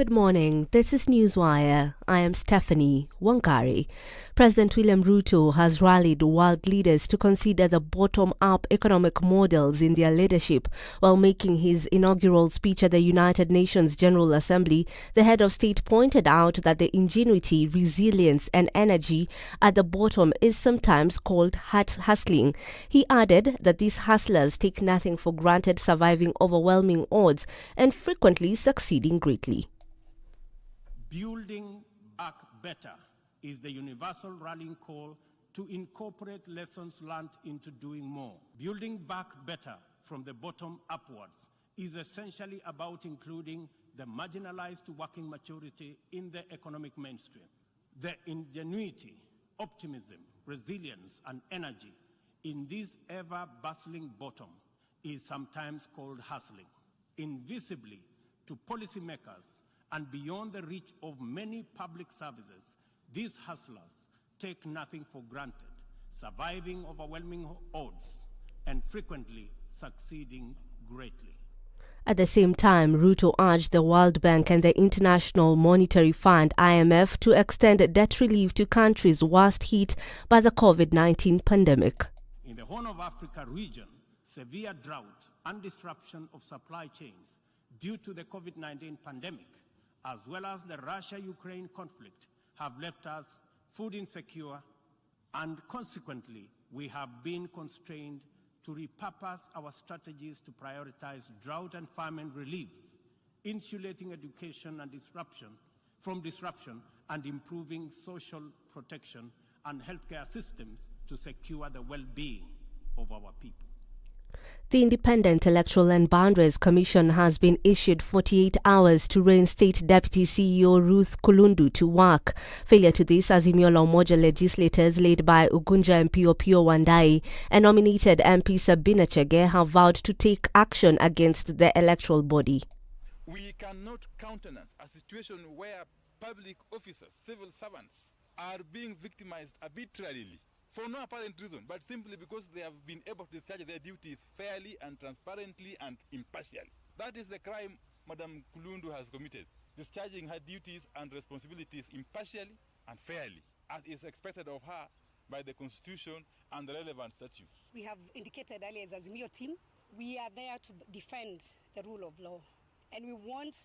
Good morning. This is Newswire. I am Stephanie Wangari. President William Ruto has rallied world leaders to consider the bottom-up economic models in their leadership. While making his inaugural speech at the United Nations General Assembly, the head of state pointed out that the ingenuity, resilience and energy at the bottom is sometimes called hustling. He added that these hustlers take nothing for granted, surviving overwhelming odds and frequently succeeding greatly. Building back better is the universal rallying call to incorporate lessons learned into doing more. Building back better from the bottom upwards is essentially about including the marginalized to working maturity in the economic mainstream. The ingenuity, optimism, resilience, and energy in this ever-bustling bottom is sometimes called hustling. Invisibly to policymakers and beyond the reach of many public services, these hustlers take nothing for granted, surviving overwhelming odds and frequently succeeding greatly. At the same time, Ruto urged the World Bank and the International Monetary Fund (IMF) to extend debt relief to countries worst hit by the COVID-19 pandemic. In the Horn of Africa region, severe drought and disruption of supply chains due to the COVID-19 pandemic, as well as the Russia-Ukraine conflict, have left us food insecure, and consequently, we have been constrained to repurpose our strategies to prioritize drought and famine relief, insulating education and disruption, and improving social protection and healthcare systems to secure the well-being of our people. The Independent Electoral and Boundaries Commission has been issued 48 hours to reinstate Deputy CEO Ruth Kulundu to work. Failure to this, Azimio la Umoja legislators led by Ugunja MP Opiyo Wandayi and nominated MP Sabina Chege have vowed to take action against the electoral body. We cannot countenance a situation where public officers, civil servants, are being victimized arbitrarily for no apparent reason, but simply because they have been able to discharge their duties fairly and transparently and impartially. That is the crime Madam Kulundu has committed, discharging her duties and responsibilities impartially and fairly, as is expected of her by the Constitution and the relevant statutes. We have indicated earlier as Azimio team, we are there to defend the rule of law, and we want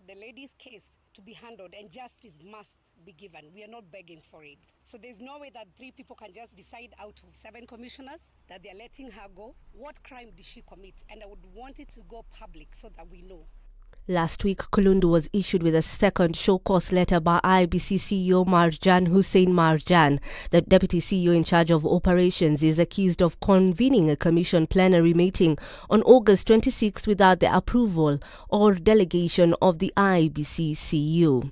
the lady's case to be handled and justice must be given. We are not begging for it. So there's no way that 3 people can just decide out of 7 commissioners that they're letting her go. What crime did she commit? And I would want it to go public so that we know. Last week, Kulundu was issued with a second show cause letter by IBC CEO Marjan Hussein Marjan. The deputy CEO in charge of operations is accused of convening a commission plenary meeting on August 26 without the approval or delegation of the IBC CEO.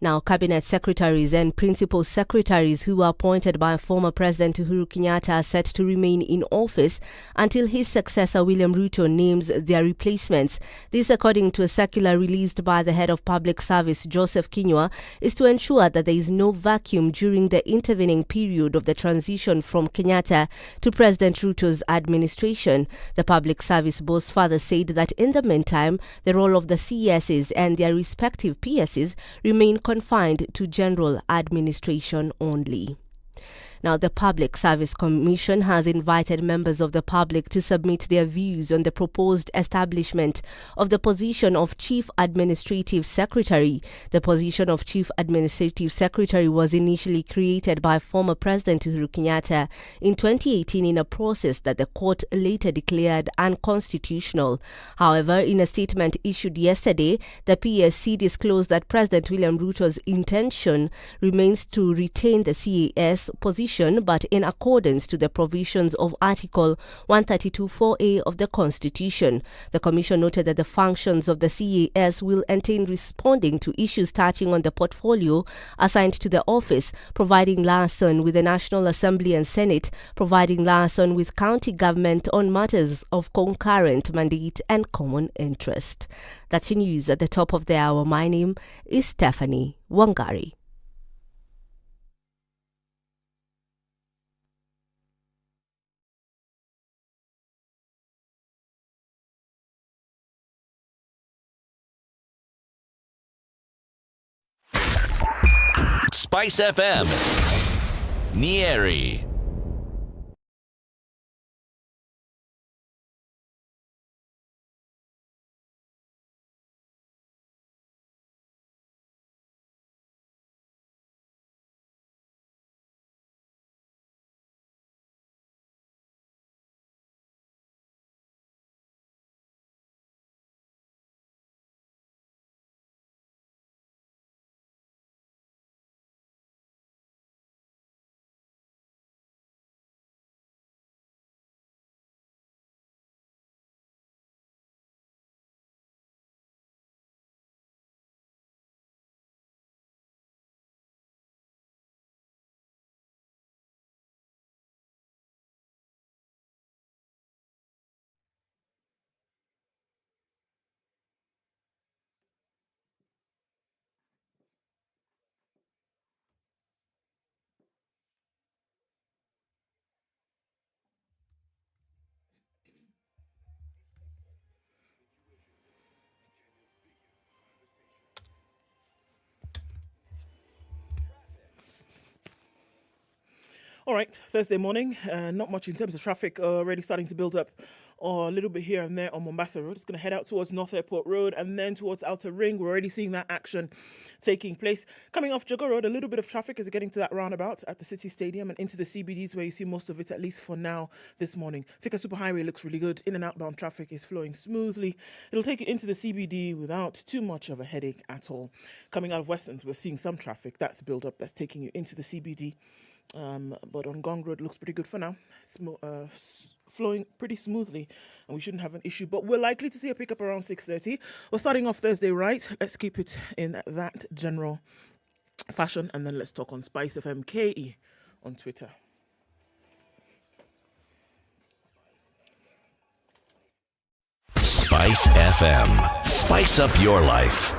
Now, cabinet secretaries and principal secretaries who were appointed by former President Uhuru Kenyatta are set to remain in office until his successor William Ruto names their replacements. This, according to a circular released by the head of public service Joseph Kinyua, is to ensure that there is no vacuum during the intervening period of the transition from Kenyatta to President Ruto's administration. The public service boss further said that in the meantime, the role of the CSs and their respective PSs remain confined to general administration only. Now, the Public Service Commission has invited members of the public to submit their views on the proposed establishment of the position of Chief Administrative Secretary. The position of Chief Administrative Secretary was initially created by former President Uhuru Kenyatta in 2018 in a process that the court later declared unconstitutional. However, in a statement issued yesterday, the PSC disclosed that President William Ruto's intention remains to retain the CAS position, but in accordance to the provisions of Article 132(4)(a) of the Constitution. The Commission noted that the functions of the CAS will entail responding to issues touching on the portfolio assigned to the office, providing liaison with the National Assembly and Senate, providing liaison with county government on matters of concurrent mandate and common interest. That's your news at the top of the hour. My name is Stephanie Wangari. SpiceFM, Nyeri. All right, Thursday morning, not much in terms of traffic, already starting to build up a little bit here and there on Mombasa Road. It's going to head out towards North Airport Road and then towards Outer Ring. We're already seeing that action taking place. Coming off Jogger Road, a little bit of traffic as you're getting to that roundabout at the City Stadium and into the CBDs where you see most of it, at least for now, this morning. Thika Superhighway looks really good. In and outbound traffic is flowing smoothly. It'll take you into the CBD without too much of a headache at all. Coming out of Westlands, we're seeing some traffic. That's build up that's taking you into the CBD. But on Gong Road, looks pretty good for now. Flowing pretty smoothly, and we shouldn't have an issue. But we're likely to see a pickup around 6:30. We're starting off Thursday, right? Let's keep it in that general fashion, and then let's talk on SpiceFM KE on Twitter. Spice FM. Spice up your life.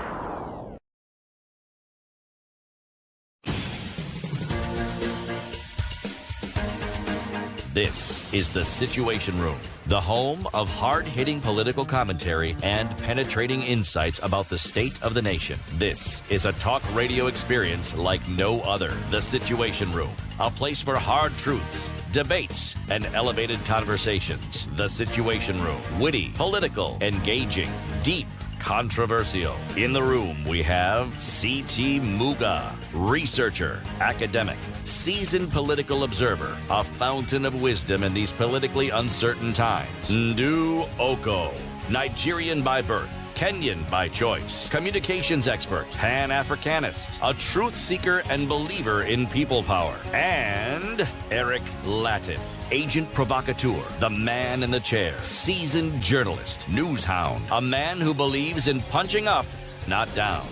This is The Situation Room, the home of hard-hitting political commentary and penetrating insights about the state of the nation. This is a talk radio experience like no other. The Situation Room, a place for hard truths, debates, and elevated conversations. The Situation Room, witty, political, engaging, deep, controversial. In the room, we have C.T. Muga, researcher, academic, seasoned political observer, a fountain of wisdom in these politically uncertain times. Ndu Oko, Nigerian by birth, Kenyan by choice, communications expert, Pan-Africanist, a truth seeker and believer in people power, and Eric Latif, agent provocateur, the man in the chair, seasoned journalist, news hound, a man who believes in punching up, not down.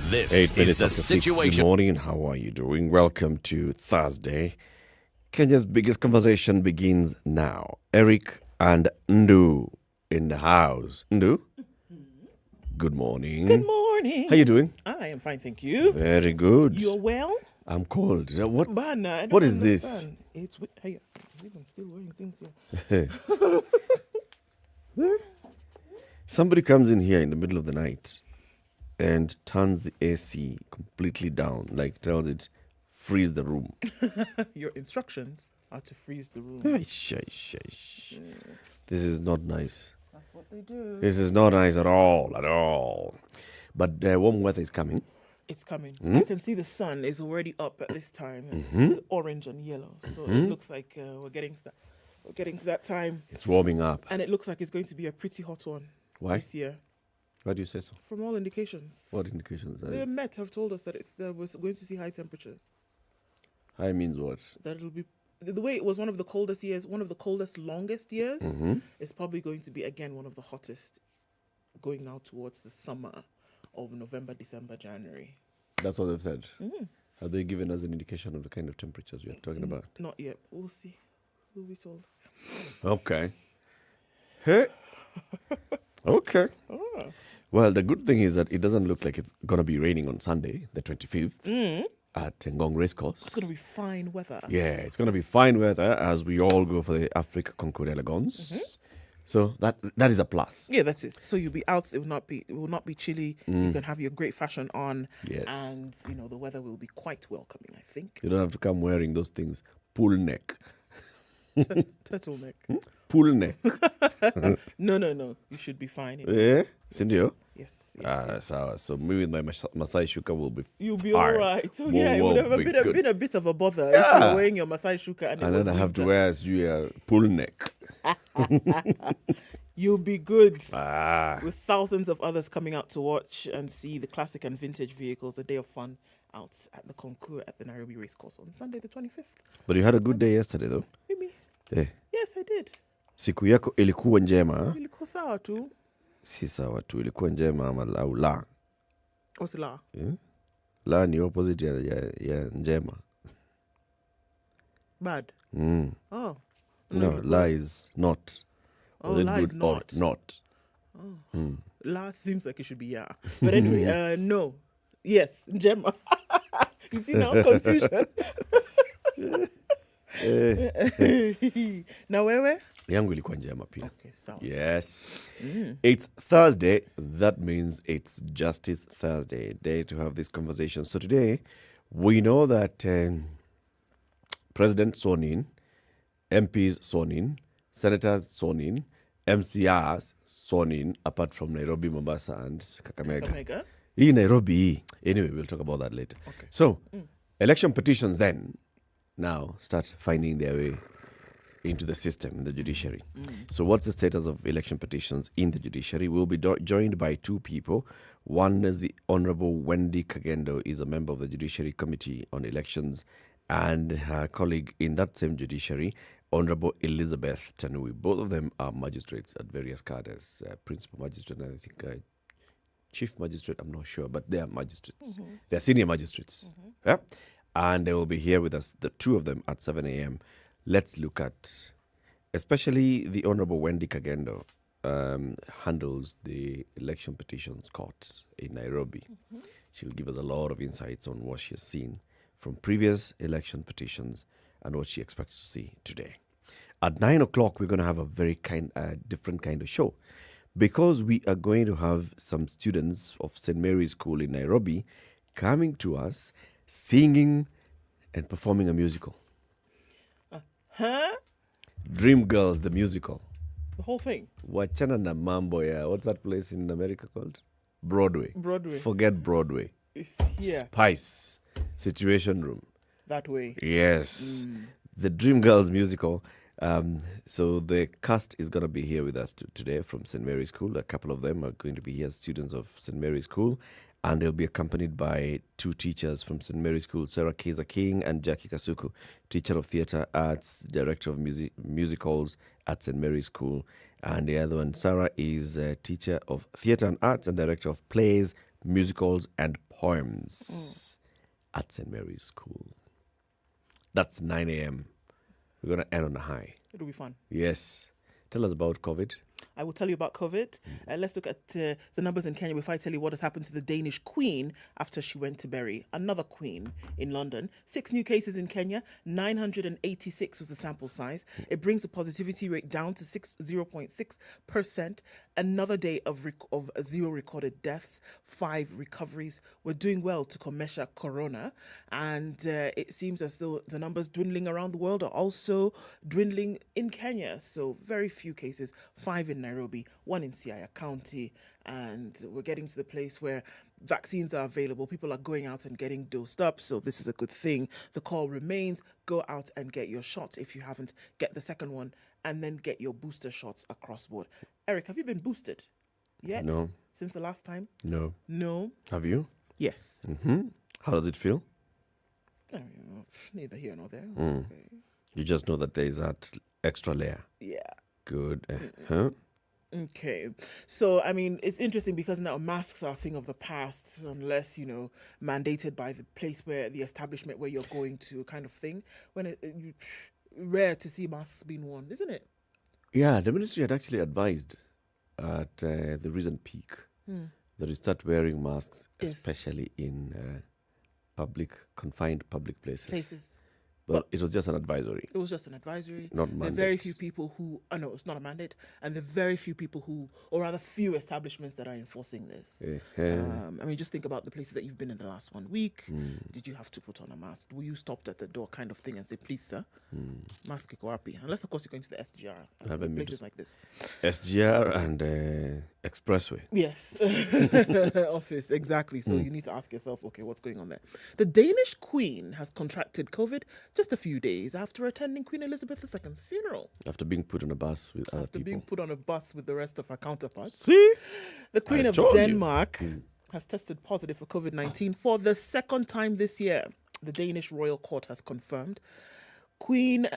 This is The Situation. Good morning, how are you doing? Welcome to Thursday. Kenya's biggest conversation begins now. Eric and Ndu in the house. Ndu? Good morning. Good morning. How you doing? I am fine, thank you. Very good. You're well? I'm cold. What I is understand. this? It's hey, I'm even still wearing things here. Somebody comes in here in the middle of the night and turns the AC completely down, like tells it, freeze the room. Your instructions are to freeze the room. This is not nice. That's what they do. This is not nice at all. But warm weather is coming. It's coming. I can see the sun is already up at this time. It's orange and yellow. So it looks like we're getting to that time. It's warming up. And it looks like it's going to be a pretty hot one this year. Why do you say so? From all indications. What indications? The Met have told us that we're going to see high temperatures. High means what? That it'll be the way it was one of the coldest years, one of the coldest, longest years. It's probably going to be again one of the hottest, going now towards the summer of November, December, January. That's what they've said. Have they given us an indication of the kind of temperatures we are talking about? Not yet. We'll see. We'll be told. Okay. Hey. Okay. Well, the good thing is that it doesn't look like it's going to be raining on Sunday, the 25th, at Ngong Racecourse. It's going to be fine weather. Yeah, it's going to be fine weather as we all go for the Africa Concours d'Elegance. So that is a plus. Yeah, that's it. So you'll be out. It will not be chilly. You can have your great fashion on. Yes. And the weather will be quite welcoming, I think. You don't have to come wearing those things. Pull neck. Turtleneck. Pull neck. No. You should be fine. Yeah? Sindio? Yes. So me with my Masai shuka will be You'll be fine. all right. Oh, yeah, it would have been a bit of a bother if you were wearing your Masai shuka and then I have to wear a pull neck. You'll be good. Ah. With thousands of others coming out to watch and see the classic and vintage vehicles, a day of fun out at the concours at the Nairobi Racecourse on Sunday the 25th. But you had a good day yesterday though. Mimi? Eh. Yes, I did. Siku yako ilikuwa njema. Ilikuwa sawa tu. Si sawa tu, ilikuwa njema ama au la. What's la? Yeah? La ni opposite ya njema. Bad. Oh. No, la is not. Oh, Was it la good is not. or not? La seems like it should be yeah. But anyway, no. Yes, njema. You see now confusion. Now wewe? Yangu ilikuwa njema pia. Okay, sawa. Yes. It's Thursday. That means it's Justice Thursday, day to have this conversation. So today, we know that President sworn in, MPs sworn in, Senators sworn in, MCRs sworn in, apart from Nairobi, Mombasa, and Kakamega. In Nairobi. Anyway, we'll talk about that later. Okay. So, election petitions then now start finding their way into the system, in the judiciary. So what's the status of election petitions in the judiciary? We'll be joined by two people. One is the Honorable Wendy Kagendo, is a member of the Judiciary Committee on Elections, and her colleague in that same judiciary, Honorable Elizabeth Tanui. Both of them are magistrates at various cadres, principal magistrate, and I think chief magistrate, I'm not sure, but they are magistrates. They are senior magistrates. Yeah? And they will be here with us, the two of them, at 7 a.m. Let's look at, especially the Honorable Wendy Kagendo handles the election petitions court in Nairobi. She'll give us a lot of insights on what she has seen from previous election petitions and what she expects to see today. At 9 o'clock, we're going to have a very different kind of show, because we are going to have some students of St. Mary's School in Nairobi coming to us, singing and performing a musical. Dream Girls, the musical. The whole thing? Wachana na mambo ya, what's that place in America called? Broadway. Forget Broadway. It's here. Spice. Situation Room. That way. Yes. The Dream Girls musical. So the cast is going to be here with us today from St. Mary's School. A couple of them are going to be here, students of St. Mary's School. And they'll be accompanied by two teachers from St. Mary's School, Sarah Keza King and Jackie Kasuku, teacher of theatre arts, director of musicals at St. Mary's School. And the other one, Sarah, is a teacher of theatre and arts and director of plays, musicals, and poems at St. Mary's School. That's 9 a.m. We're going to end on a high. It'll be fun. Yes. Tell us about COVID. I will tell you about COVID. Let's look at the numbers in Kenya before I tell you what has happened to the Danish queen after she went to bury another queen in London. 6 new cases in Kenya, 986 was the sample size. It brings the positivity rate down to 0.6%. Another day of 0 recorded deaths, 5 recoveries. We're doing well to commeasure corona, and it seems as though the numbers dwindling around the world are also dwindling in Kenya. So very few cases, 5 in Nairobi, 1 in Siaya County, and we're getting to the place where vaccines are available. People are going out and getting dosed up, so this is a good thing. The call remains, go out and get your shot if you haven't. Get the second one, and then get your booster shots across board. Eric, have you been boosted yet? No. Since the last time? No. No. Have you? Yes. How does it feel? Neither here nor there. Okay. You just know that there is that extra layer. Yeah. Good. Okay. So, I mean, it's interesting because now masks are a thing of the past, unless, mandated by the place where the establishment where you're going to, kind of thing. When rare to see masks being worn, isn't it? Yeah, the ministry had actually advised at the recent peak that you start wearing masks, Yes. especially in confined public places. But it was just an advisory. It was just an advisory. Not There are mandate. very few people who... no, it's not a mandate. And there are very few people who... Or rather, few establishments that are enforcing this. I mean, just think about the places that you've been in the last 1 week. Did you have to put on a mask? Were you stopped at the door kind of thing and say, please, sir, mask iko wapi? Unless, of course, you're going to the SGR. And places like this. SGR and Expressway. Yes. Office, exactly. So you need to ask yourself, okay, what's going on there? The Danish Queen has contracted COVID just a few days after attending Queen Elizabeth II's funeral. After being put on a bus with other After people. being put on a bus with the rest of her counterparts. See? The Queen I of told you. Denmark has tested positive for COVID-19 for the second time this year. The Danish Royal Court has confirmed. Queen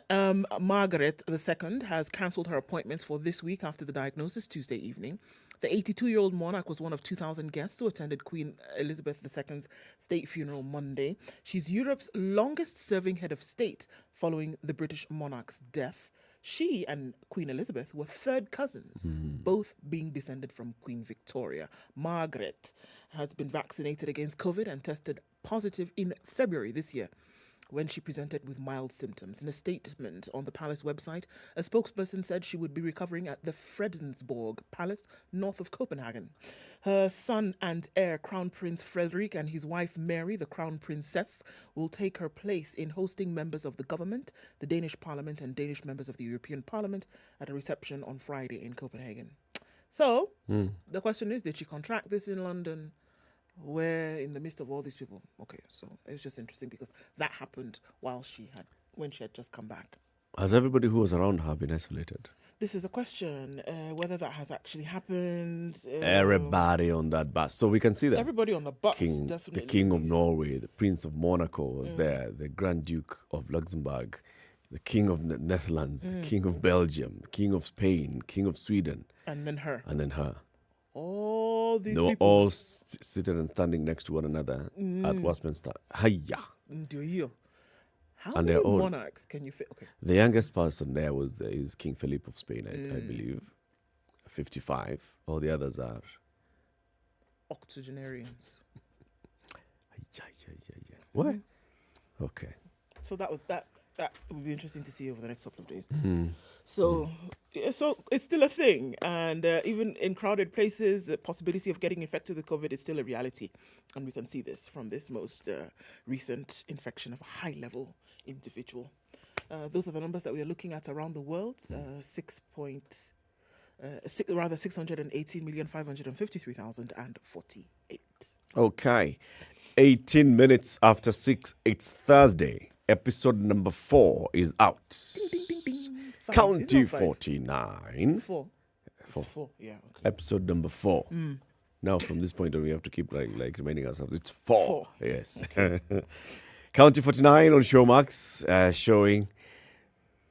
Margaret II has cancelled her appointments for this week after the diagnosis Tuesday evening. The 82-year-old monarch was one of 2,000 guests who attended Queen Elizabeth II's state funeral Monday. She's Europe's longest-serving head of state following the British monarch's death. She and Queen Elizabeth were third cousins, both being descended from Queen Victoria. Margaret has been vaccinated against COVID and tested positive in February this year when she presented with mild symptoms. In a statement on the palace website, a spokesperson said she would be recovering at the Fredensborg Palace, north of Copenhagen. Her son and heir, Crown Prince Frederik, and his wife Mary, the Crown Princess, will take her place in hosting members of the government, the Danish Parliament, and Danish members of the European Parliament at a reception on Friday in Copenhagen. So, the question is, did she contract this in London? Where in the midst of all these people? Okay, so it's just interesting because that happened when she had just come back. Has everybody who was around her been isolated? This is a question, whether that has actually happened. Everybody on that bus. So we can see that. Everybody on the bus, The definitely. King of Norway, the Prince of Monaco was there, the Grand Duke of Luxembourg, the King of the Netherlands, the King of Belgium, the King of Spain, King of Sweden. And then her. All these They were people. all sitting and standing next to one another at Westminster. Hiya. Do you? How And many they're all- monarchs can you fit? Okay. The youngest person there is King Philip of Spain, I believe, 55. All the others are... Octogenarians. What? Okay. So that would be interesting to see over the next couple of days. So it's still a thing, and even in crowded places, the possibility of getting infected with COVID is still a reality, and we can see this from this most recent infection of a high-level individual. Those are the numbers that we are looking at around the world. 618,553,048. Okay. 18 minutes after 6, it's Thursday. Episode number 4 is out. Ding, ding, ding. Five. County It's not five. 49. It's four. It's four. Yeah. Okay. Episode number 4. Now, from this point on, we have to keep like reminding ourselves. It's 4. Four. Yes. County 49 on Showmax, showing.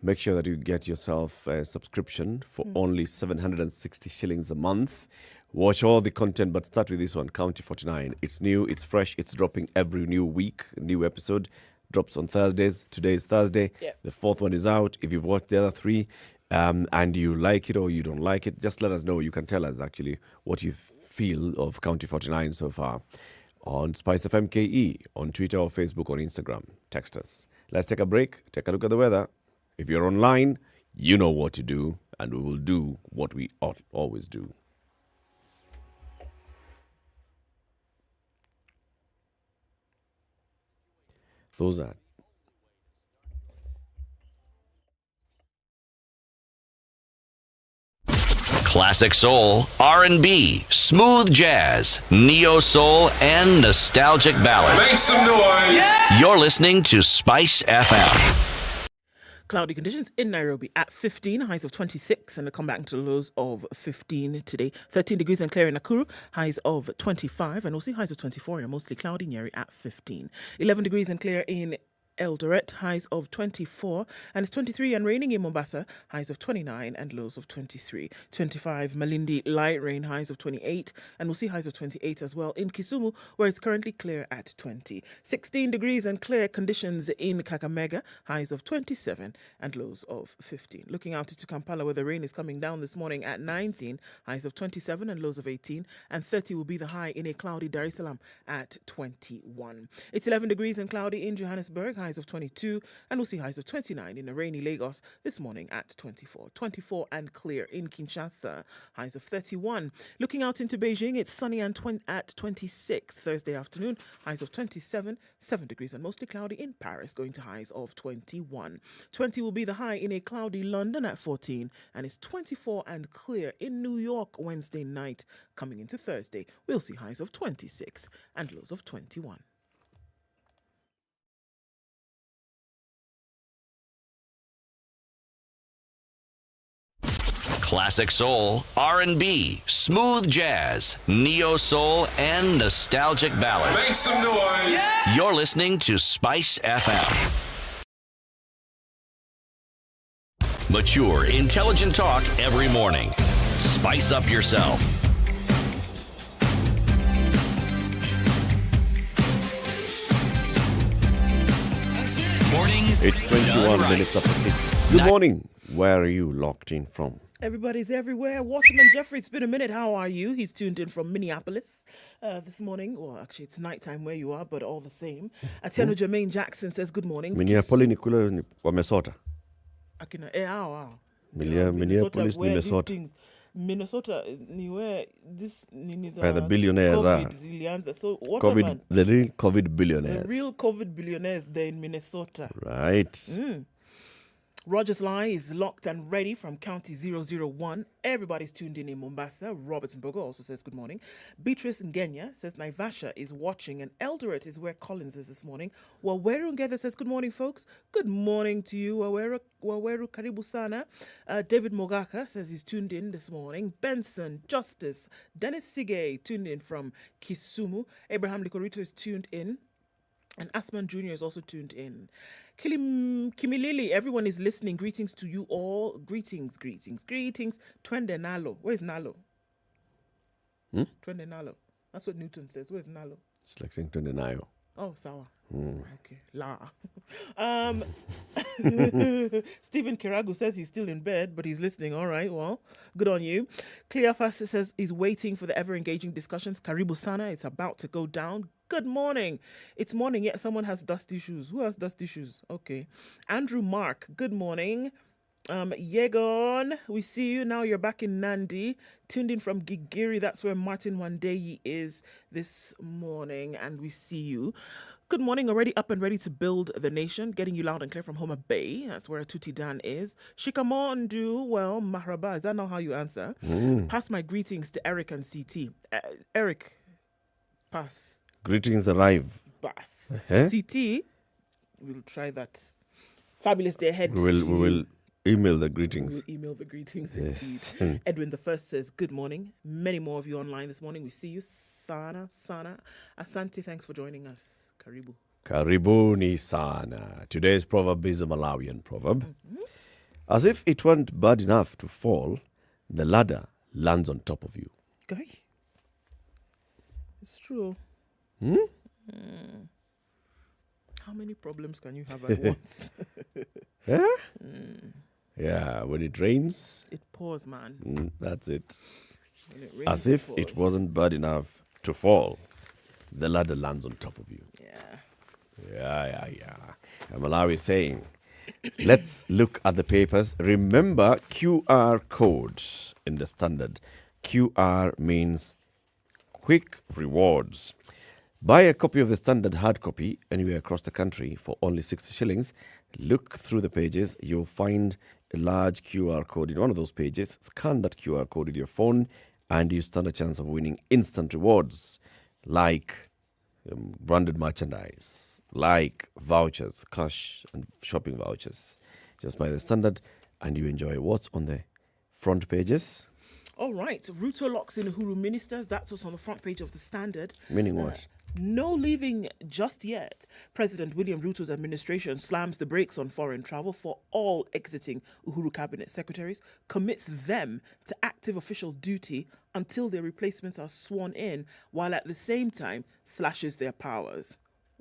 Make sure that you get yourself a subscription for only 760 shillings a month. Watch all the content, but start with this one, County 49. It's new, it's fresh, it's dropping every new week. New episode drops on Thursdays. Today is Thursday. Yeah. The 4th one is out. If you've watched the other 3 and you like it or you don't like it, just let us know. You can tell us actually what you feel of County 49 so far on SpiceFM KE, on Twitter or Facebook or Instagram. Text us. Let's take a break. Take a look at the weather. If you're online, you know what to do, and we will do what we always do. Those are Classic soul, R&B, smooth jazz, neo soul, and nostalgic ballads. Make some noise. You're listening to Spice FM. Cloudy conditions in Nairobi at 15, highs of 26, and we'll come back to lows of 15 today. 13 degrees and clear in Nakuru, highs of 25, and we'll see highs of 24 and mostly cloudy. Nyeri at 15. 11 degrees and clear in Eldoret, highs of 24, and it's 23 and raining in Mombasa, highs of 29 and lows of 23. 25, Malindi, light rain, highs of 28, and we'll see highs of 28 as well in Kisumu, where it's currently clear at 20. 16 degrees and clear conditions in Kakamega, highs of 27 and lows of 15. Looking out to Kampala, where the rain is coming down this morning at 19, highs of 27 and lows of 18, and 30 will be the high in a cloudy Dar es Salaam at 21. It's 11 degrees and cloudy in Johannesburg, highs highs of 22, and we'll see highs of 29 in a rainy Lagos this morning at 24. 24 and clear in Kinshasa, highs of 31. Looking out into Beijing, it's sunny and at 26. Thursday afternoon, highs of 27, 7 degrees and mostly cloudy in Paris, going to highs of 21. 20 will be the high in a cloudy London at 14, and it's 24 and clear in New York Wednesday night. Coming into Thursday, we'll see highs of 26 and lows of 21. Classic soul, R&B, smooth jazz, neo soul, and nostalgic ballads. Make some noise. Yeah! You're listening to Spice FM. Mature, intelligent talk every morning. Spice up yourself. Mornings. It's 21 minutes after 6. Good morning. Where are you locked in from? Everybody's everywhere. Waterman Jeffrey, it's been a minute. How are you? He's tuned in from Minneapolis this morning. Well, actually, it's nighttime where you are, but all the same. Atiano Jermaine Jackson says good morning. Minneapolis ni kule wa Minnesota. Akina, Minneapolis ni Minnesota. Minnesota ni where this the billionaires are. So COVID, the real COVID billionaires. The real COVID billionaires, they're in Minnesota. Right. Rogers Line is locked and ready from County 001. Everybody's tuned in Mombasa. Robertson Bogo also says good morning. Beatrice Ngenya says Naivasha is watching, and Eldoret is where Collins is this morning. Waweru Ngeza says good morning, folks. Good morning to you, Waweru Karibu Sana. David Mogaka says he's tuned in this morning. Benson, Justice, Dennis Sige tuned in from Kisumu. Abraham Likorito is tuned in. And Asman Jr. is also tuned in. Kimilili, everyone is listening. Greetings to you all. Greetings. Twende Nalo. Where's Nalo? Twende Nalo. That's what Newton says. Where's Nalo? It's like saying Twende Nayo. Oh, sawa. Okay. La. Stephen Kiragu says he's still in bed, but he's listening. All right, well, good on you. Cleophas says he's waiting for the ever-engaging discussions. Karibu Sana, it's about to go down. Good morning. It's morning, yet someone has dusty shoes. Who has dusty shoes? Okay. Andrew Mark, good morning. Yegon, we see you now. You're back in Nandi, tuned in from Gigiri. That's where Martin Wandeyi is this morning, and we see you. Good morning, already up and ready to build the nation, getting you loud and clear from Homa Bay. That's where Tuti Dan is. Shikamondu, well, Mahraba, is that not how you answer? Pass my greetings to Eric and CT. Eric, pass. Greetings arrive. Pass. CT, we'll try that. Fabulous day ahead. We will email the greetings. We'll email the greetings, indeed. Edwin the First says, good morning. Many more of you online this morning. We see you. Sana. Asante, thanks for joining us. Karibu. Karibuni sana. Today's proverb is a Malawian proverb. As if it weren't bad enough to fall, the ladder lands on top of you. Guy, it's true. How many problems can you have at once? Yeah, when it rains, it pours, man. That's it. When it rains, As if pours. it wasn't bad enough to fall, the ladder lands on top of you. Yeah. Malawi is saying, let's look at the papers. Remember QR code in the Standard. QR means quick rewards. Buy a copy of the Standard hard copy anywhere across the country for only 60 shillings. Look through the pages. You'll find a large QR code in one of those pages. Scan that QR code with your phone and you stand a chance of winning instant rewards like branded merchandise, like vouchers, cash and shopping vouchers. Just buy the Standard and you enjoy what's on the front pages. All right. Ruto locks in Uhuru ministers. That's what's on the front page of the Standard. Meaning what? No leaving just yet. President William Ruto's administration slams the brakes on foreign travel for all exiting Uhuru cabinet secretaries, commits them to active official duty until their replacements are sworn in, while at the same time slashes their powers.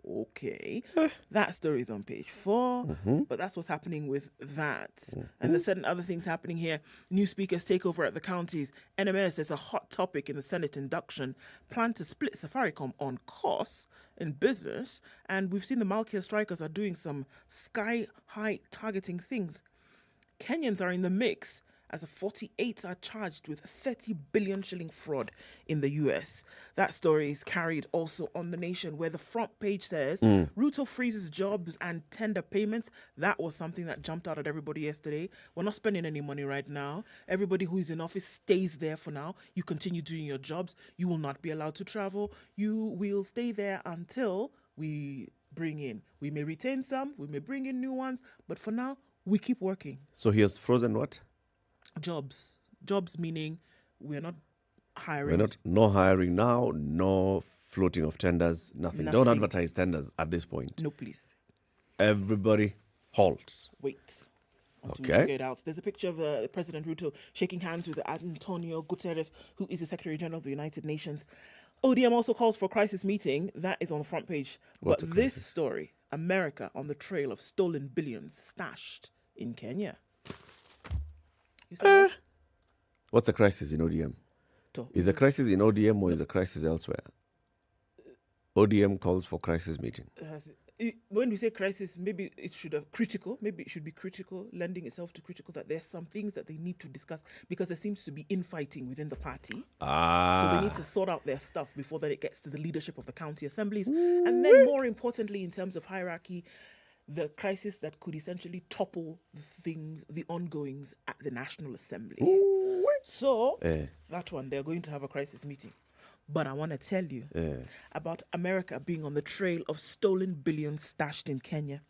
Okay. That story is on page 4, but that's what's happening with that. And there's certain other things happening here. New speakers take over at the counties. NMS is a hot topic in the Senate induction. Plan to split Safaricom on costs in business. And we've seen the Malkia strikers are doing some sky-high targeting things. Kenyans are in the mix as 48 are charged with 30 billion shilling fraud in the US. That story is carried also on The Nation, where the front page says, Ruto freezes jobs and tender payments. That was something that jumped out at everybody yesterday. We're not spending any money right now. Everybody who is in office stays there for now. You continue doing your jobs. You will not be allowed to travel. You will stay there until we bring in. We may retain some, we may bring in new ones, but for now, we keep working. So he has frozen what? Jobs meaning we're not hiring. We're not no hiring now, no floating of tenders, nothing. Don't advertise tenders at this point. No, please. Everybody halts. Wait until we Okay. figure it out. There's a picture of President Ruto shaking hands with Antonio Guterres, who is the Secretary General of the United Nations. ODM also calls for a crisis meeting. That is on the front page. What's But a this crisis? story, America on the trail of stolen billions stashed in Kenya. You see that? What's a crisis in ODM? Is a crisis in ODM or is a crisis elsewhere? ODM calls for crisis meeting. When we say crisis, maybe it should have critical. Maybe it should be critical, lending itself to critical, that there's some things that they need to discuss because there seems to be infighting within the party. So they need to sort out their stuff before that it gets to the leadership of the county assemblies. And then more importantly, in terms of hierarchy, the crisis that could essentially topple the ongoings at the National Assembly. So, that one, they're going to have a crisis meeting. But I want to tell you about America being on the trail of stolen billions stashed in Kenya.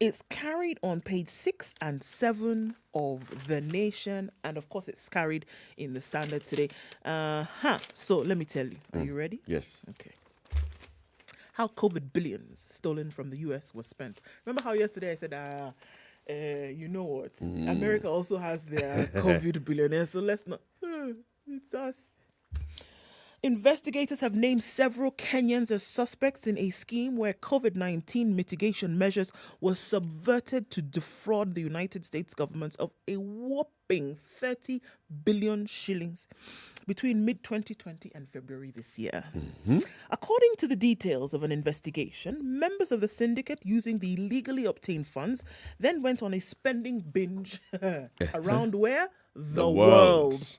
It's carried on page 6 and 7 of The Nation. And of course, it's carried in the Standard today. So let me tell you. Are you ready? Yes. Okay. How COVID billions stolen from the US was spent. Remember how yesterday I said, you know what? America also has their COVID billionaires, so let's not. It's us. Investigators have named several Kenyans as suspects in a scheme where COVID-19 mitigation measures were subverted to defraud the United States government of a whopping 30 billion shillings between mid-2020 and February this year. According to the details of an investigation, members of the syndicate using the illegally obtained funds then went on a spending binge around where? The world.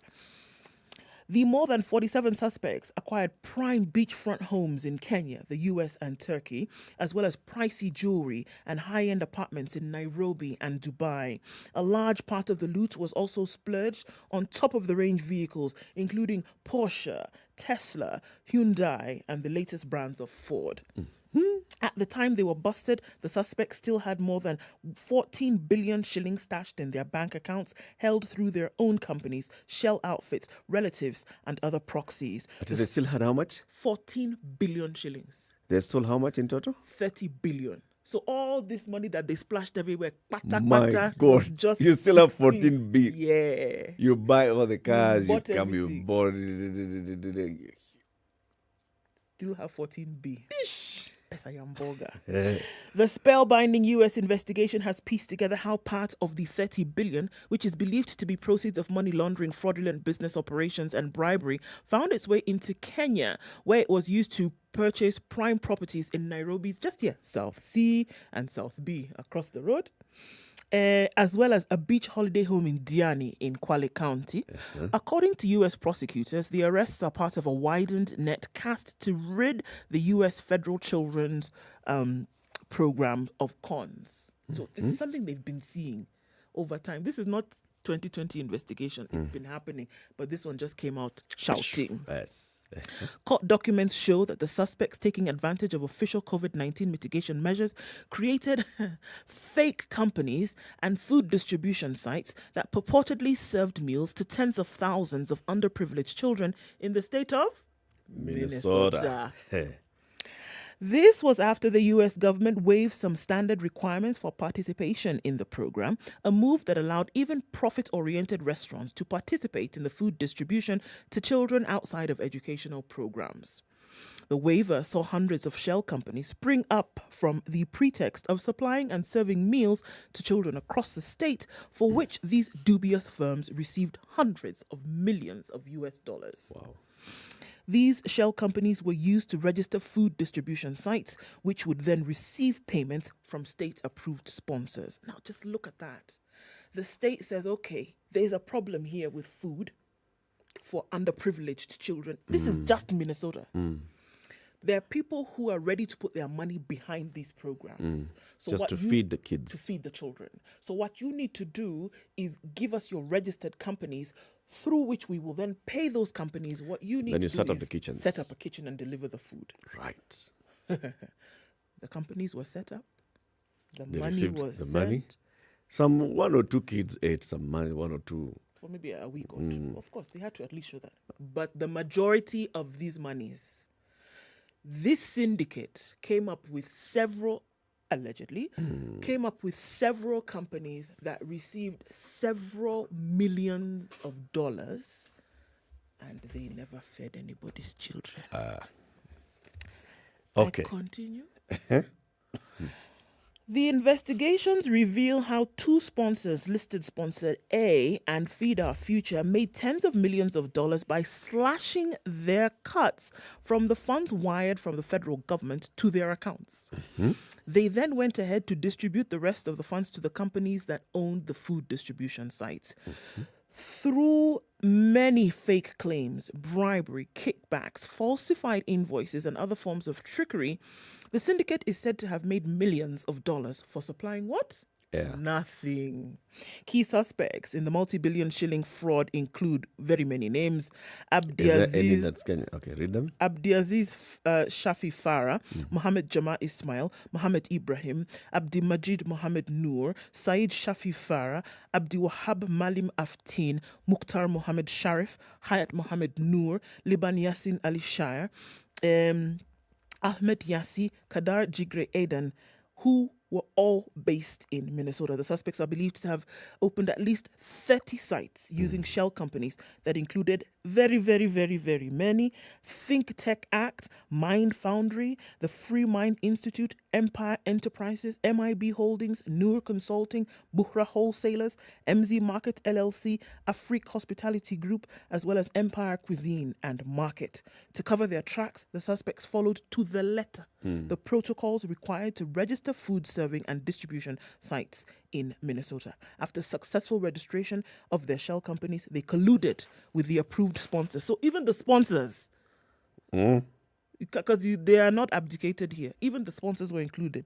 The more than 47 suspects acquired prime beachfront homes in Kenya, the US, and Turkey, as well as pricey jewelry and high-end apartments in Nairobi and Dubai. A large part of the loot was also splurged on top-of-the-range vehicles, including Porsche, Tesla, Hyundai, and the latest brands of Ford. At the time they were busted, the suspects still had more than 14 billion shillings stashed in their bank accounts, held through their own companies, shell outfits, relatives, and other proxies. But they still had how much? 14 billion shillings. They stole how much in total? 30 billion. So all this money that they splashed everywhere, My God, just you still have 14 billion. Yeah. You buy all the cars, you bought come, you everything. bought. Still have 14B. Yes, I am Boga. The spellbinding US investigation has pieced together how part of the 30 billion, which is believed to be proceeds of money laundering, fraudulent business operations, and bribery, found its way into Kenya, where it was used to purchase prime properties in Nairobi's just here, South C and South B across the road, as well as a beach holiday home in Diani in Kwale County. According to U.S. prosecutors, the arrests are part of a widened net cast to rid the U.S. federal children's program of cons. So this is something they've been seeing over time. This is not 2020 investigation. It's been happening, but this one just came out shouting. Yes. Court documents show that the suspects, taking advantage of official COVID-19 mitigation measures, created fake companies and food distribution sites that purportedly served meals to tens of thousands of underprivileged children in the state of Minnesota. This was after the U.S. government waived some standard requirements for participation in the program, a move that allowed even profit-oriented restaurants to participate in the food distribution to children outside of educational programs. The waiver saw hundreds of shell companies spring up from the pretext of supplying and serving meals to children across the state, for which these dubious firms received hundreds of millions of US dollars. Wow. These shell companies were used to register food distribution sites, which would then receive payments from state-approved sponsors. Now, just look at that. The state says, okay, there's a problem here with food for underprivileged children. This is just Minnesota. There are people who are ready to put their money behind these programs. So Just to feed the kids. To feed the children. So what you need to do is give us your registered companies, through which we will then pay those companies. What you need Then to you do set up is the kitchens. set up a kitchen and deliver the food. Right. The companies were set up. The They money received was the sent. money. Some 1 or 2 kids ate some money, 1 or 2. For maybe a week or two. Of course, they had to at least show that. But the majority of these monies, this syndicate came up with several, allegedly, came up with several companies that received several millions of dollars, and they never fed anybody's children. Okay. I continue. The investigations reveal how 2 sponsors listed Sponsor A and Feed Our Future made tens of millions of dollars by slashing their cuts from the funds wired from the federal government to their accounts. They then went ahead to distribute the rest of the funds to the companies that owned the food distribution sites. Through many fake claims, bribery, kickbacks, falsified invoices, and other forms of trickery, the syndicate is said to have made millions of dollars for supplying what? Yeah. Nothing. Key suspects in the multi-billion shilling fraud include very many names. Is there any Abdiaziz that's going okay, read them. Shafi Farah, Mohammed Jama Ismail, Mohammed Ibrahim, Abdi Majid Mohammed Noor, Said Shafi Farah, Abdi Wahab Malim Aftin, Mukhtar Mohammed Sharif, Hayat Mohammed Noor, Liban Yassin Ali Shire, Ahmed Yassi, Kadar Jigre Aidan, who were all based in Minnesota. The suspects are believed to have opened at least 30 sites using shell companies that included very, very, very, very many: Think Tech Act, Mind Foundry, the Free Mind Institute, Empire Enterprises, MIB Holdings, Noor Consulting, Buhra Wholesalers, MZ Market LLC, Afrique Hospitality Group, as well as Empire Cuisine and Market. To cover their tracks, the suspects followed to the letter the protocols required to register food serving and distribution sites in Minnesota. After successful registration of their shell companies, they colluded with the approved sponsors. So even the sponsors, because they are not abdicated here, even the sponsors were included,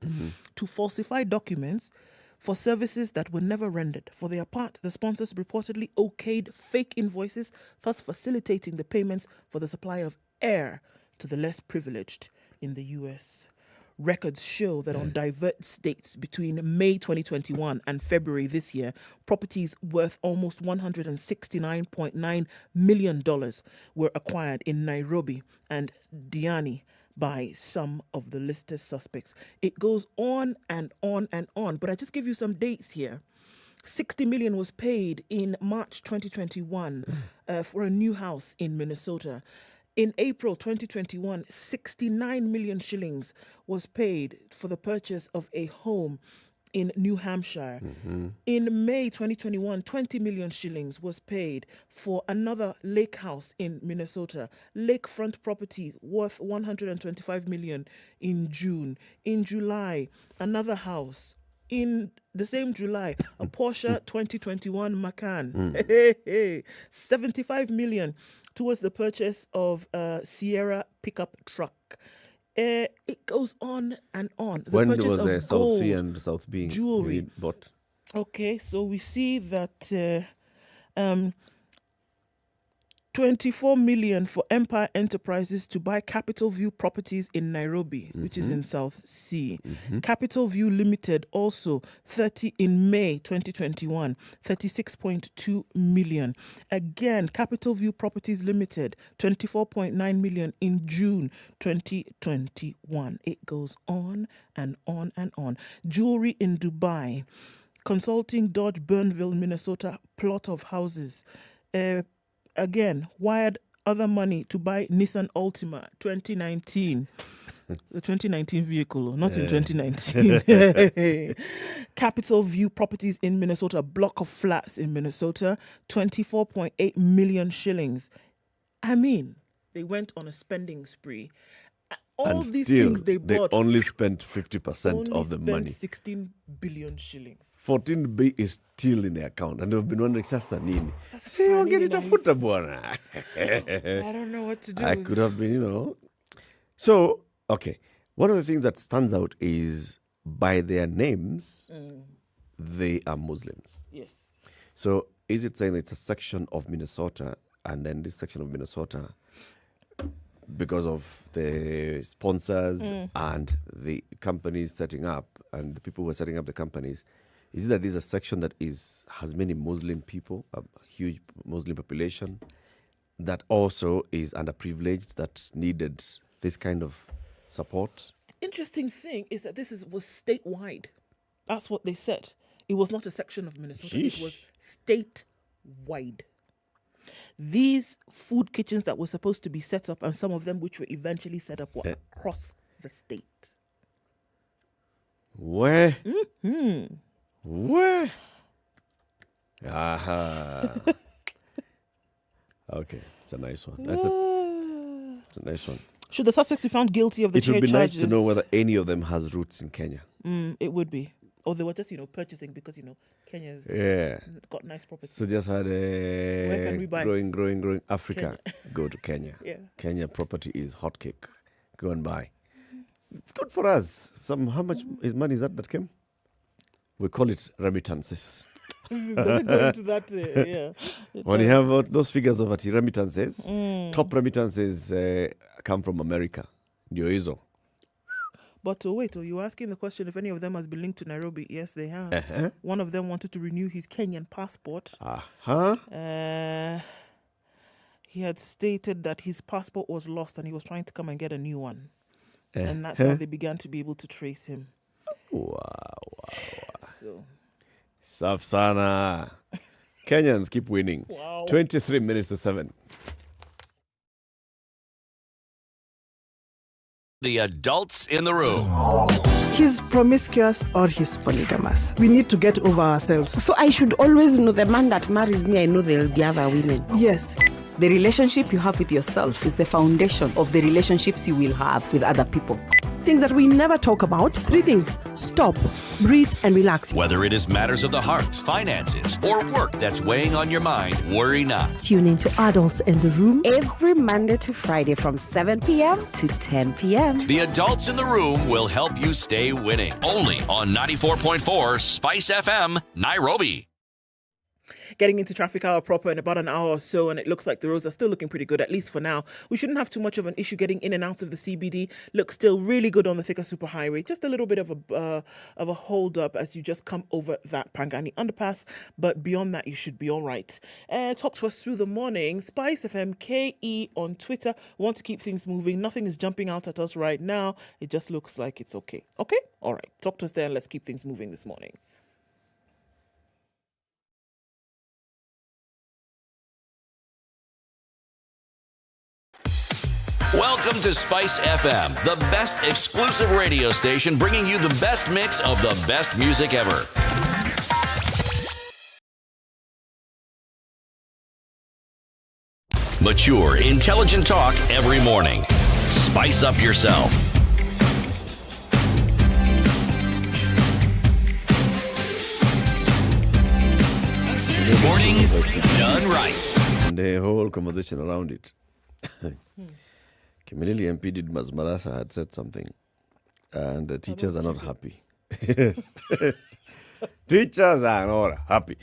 to falsify documents for services that were never rendered. For their part, the sponsors reportedly okayed fake invoices, thus facilitating the payments for the supply of air to the less privileged in the U.S. Records show that on diverse dates between May 2021 and February this year, properties worth almost $169.9 million were acquired in Nairobi and Diani by some of the listed suspects. It goes on and on and on, but I just give you some dates here. 60 million was paid in March 2021 for a new house in Minnesota. In April 2021, 69 million shillings was paid for the purchase of a home in New Hampshire. In May 2021, 20 million shillings was paid for another lake house in Minnesota. Lakefront property worth 125 million in June. In July, another house. In the same July, a Porsche 2021 Macan. 75 million towards the purchase of a Sierra pickup truck. It goes on and on. The When purchase was of the South gold, Sea and the South being jewelry. bought? Okay, so we see that 24 million for Empire Enterprises to buy Capital View properties in Nairobi, which is in South Sea. Capital View Limited also 30 in May 2021, 36.2 million. Again, Capital View Properties Limited, 24.9 million in June 2021. It goes on and on and on. Jewelry in Dubai, Consulting Dodge Burnville, Minnesota, plot of houses. Again, wired other money to buy Nissan Altima 2019. The 2019 vehicle, not in 2019. Capital View Properties in Minnesota, block of flats in Minnesota, 24.8 million shillings. I mean, they went on a spending spree. All and these still, things they bought. only spent 50% of the money. 16 billion shillings. 14 B is still in the account. And they've been wondering, sasa nini? Sasa Say, I'll get it nini a futa bwana. I don't know what to do. I could have been, So, okay. One of the things that stands out is by their names, they are Muslims. Yes. So, is it saying it's a section of Minnesota, and then this section of Minnesota, because of the sponsors and the companies setting up and the people who are setting up the companies, is it that there's a section that has many Muslim people, a huge Muslim population, that also is underprivileged, that needed this kind of support? Interesting thing is that this was statewide. That's what they said. It was not a section of Minnesota. Sheesh. It was statewide. These food kitchens that were supposed to be set up, and some of them which were eventually set up, were across the state. Where? Where? Aha. Okay, it's a nice one. It's a nice one. Should the suspects be found guilty of the It would be charges? nice to know whether any of them has roots in Kenya. It would be. Or they were just, purchasing because, Kenya's got nice property. So just had Where can we buy? growing Africa. Go to Kenya. Yeah. Kenya property is hotcake. Go and buy. It's good for us. How much money is that came? We call it remittances. Does it go into that? Yeah. When you have those figures of remittances, top remittances come from America. Ndio hizo. But wait, you were asking the question if any of them has been linked to Nairobi. Yes, they have. One of them wanted to renew his Kenyan passport. He had stated that his passport was lost and he was trying to come and get a new one. And that's how they began to be able to trace him. Wow. So. Safsana. Kenyans keep winning. Wow. 23 minutes to 7. The adults in the room. He's promiscuous or he's polygamous. We need to get over ourselves. So I should always know the man that marries me, I know there'll be other women. Yes. The relationship you have with yourself is the foundation of the relationships you will have with other people. Things that we never talk about. 3 things. Stop, breathe, and relax. Whether it is matters of the heart, finances, or work that's weighing on your mind, worry not. Tune into Adults in the Room. Every Monday to Friday from 7 p.m. to 10 p.m. The adults in the room will help you stay winning. Only on 94.4 SpiceFM, Nairobi. Getting into traffic hour proper in about an hour or so, and it looks like the roads are still looking pretty good, at least for now. We shouldn't have too much of an issue getting in and out of the CBD. Looks still really good on the Thika Superhighway. Just a little bit of a hold up as you just come over that Pangani underpass, but beyond that, you should be all right. Talk to us through the morning. SpiceFM KE on Twitter. We want to keep things moving. Nothing is jumping out at us right now. It just looks like it's okay. Okay? All right. Talk to us there and let's keep things moving this morning. Welcome to Spice FM, the best exclusive radio station bringing you the best mix of the best music ever. Mature, intelligent talk every morning. Spice up yourself. Mornings done right. And the whole conversation around it. Kimilili MP did Marasa had said something, and the teachers are not happy. Yes. Teachers are not happy.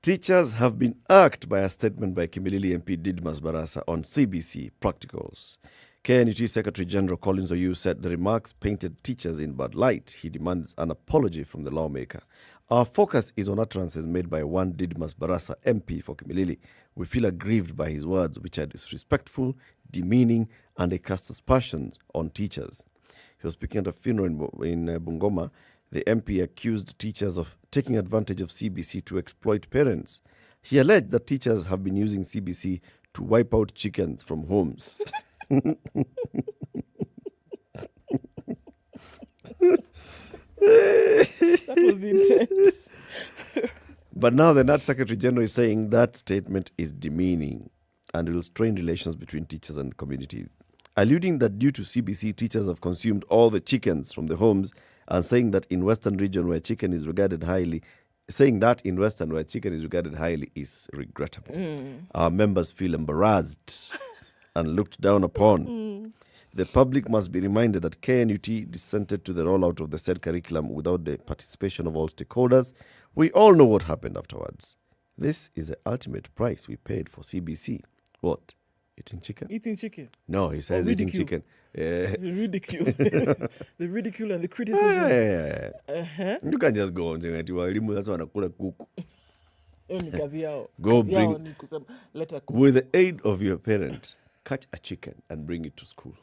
Teachers have been irked by a statement by Kimilili MP Didmas Barasa on CBC practicals. KNUT Secretary General Collins Oyu said the remarks painted teachers in bad light. He demands an apology from the lawmaker. Our focus is on utterances made by one Didmas Barasa MP for Kimilili. We feel aggrieved by his words, which are disrespectful, demeaning, and they cast aspersions on teachers. He was speaking at a funeral in Bungoma. The MP accused teachers of taking advantage of CBC to exploit parents. He alleged that teachers have been using CBC to wipe out chickens from homes. That was the intent. But now the NAT Secretary General is saying that statement is demeaning and will strain relations between teachers and communities, alluding that due to CBC, teachers have consumed all the chickens from the homes, and saying that in Western region where chicken is regarded highly, is regrettable. Our members feel embarrassed and looked down upon. The public must be reminded that KNUT dissented to the rollout of the said curriculum without the participation of all stakeholders. We all know what happened afterwards. This is the ultimate price we paid for CBC. What? Eating chicken? Eating chicken. No, he says eating chicken. The ridicule. The ridicule and the criticism. Yeah. You can just go on saying that you are that's what I call a cook. Go bring, with the aid of your parent, catch a chicken and bring it to school.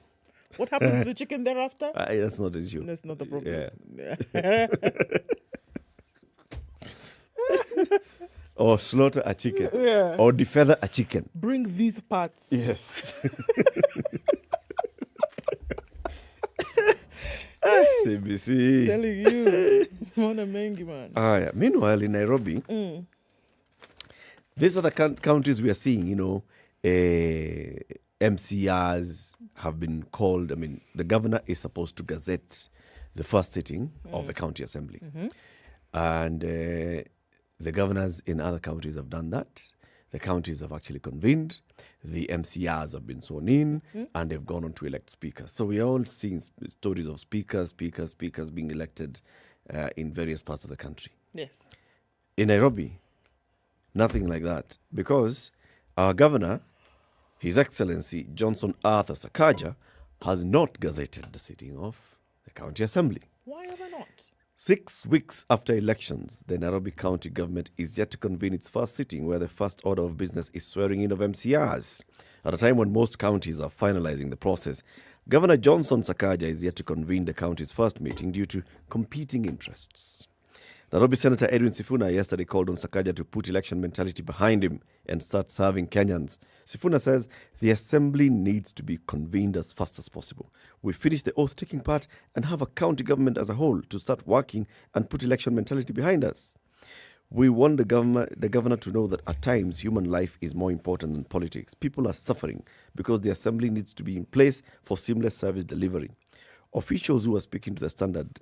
What happens to the chicken thereafter? That's not the issue. That's not the problem. Yeah. Or slaughter a chicken. Yeah. Or defeather a chicken. Bring these parts. Yes. CBC. Telling you. Mwana mengi, man. Yeah. Meanwhile, in Nairobi, these are the counties we are seeing, MCRs have been called. I mean, the governor is supposed to gazette the first sitting of the county assembly. And the governors in other counties have done that. The counties have actually convened. The MCRs have been sworn in, and they've gone on to elect speakers. So we are all seeing stories of speakers being elected in various parts of the country. Yes. In Nairobi, nothing like that, because our governor, His Excellency Johnson Arthur Sakaja, has not gazetted the sitting of the county assembly. Why are they not? 6 weeks after elections, the Nairobi County government is yet to convene its first sitting, where the first order of business is swearing in of MCRs. At a time when most counties are finalizing the process, Governor Johnson Sakaja is yet to convene the county's first meeting due to competing interests. Nairobi Senator Edwin Sifuna yesterday called on Sakaja to put election mentality behind him and start serving Kenyans. Sifuna says the assembly needs to be convened as fast as possible. We finish the oath-taking part and have a county government as a whole to start working and put election mentality behind us. We want the governor to know that at times human life is more important than politics. People are suffering because the assembly needs to be in place for seamless service delivery. Officials who were speaking to the Standard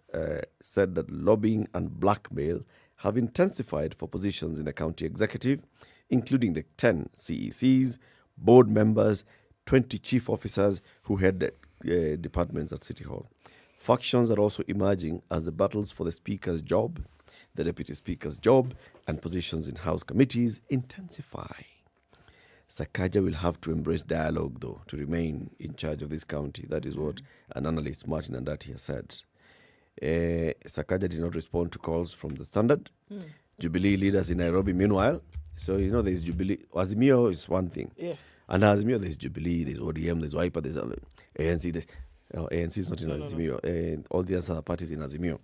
said that lobbying and blackmail have intensified for positions in the county executive, including the 10 CECs, board members, 20 chief officers who head the departments at City Hall. Factions are also emerging as the battles for the Speaker's job, the Deputy Speaker's job, and positions in House committees intensify. Sakaja will have to embrace dialogue, though, to remain in charge of this county. That is what an analyst, Martin Andati, has said. Sakaja did not respond to calls from the Standard. Jubilee leaders in Nairobi, meanwhile. So, there's Jubilee. Azimio is one thing. Yes. And Azimio, there's Jubilee, there's ODM, there's Wiper, there's ANC. ANC is not in Azimio. All the other parties in Azimio.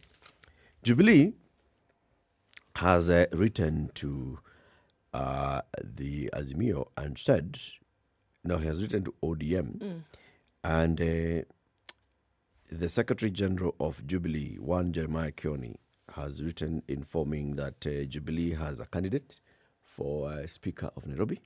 Jubilee has written to the Azimio and said, he has written to ODM, and the Secretary General of Jubilee, one Jeremiah Kioni, has written informing that Jubilee has a candidate for Speaker of Nairobi,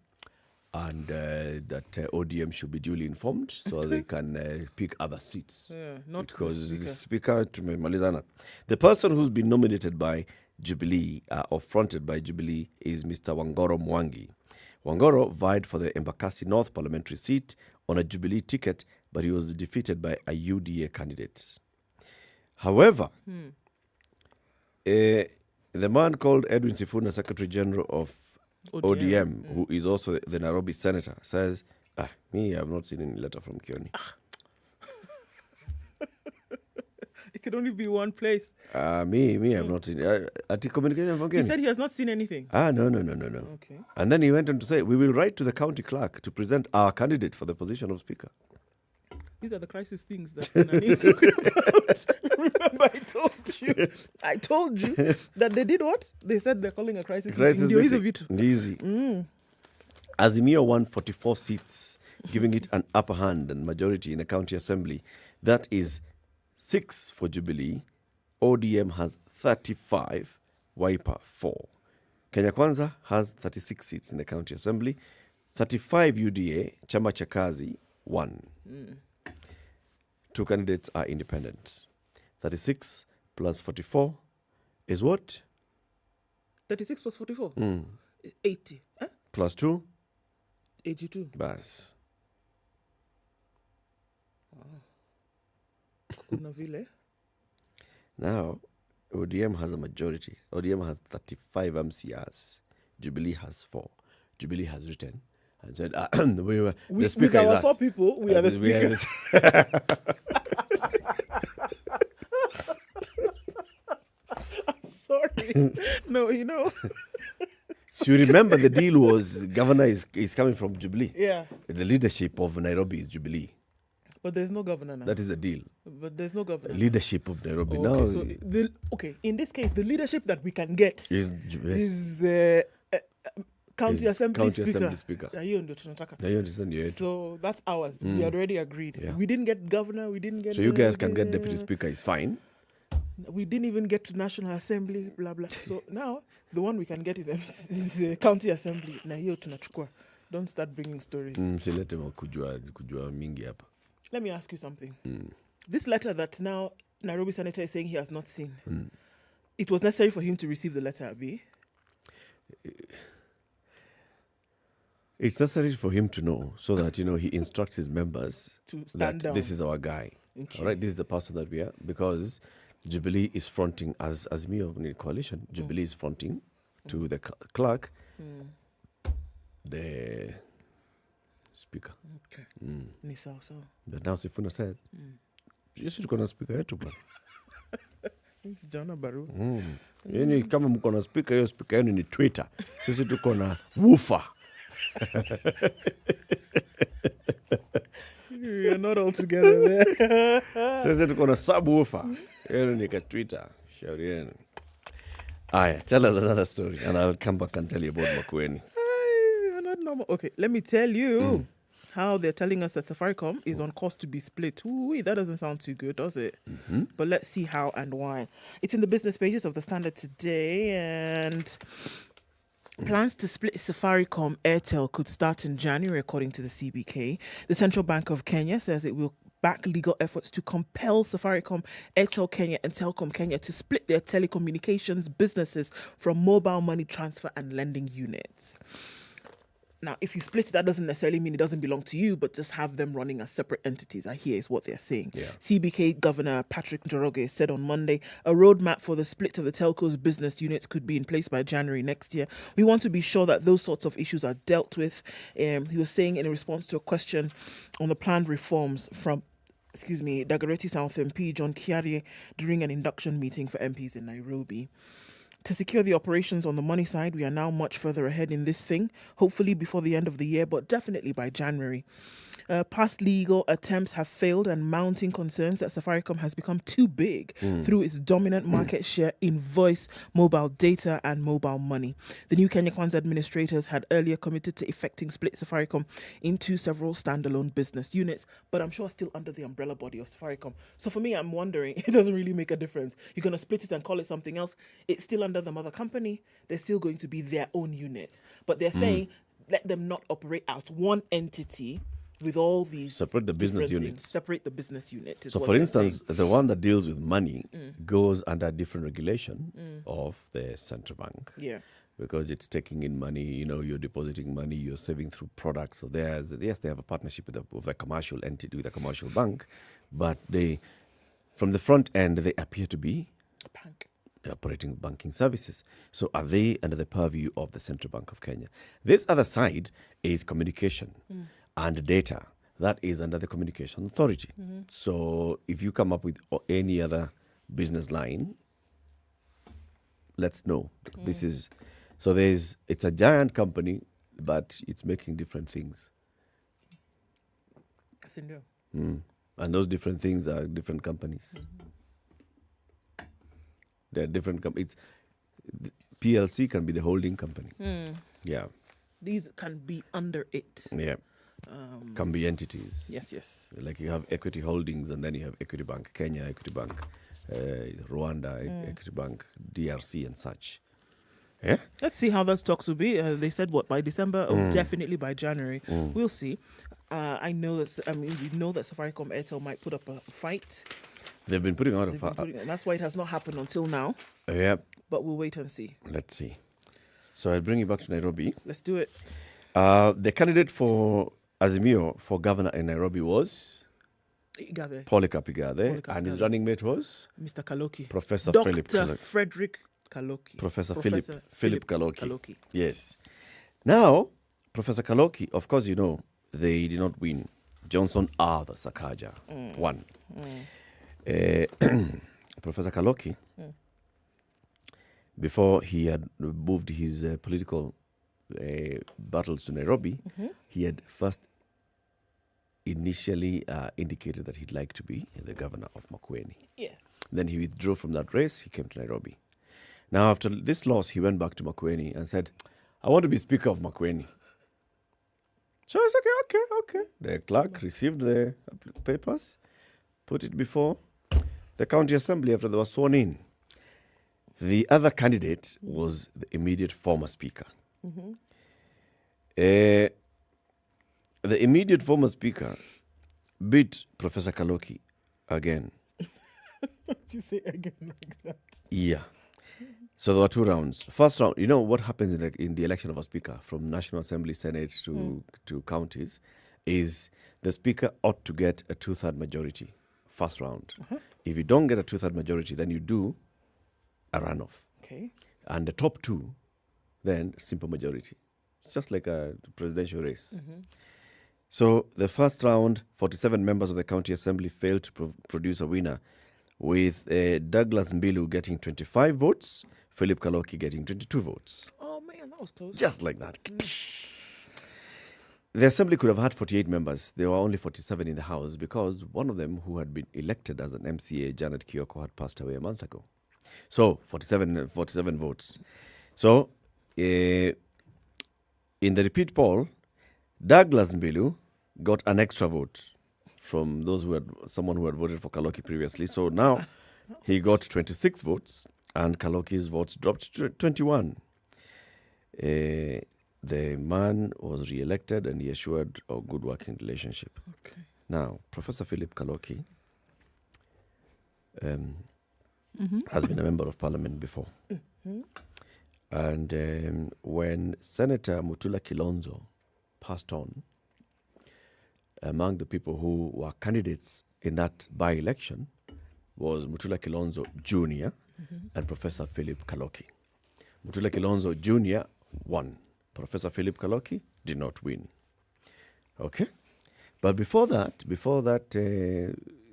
and that ODM should be duly informed so they can pick other seats. Not because the Speaker tumemalizana. The person who's been nominated by Jubilee or fronted by Jubilee is Mr. Wangoro Mwangi. Wangoro vied for the Embakasi North parliamentary seat on a Jubilee ticket, but he was defeated by a UDA candidate. However, the man called Edwin Sifuna, Secretary General of ODM, who is also the Nairobi senator, says, I have not seen any letter from Kioni. It could only be one place. Me, I've not seen at the communication from Kioni. He said he has not seen anything. No. Okay. And then he went on to say, we will write to the county clerk to present our candidate for the position of Speaker. These are the crisis things that Nani is talking about. Remember, I told you that they did what? They said they're calling a crisis meeting. Easy. And Azimio won 44 seats, giving it an upper hand and majority in the county assembly. That is 6 for Jubilee. ODM has 35, Wiper 4. Kenya Kwanza has 36 seats in the county assembly. 35 UDA, Chama cha Kazi 1. 2 candidates are independent. 36 plus 44 is what? 36 plus 44? 80. Huh? Plus 2? 82. Bas. Kuna vile. Now, ODM has a majority. ODM has 35 MCRs. Jubilee has 4. Jubilee has written and said, the speaker with our is us. 4 people, we are the speaker. I'm sorry. No, you know. So you remember the deal was governor is coming from Jubilee. Yeah. The leadership of Nairobi is Jubilee. But there's no governor now. That is the deal. But there's no governor. Leadership of Nairobi. Okay, Now, so in this case, the leadership that we can get is county assembly speaker. Na hiyo ndio tunataka. Now you understand your So that's ours. We had already agreed. Yeah. We didn't get governor. We didn't get. So you guys can get deputy speaker is fine. We didn't even get to national assembly. Blah blah. So now the one we can get is county assembly. Na hiyo tunachukua. Don't start bringing stories. Silete kujua mingi hapa. Let me ask you something. This letter that now Nairobi Senator is saying he has not seen, it was necessary for him to receive the letter, Abi? It's necessary for him to know so that, he instructs his members to stand that down. this is our guy. All right, this is the person that we are. Because Jubilee is fronting, as Azimio in coalition, Jubilee is fronting to the clerk, the speaker. Okay. Ni sawa sawa. But now Sifuna said, sisi tuko na speaker yetu bwana. Sijaona barua. Yaani kama mko na speaker, hiyo speaker yenu ni Twitter. Sisi tuko na woofer. We are not all together there. Sisi tuko na subwoofer. Yenu ni ka Twitter. Shauri yenu. Aya, tell us another story and I'll come back and tell you about Makueni. Not normal. Okay, let me tell you how they're telling us that Safaricom is on course to be split. Ooh, that doesn't sound too good, does it? But let's see how and why. It's in the business pages of the Standard today, and plans to split Safaricom Airtel could start in January, according to the CBK. The Central Bank of Kenya says it will back legal efforts to compel Safaricom, Airtel Kenya and Telkom Kenya to split their telecommunications businesses from mobile money transfer and lending units. Now, if you split it, that doesn't necessarily mean it doesn't belong to you, but just have them running as separate entities, I hear is what they're saying. Yeah. CBK Governor Patrick Njoroge said on Monday, a roadmap for the split of the telco's business units could be in place by January next year. We want to be sure that those sorts of issues are dealt with. He was saying in response to a question on the planned reforms from Dagoretti South MP John Kiarie during an induction meeting for MPs in Nairobi. To secure the operations on the money side, we are now much further ahead in this thing, hopefully before the end of the year, but definitely by January. Past legal attempts have failed, and mounting concerns that Safaricom has become too big through its dominant market share in voice, mobile data and mobile money. The new Kenya Kwanza administrators had earlier committed to effecting split Safaricom into several standalone business units, but I'm sure still under the umbrella body of Safaricom. So for me, I'm wondering, it doesn't really make a difference. You're going to split it and call it something else. It's still under the mother company. They're still going to be their own units. But they're saying, let them not operate as one entity with all these separate the business different units. things. Separate the business unit. So, for instance, the one that deals with money goes under different regulation of the central bank. Yeah. Because it's taking in money, you're depositing money, you're saving through products. So they have a partnership with a commercial entity, with a commercial bank, but from the front end, they appear to be a bank operating banking services. So are they under the purview of the Central Bank of Kenya? This other side is communication and data. That is under the Communication Authority. So if you come up with any other business line, let's know. It's a giant company, but it's making different things. And those different things are different companies. They're different companies. PLC can be the holding company. Yeah. These can be under it. Yeah. Can be entities. Yes. Like you have Equity Holdings, and then you have Equity Bank Kenya, Equity Bank Rwanda, Equity Bank DRC, and such. Yeah. Let's see how those talks will be. They said what, by December or definitely by January. We'll see. I know that. We know that Safaricom Airtel might put up a fight. They've been putting out a fight, and that's why it has not happened until now. Yeah. But we'll wait and see. Let's see. So I'll bring you back to Nairobi. Let's do it. The candidate for Azimio for governor in Nairobi was Polycarp Igathe, and his running mate was Mr. Kaloki. Professor Dr. Frederick Kaloki. Professor Philip Kaloki. Yes. Now, Professor Kaloki, of course, you know, they did not win. Johnson the Sakaja won. Professor Kaloki, before he had moved his political battles to Nairobi, he had first initially indicated that he'd like to be the governor of Makueni. Yeah. Then he withdrew from that race. He came to Nairobi. Now, after this loss, he went back to Makueni and said, I want to be Speaker of Makueni. So I said, okay. The clerk received the papers, put it before the county assembly after they were sworn in. The other candidate was the immediate former speaker. The immediate former speaker beat Professor Kaloki again. Did you say again like that? Yeah. So there were 2 rounds. First round, you know what happens in the election of a speaker from National Assembly, Senate to counties is the speaker ought to get a 2/3 majority first round. If you don't get a 2/3 majority, then you do a runoff. Okay. And the top 2, then simple majority. It's just like a presidential race. So the first round, 47 members of the county assembly failed to produce a winner, with Douglas Mbilu getting 25 votes, Philip Kaloki getting 22 votes. Oh man, that was close. Just like that. The assembly could have had 48 members. There were only 47 in the house because one of them, who had been elected as an MCA, Janet Kioko, had passed away a month ago. So 47 votes. So in the repeat poll, Douglas Mbilu got an extra vote from someone who had voted for Kaloki previously. So now he got 26 votes, and Kaloki's votes dropped to 21. The man was re-elected, and he assured a good working relationship. Okay. Now, Professor Philip Kaloki has been a member of parliament before. And when Senator Mutula Kilonzo passed on, among the people who were candidates in that by-election was Mutula Kilonzo Jr. And Professor Philip Kaloki. Mutula Kilonzo Jr. won. Professor Philip Kaloki did not win. Okay? But before that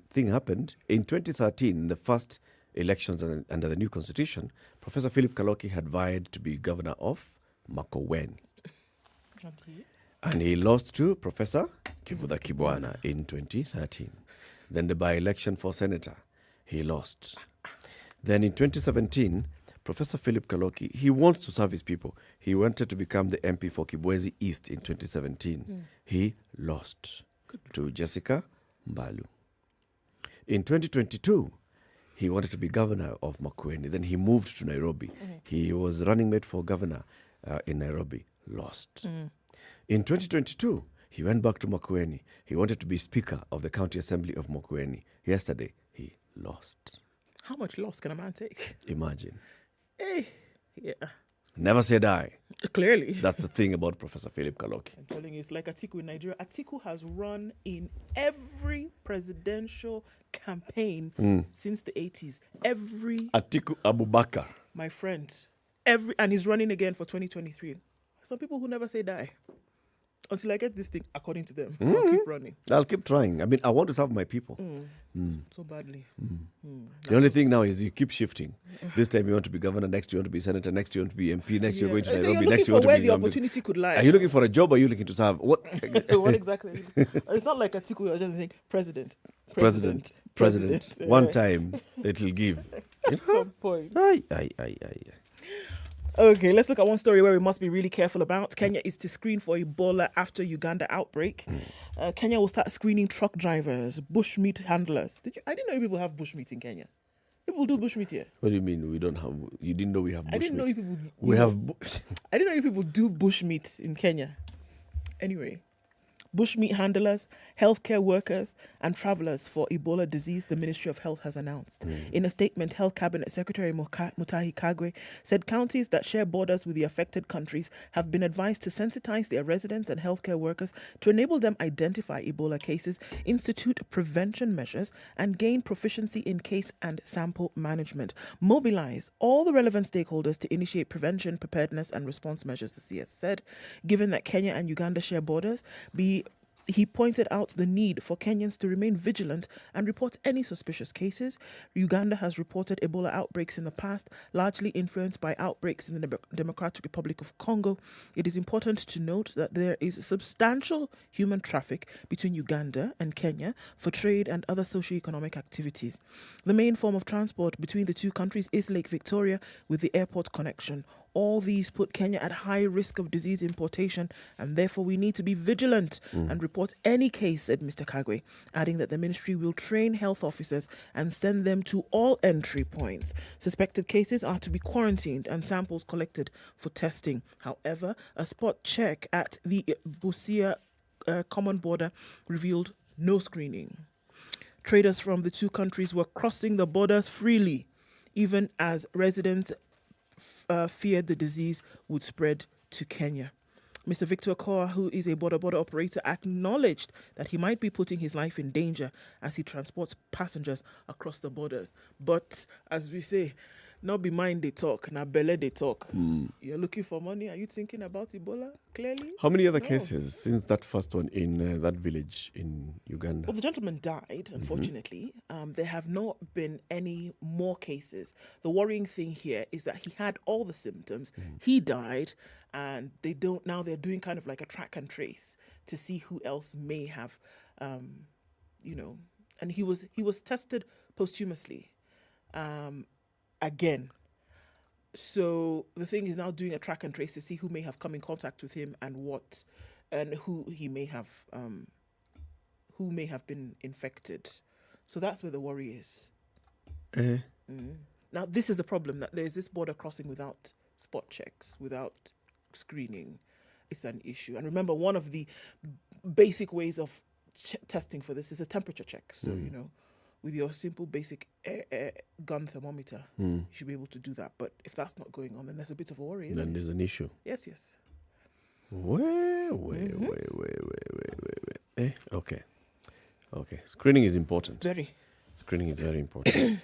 thing happened, in 2013, the first elections under the new constitution, Professor Philip Kaloki had vied to be governor of Makueni. Okay. And he lost to Professor Kivutha Kibwana in 2013. Then the by-election for senator, he lost. Then in 2017, Professor Philip Kaloki, he wants to serve his people. He wanted to become the MP for Kibwezi East in 2017. He lost to Jessica Mbalu. In 2022, he wanted to be governor of Makueni. Then he moved to Nairobi. He was running mate for governor in Nairobi. Lost. In 2022, he went back to Makueni. He wanted to be speaker of the county assembly of Makueni. Yesterday, he lost. How much loss can a man take? Imagine. Yeah. Never say die. Clearly. That's the thing about Professor Philip Kaloki. I'm telling you, it's like Atiku in Nigeria. Atiku has run in every presidential campaign since the 80s. Atiku Abubakar. My friend. And he's running again for 2023. Some people who never say die. Until I get this thing, according to them. I'll keep running. I'll keep trying. I mean, I want to serve my people. So badly. The only thing now is you keep shifting. This time you want to be governor, next you want to be senator, next you want to be MP, next you're going to Nairobi, next you want to be... where the opportunity could lie. Are you looking for a job or are you looking to serve? What? What exactly? It's not like Atiku, you're just saying president. One time, it'll give. At some point. Aye. Okay, let's look at one story where we must be really careful about. Kenya is to screen for Ebola after Uganda outbreak. Kenya will start screening truck drivers, bushmeat handlers. I didn't know people have bushmeat in Kenya. People do bushmeat here. What do you mean we don't have? You didn't know we have bushmeat? I didn't know people. We have. I didn't know if people do bushmeat in Kenya. Anyway. Bushmeat handlers, healthcare workers, and travelers for Ebola disease, the Ministry of Health has announced. In a statement, Health Cabinet Secretary Mutahi Kagwe said counties that share borders with the affected countries have been advised to sensitize their residents and healthcare workers to enable them identify Ebola cases, institute prevention measures, and gain proficiency in case and sample management. Mobilize all the relevant stakeholders to initiate prevention, preparedness, and response measures, the CS said. Given that Kenya and Uganda share borders, he pointed out the need for Kenyans to remain vigilant and report any suspicious cases. Uganda has reported Ebola outbreaks in the past, largely influenced by outbreaks in the Democratic Republic of Congo. It is important to note that there is substantial human traffic between Uganda and Kenya for trade and other socio-economic activities. The main form of transport between the two countries is Lake Victoria with the airport connection. All these put Kenya at high risk of disease importation, and therefore we need to be vigilant and report any case, said Mr. Kagwe, adding that the ministry will train health officers and send them to all entry points. Suspected cases are to be quarantined and samples collected for testing. However, a spot check at the Busia common border revealed no screening. Traders from the two countries were crossing the borders freely, even as residents feared the disease would spread to Kenya. Mr. Victor Koa, who is a border operator, acknowledged that he might be putting his life in danger as he transports passengers across the borders. But as we say, not be mind they talk, na belle they talk. You're looking for money. Are you thinking about Ebola? Clearly. How many other cases since that first one in that village in Uganda? Well, the gentleman died, unfortunately. There have not been any more cases. The worrying thing here is that he had all the symptoms. He died, and now they're doing kind of like a track and trace to see who else may have, and he was tested posthumously. Again. So the thing is now doing a track and trace to see who may have come in contact with him and who may have been infected. So that's where the worry is. Now this is the problem, that there's this border crossing without spot checks, without screening. It's an issue. And remember, one of the basic ways of testing for this is a temperature check. So, with your simple basic air gun thermometer, you should be able to do that. But if that's not going on, then there's a bit of a worry, isn't it? Then there's an issue. Yes. Wait. Okay. Screening is important. Screening is very important.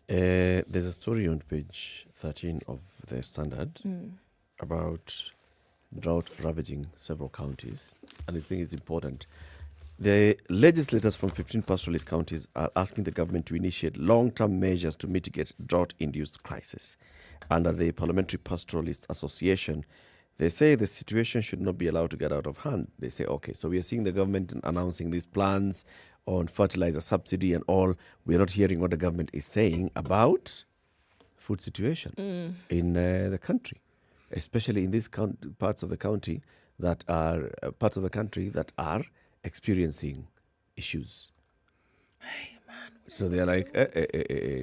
There's a story on page 13 of the Standard about drought ravaging several counties. And I think it's important. The legislators from 15 pastoralist counties are asking the government to initiate long-term measures to mitigate drought-induced crisis. Under the Parliamentary Pastoralist Association, they say the situation should not be allowed to get out of hand. They say, okay, so we are seeing the government announcing these plans on fertilizer subsidy and all. We are not hearing what the government is saying about food situation in the country, especially in these parts of the country that are experiencing issues. Hey, man. So they're like,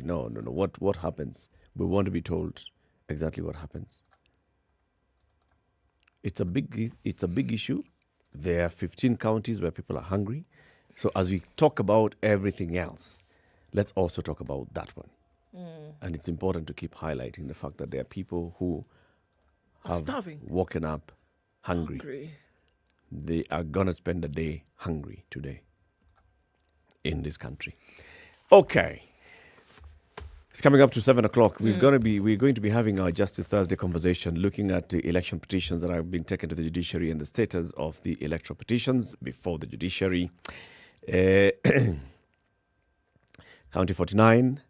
no. What happens? We want to be told exactly what happens. It's a big issue. There are 15 counties where people are hungry. So as we talk about everything else, let's also talk about that one. And it's important to keep highlighting the fact that there are people who have woken up hungry. They are going to spend the day hungry today in this country. Okay. It's coming up to 7 o'clock. We're going to be having our Justice Thursday conversation looking at the election petitions that have been taken to the judiciary and the status of the electoral petitions before the judiciary. County 49,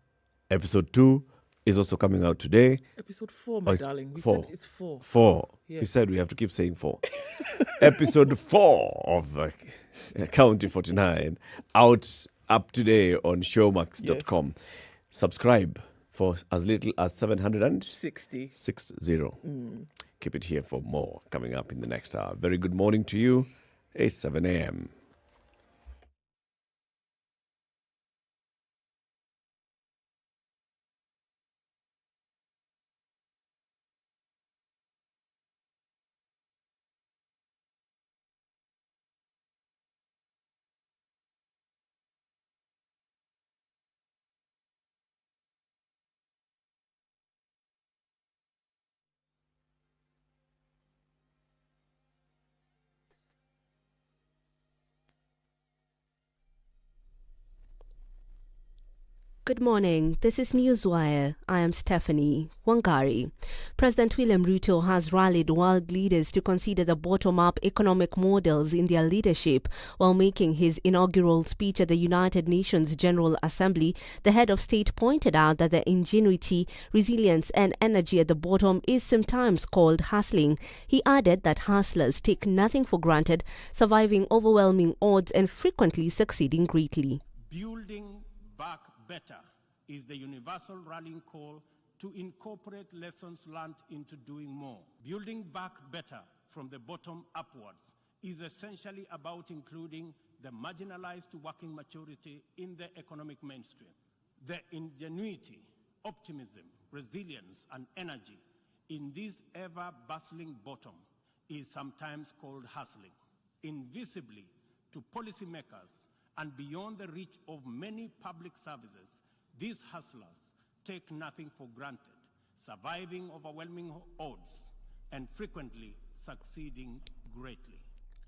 episode 2 is also coming out today. Episode 4, my darling. We said it's 4. 4. Yeah. We said we have to keep saying 4. Episode 4 of County 49 out up today on showmax.com. Yes. Subscribe for as little as 60. 60. Keep it here for more coming up in the next hour. Very good morning to you. It's 7 a.m. Good morning. This is Newswire. I am Stephanie Wangari. President William Ruto has rallied world leaders to consider the bottom-up economic models in their leadership. While making his inaugural speech at the United Nations General Assembly, the head of state pointed out that the ingenuity, resilience and energy at the bottom is sometimes called hustling. He added that hustlers take nothing for granted, surviving overwhelming odds and frequently succeeding greatly. Building back better is the universal rallying call to incorporate lessons learned into doing more. Building back better from the bottom upwards is essentially about including the marginalized to working maturity in the economic mainstream. The ingenuity, optimism, resilience, and energy in this ever-bustling bottom is sometimes called hustling. Invisibly to policymakers and beyond the reach of many public services, these hustlers take nothing for granted, surviving overwhelming odds and frequently succeeding greatly.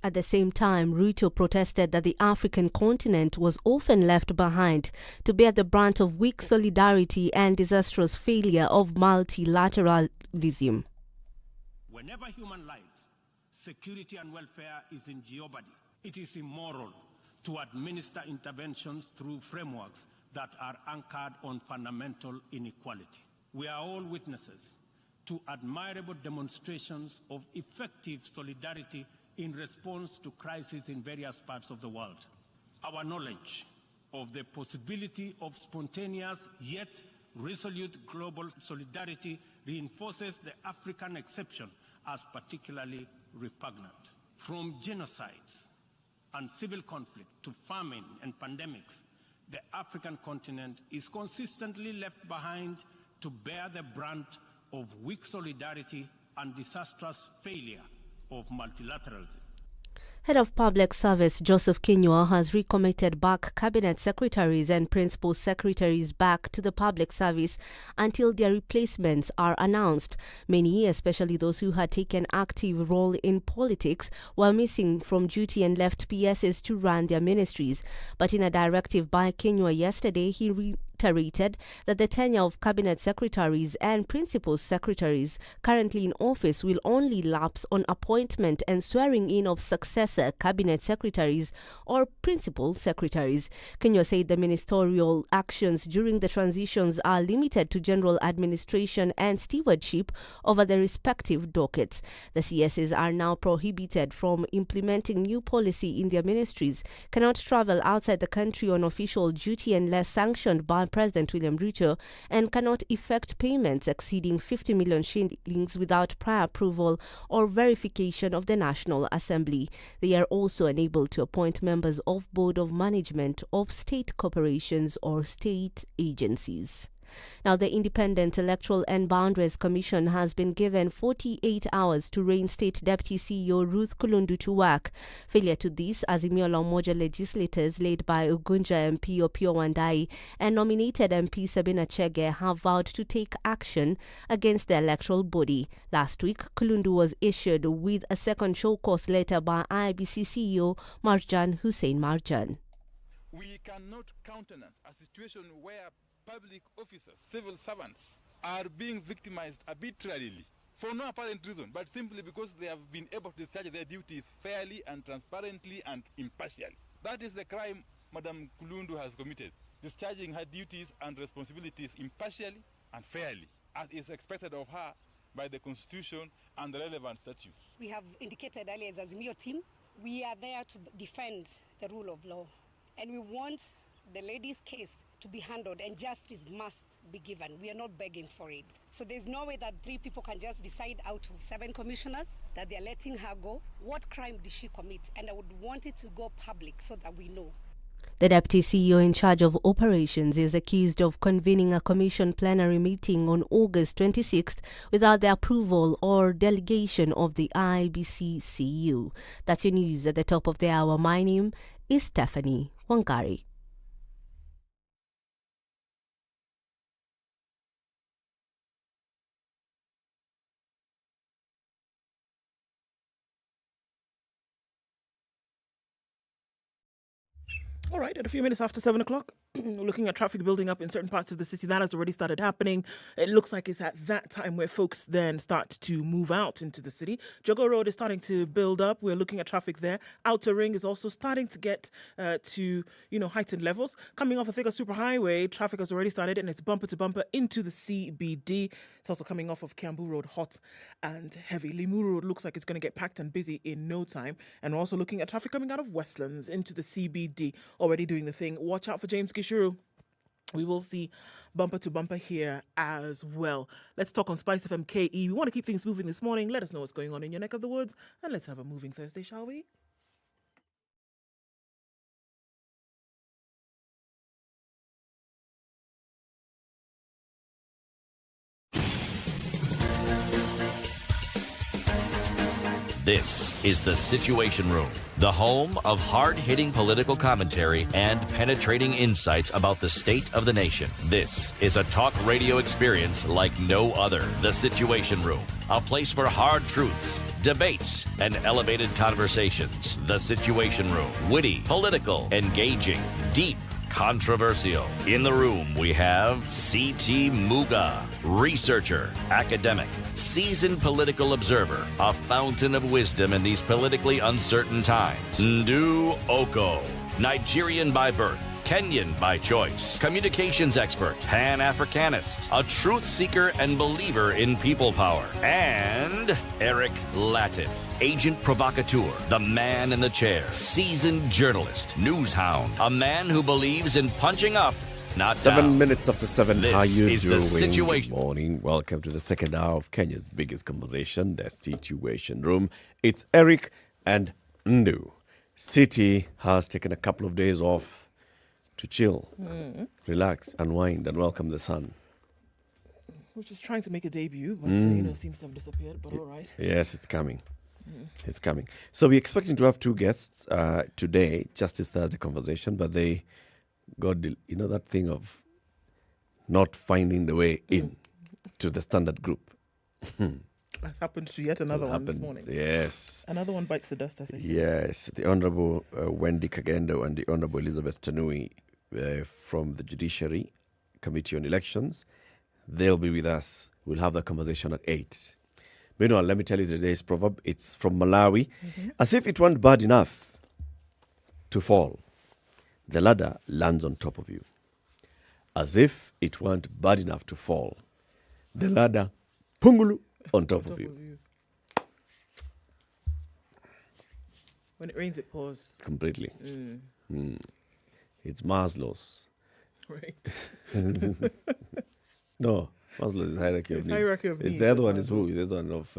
At the same time, Ruto protested that the African continent was often left behind to bear the brunt of weak solidarity and disastrous failure of multilateralism. Whenever human life, security and welfare is in jeopardy, it is immoral to administer interventions through frameworks that are anchored on fundamental inequality. We are all witnesses to admirable demonstrations of effective solidarity in response to crises in various parts of the world. Our knowledge of the possibility of spontaneous yet resolute global solidarity reinforces the African exception as particularly repugnant. From genocides and civil conflict to famine and pandemics, the African continent is consistently left behind to bear the brunt of weak solidarity and disastrous failure of multilateralism. Head of Public Service Joseph Kinyua has recommitted back cabinet secretaries and principal secretaries back to the public service until their replacements are announced. Many, especially those who had taken active role in politics, were missing from duty and left PSs to run their ministries. But in a directive by Kinyua yesterday, he reiterated that the tenure of cabinet secretaries and principal secretaries currently in office will only lapse on appointment and swearing in of successor cabinet secretaries or principal secretaries. Kinyua said the ministerial actions during the transitions are limited to general administration and stewardship over the respective dockets. The CSs are now prohibited from implementing new policy in their ministries, cannot travel outside the country on official duty unless sanctioned by President William Ruto, and cannot effect payments exceeding 50 million shillings without prior approval or verification of the National Assembly. They are also unable to appoint members of Board of Management of state corporations or state agencies. Now, the Independent Electoral and Boundaries Commission has been given 48 hours to reinstate Deputy CEO Ruth Kulundu to work. Failure to this, Azimio la Umoja legislators led by Ugunja MP Opiyo Wandayi and nominated MP Sabina Chege have vowed to take action against the electoral body. Last week, Kulundu was issued with a second show cause letter by IBC CEO Marjan Hussein Marjan. We cannot countenance a situation where public officers, civil servants, are being victimized arbitrarily for no apparent reason, but simply because they have been able to discharge their duties fairly and transparently and impartially. That is the crime Madam Kulundu has committed, discharging her duties and responsibilities impartially and fairly, as is expected of her by the Constitution and the relevant statutes. We have indicated earlier as Azimio team, we are there to defend the rule of law. And we want the lady's case to be handled and justice must be given. We are not begging for it. So there's no way that 3 people can just decide out of 7 commissioners that they're letting her go. What crime did she commit? And I would want it to go public so that we know. The Deputy CEO in charge of operations is accused of convening a commission plenary meeting on August 26th without the approval or delegation of the IBC CEO. That's your news at the top of the hour. My name is Stephanie Wangari. All right, at a few minutes after 7 o'clock, looking at traffic building up in certain parts of the city. That has already started happening. It looks like it's at that time where folks then start to move out into the city. Jogo Road is starting to build up. We're looking at traffic there. Outer Ring is also starting to get to, heightened levels. Coming off the Thika Superhighway, traffic has already started and it's bumper to bumper into the CBD. It's also coming off of Kiambu Road, hot and heavy. Limuru Road looks like it's going to get packed and busy in no time. And we're also looking at traffic coming out of Westlands into the CBD, already doing the thing. Watch out for James Gishuru. We will see bumper to bumper here as well. Let's talk on SpiceFM KE. We want to keep things moving this morning. Let us know what's going on in your neck of the woods. And let's have a moving Thursday, shall we? This is The Situation Room, the home of hard-hitting political commentary and penetrating insights about the state of the nation. This is a talk radio experience like no other. The Situation Room, a place for hard truths, debates, and elevated conversations. The Situation Room, witty, political, engaging, deep, controversial. In the room, we have C.T. Muga, researcher, academic, seasoned political observer, a fountain of wisdom in these politically uncertain times. Ndu Oko, Nigerian by birth, Kenyan by choice, communications expert, Pan-Africanist, a truth seeker and believer in people power, and Eric Latif, agent provocateur, the man in the chair, seasoned journalist, news hound, a man who believes in punching up, not 7 down. minutes after 7. This How you is doing? The Situation. Good morning. Welcome to the second hour of Kenya's biggest conversation, the Situation Room. It's Eric and Ndu. City has taken a couple of days off to chill, relax, unwind, and welcome the sun. Which is trying to make a debut, but seems to have disappeared. But all right. Yes, it's coming. It's coming. So we're expecting to have 2 guests today, Justice Thursday conversation, but they got that thing of not finding the way in to the Standard Group. That's happened to yet another one this morning. Yes. Another one bites the dust, as they say. Yes, the Honourable Wendy Kagendo and the Honourable Elizabeth Tanui from the Judiciary Committee on Elections. They'll be with us. We'll have that conversation at 8. Meanwhile, let me tell you today's proverb. It's from Malawi. As if it weren't bad enough to fall, the ladder lands on top of you. As if it weren't bad enough to fall, the ladder pungulu on top of you. When it rains, it pours. Completely. It's Maslow's. Right. No, Maslow's hierarchy of It's needs. hierarchy of It's needs, the other that's one is Maslow. who? The other one of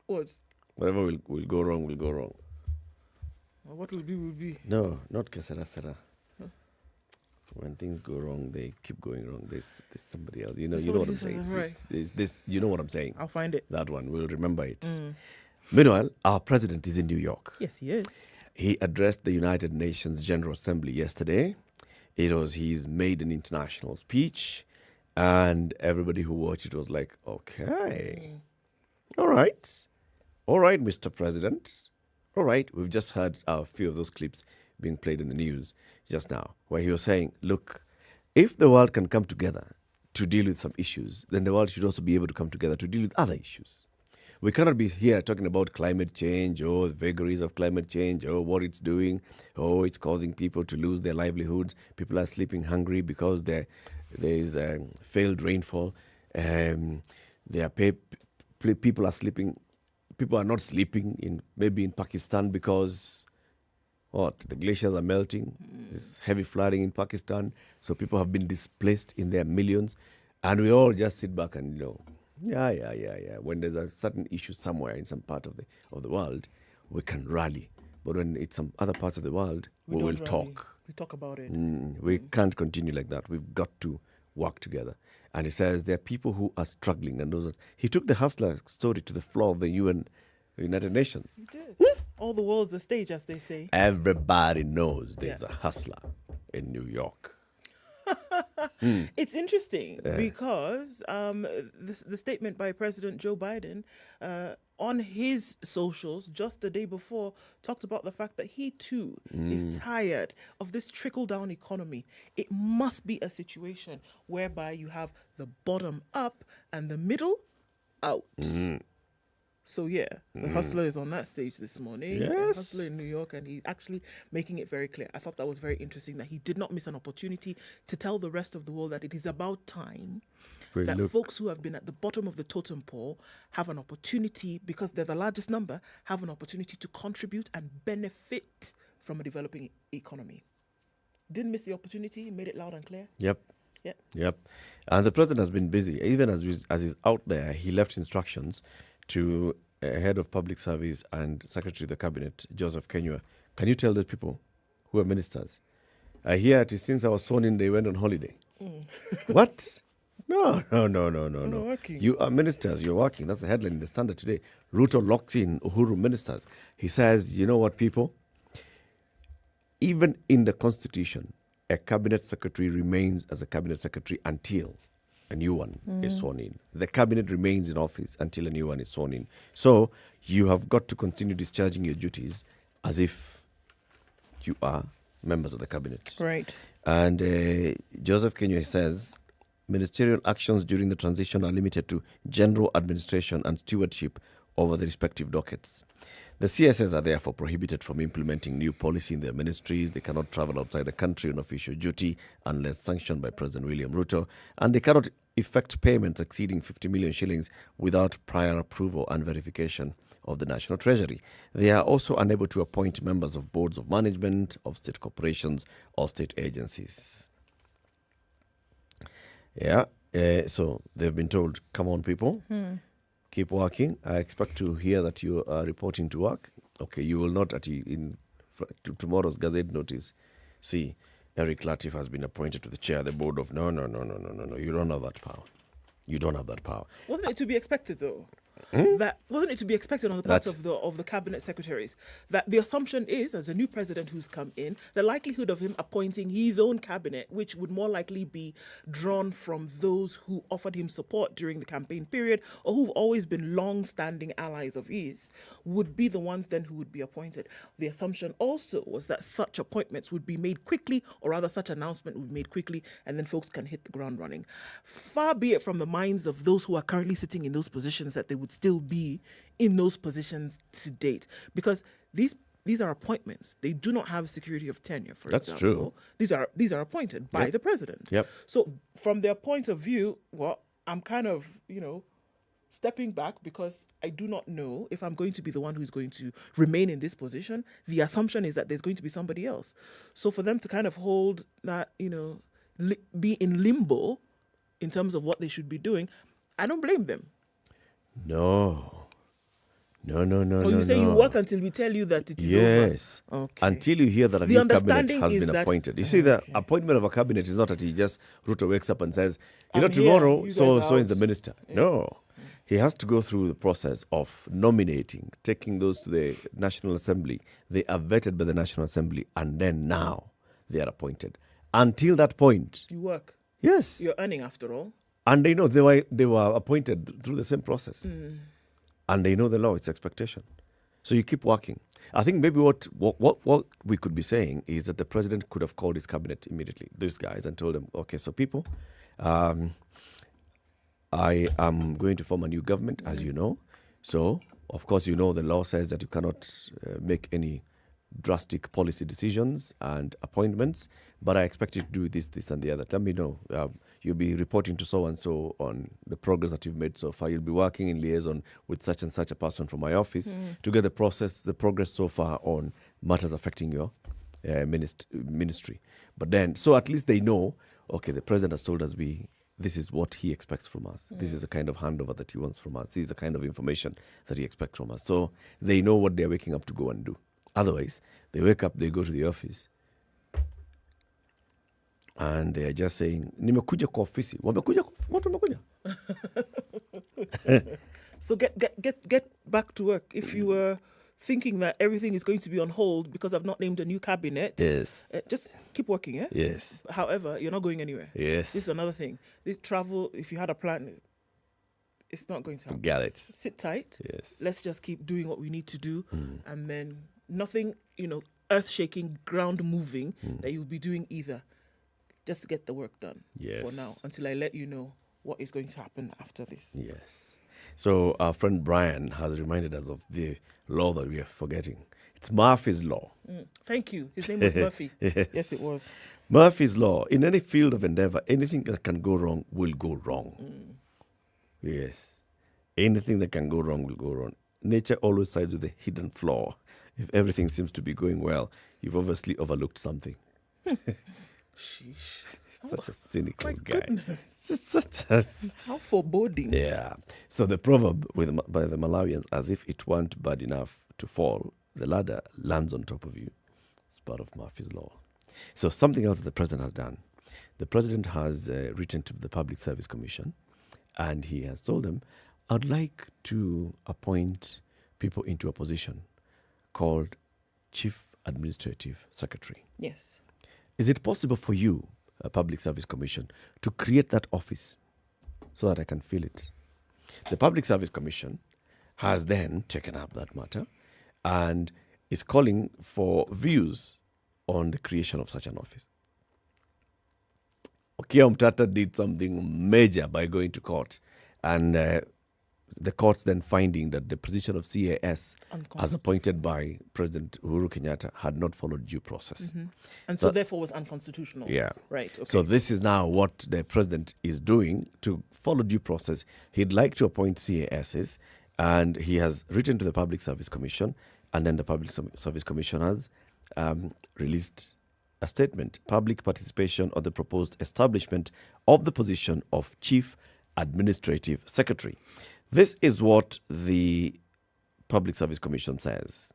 What? whatever will go wrong will go wrong. Well, what will be? No, not Kasara. When things go wrong, they keep going wrong. There's somebody else. You know what I'm saying. Right. There's this. You know what I'm saying. I'll find it. That one. We'll remember it. Meanwhile, our president is in New York. Yes, he is. He addressed the United Nations General Assembly yesterday. It was his maiden international speech, and everybody who watched it was like, okay, all right, Mr. President. All right, we've just heard a few of those clips being played in the news just now, where he was saying, look, if the world can come together to deal with some issues, then the world should also be able to come together to deal with other issues. We cannot be here talking about climate change, or the vagaries of climate change, or what it's doing, or it's causing people to lose their livelihoods. People are sleeping hungry because there is failed rainfall. People are sleeping. People are not sleeping maybe in Pakistan because The glaciers are melting. There's heavy flooding in Pakistan. So people have been displaced in their millions. And we all just sit back and, when there's a certain issue somewhere in some part of the world, we can rally. But when it's some other parts of the world, we will talk. We talk about it. We can't continue like that. We've got to work together. And he says there are people who are struggling. And he took the hustler story to the floor of the United Nations. He did. All the world's a stage, as they say. Everybody knows there's a hustler in New York. It's interesting because the statement by President Joe Biden on his socials just the day before talked about the fact that he too is tired of this trickle-down economy. It must be a situation whereby you have the bottom up and the middle out. So the hustler is on that stage this morning. Yes. The hustler in New York, and he's actually making it very clear. I thought that was very interesting that he did not miss an opportunity to tell the rest of the world that it is about time that folks who have been at the bottom of the totem pole have an opportunity, because they're the largest number, have an opportunity to contribute and benefit from a developing economy. Didn't miss the opportunity, made it loud and clear. Yep. And the president has been busy. Even as he's out there, he left instructions to head of public service and secretary of the cabinet, Joseph Kenyua. Can you tell the people who are ministers? I hear it is since I was sworn in, they went on holiday. What? No. Working. You are ministers, you're working. That's the headline in the Standard today. Ruto locks in Uhuru ministers. He says, you know what, people? Even in the Constitution, a cabinet secretary remains as a cabinet secretary until a new one is sworn in. The cabinet remains in office until a new one is sworn in. So you have got to continue discharging your duties as if you are members of the cabinet. Right. And Joseph Kenyua says ministerial actions during the transition are limited to general administration and stewardship over the respective dockets. The CSS are therefore prohibited from implementing new policy in their ministries. They cannot travel outside the country on official duty unless sanctioned by President William Ruto, and they cannot effect payments exceeding 50 million shillings without prior approval and verification of the National Treasury. They are also unable to appoint members of boards of management of state corporations or state agencies. So they've been told, come on, people. Keep working. I expect to hear that you are reporting to work. Okay, you will not in tomorrow's Gazette notice see Eric Latif has been appointed to the chair of the board of... No. You don't have that power. You don't have that power. Wasn't it to be expected, though? Wasn't it to be expected on the part of the cabinet secretaries that the assumption is, as a new president who's come in, the likelihood of him appointing his own cabinet, which would more likely be drawn from those who offered him support during the campaign period or who've always been long-standing allies of his, would be the ones then who would be appointed. The assumption also was that such appointments would be made quickly, or rather such announcement would be made quickly, and then folks can hit the ground running. Far be it from the minds of those who are currently sitting in those positions that they would still be in those positions to date, because these are appointments. They do not have security of tenure, for example. That's true. These are appointed by the president. Yep. So from their point of view, I'm kind of, stepping back, because I do not know if I'm going to be the one who's going to remain in this position. The assumption is that there's going to be somebody else. So for them to kind of hold that, be in limbo in terms of what they should be doing, I don't blame them. No. So you say you work until we tell you that it is over? Yes. Okay. Until you hear that a new cabinet has been appointed. You see, the appointment of a cabinet is not that Ruto wakes up and says, tomorrow so is the minister. Yeah. No. He has to go through the process of nominating, taking those to the National Assembly. They are vetted by the National Assembly, and then now they are appointed. Until that point, you work. Yes. You're earning, after all. And they know they were appointed through the same process. And they know the law, it's expectation. So you keep working. I think maybe what we could be saying is that the president could have called his cabinet immediately, these guys, and told them, okay, so people, I am going to form a new government, as you know. So, of course, the law says that you cannot make any drastic policy decisions and appointments, but I expect you to do this, and the other. Let me know. You'll be reporting to so-and-so on the progress that you've made so far. You'll be working in liaison with such and such a person from my office to get the progress so far on matters affecting your ministry. But then, so at least they know, okay, the president has told us this is what he expects from us. This is the kind of handover that he wants from us. This is the kind of information that he expects from us. So they know what they're waking up to go and do. Otherwise, they wake up, they go to the office, and they're just saying, nimekuja kwa ofisi. Wamekuja? Watu wamekuja? So get back to work. If you were thinking that everything is going to be on hold because I've not named a new cabinet, yes, just keep working, eh? Yes. However, you're not going anywhere. Yes. This is another thing. This travel, if you had a plan, it's not going to happen. Forget it. Sit tight. Yes. Let's just keep doing what we need to do, and then nothing, earth-shaking, ground-moving that you'll be doing either. Just get the work done for now until I let you know what is going to happen after this. Yes. So our friend Brian has reminded us of the law that we are forgetting. It's Murphy's Law. Thank you. His name was Murphy. Yes, it was. Murphy's Law. In any field of endeavor, anything that can go wrong will go wrong. Yes. Anything that can go wrong will go wrong. Nature always sides with the hidden flaw. If everything seems to be going well, you've obviously overlooked something. Sheesh. Such a cynical My guy. goodness. Such a... How foreboding. Yeah. So the proverb by the Malawians, as if it weren't bad enough to fall, the ladder lands on top of you. It's part of Murphy's Law. So something else that the president has done. The president has written to the Public Service Commission, and he has told them, I'd like to appoint people into a position called Chief Administrative Secretary. Yes. Is it possible for you, a Public Service Commission, to create that office so that I can fill it? The Public Service Commission has then taken up that matter and is calling for views on the creation of such an office. Okiya Mtata did something major by going to court, and the court's then finding that the position of CAS, as appointed by President Uhuru Kenyatta, had not followed due process. And so therefore was unconstitutional. Yeah. Right. Okay. So this is now what the president is doing to follow due process. He'd like to appoint CASs, and he has written to the Public Service Commission, and then the Public Service Commission has released a statement: public participation on the proposed establishment of the position of Chief Administrative Secretary. This is what the Public Service Commission says.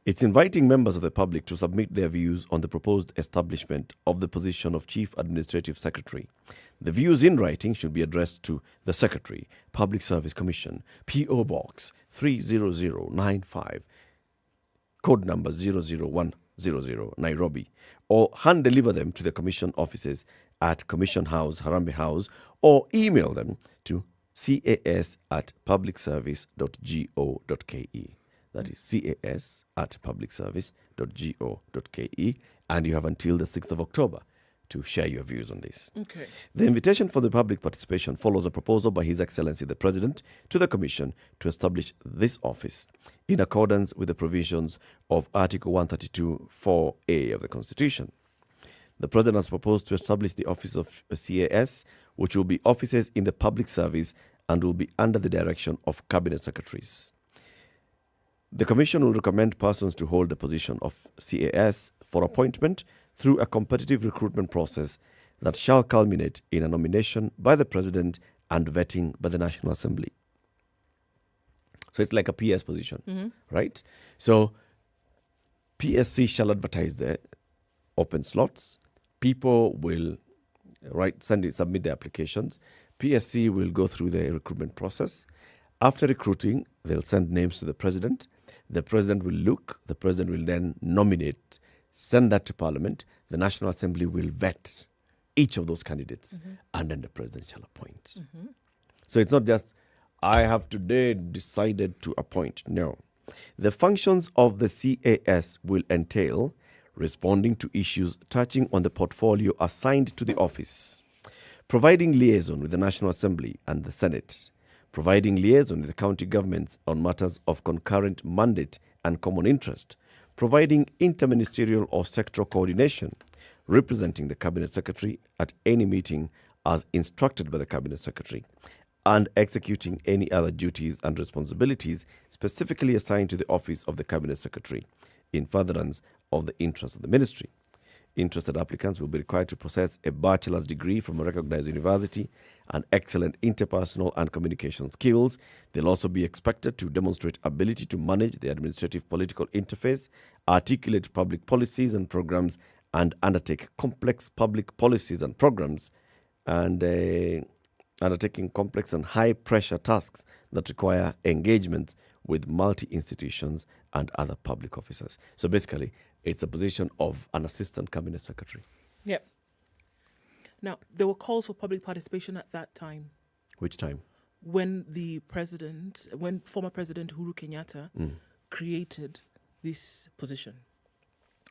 It's inviting members of the public to submit their views on the proposed establishment of the position of Chief Administrative Secretary. The views in writing should be addressed to the Secretary, Public Service Commission, P.O. Box 30095, code number 00100, Nairobi, or hand deliver them to the Commission offices at Commission House, Harambee House, or email them to cas@publicservice.go.ke. That is cas@publicservice.go.ke. And you have until the 6th of October to share your views on this. Okay. The invitation for the public participation follows a proposal by His Excellency the President to the Commission to establish this office in accordance with the provisions of Article 132(4)(a) of the Constitution. The President has proposed to establish the office of CAS, which will be offices in the public service and will be under the direction of Cabinet Secretaries. The Commission will recommend persons to hold the position of CAS for appointment through a competitive recruitment process that shall culminate in a nomination by the President and vetting by the National Assembly. So it's like a PS position, right? So PSC shall advertise the open slots. People will submit their applications. PSC will go through the recruitment process. After recruiting, they'll send names to the President. The President will look. The President will then nominate, send that to Parliament. The National Assembly will vet each of those candidates, and then the President shall appoint. So it's not just, I have today decided to appoint. No. The functions of the CAS will entail responding to issues touching on the portfolio assigned to the office, providing liaison with the National Assembly and the Senate, providing liaison with the county governments on matters of concurrent mandate and common interest, providing interministerial or sectoral coordination, representing the Cabinet Secretary at any meeting as instructed by the Cabinet Secretary, and executing any other duties and responsibilities specifically assigned to the office of the Cabinet Secretary, in furtherance of the interests of the ministry. Interested applicants will be required to possess a bachelor's degree from a recognized university and excellent interpersonal and communication skills. They'll also be expected to demonstrate ability to manage the administrative political interface, articulate public policies and programs, and undertake complex public policies and programs, and undertaking complex and high-pressure tasks that require engagement with multi-institutions and other public officers. So basically, it's a position of an assistant cabinet secretary. Yep. Now, there were calls for public participation at that time. Which time? When former President Uhuru Kenyatta created this position.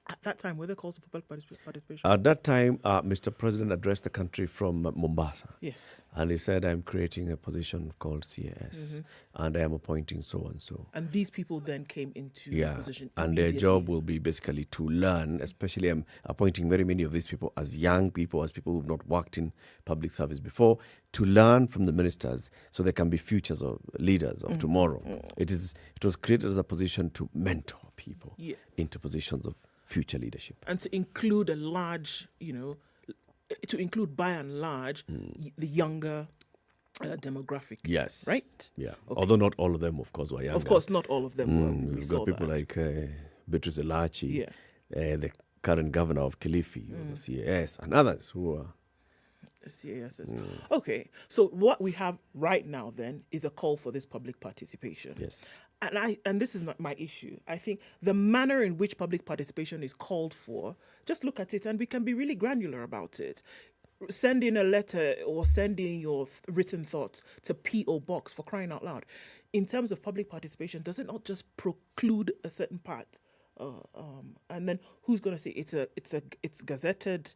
At that time, were there calls for public participation? At that time, Mr. President addressed the country from Mombasa. Yes. And he said, I'm creating a position called CAS, and I am appointing so and so. And these people then came into the position and their job will be basically to learn, especially I'm appointing very many of these people as young people, as people who've not worked in public service before, to learn from the ministers so they can be futures or leaders of tomorrow. It was created as a position to mentor people into positions of future leadership. And to include a large, to include by and large the younger demographic. Yes. Right? Yeah. Okay. Although not all of them, of course, were younger. Of course, not all of them were. We've got people like Beatrice Elachi, the current governor of Kilifi, who was a CAS, and others who are CASs. Okay, so what we have right now then is a call for this public participation. Yes. And this is my issue. I think the manner in which public participation is called for, just look at it and we can be really granular about it. Send in a letter or send in your written thoughts to P.O. Box, for crying out loud. In terms of public participation, does it not just preclude a certain part? And then who's going to say it's gazetted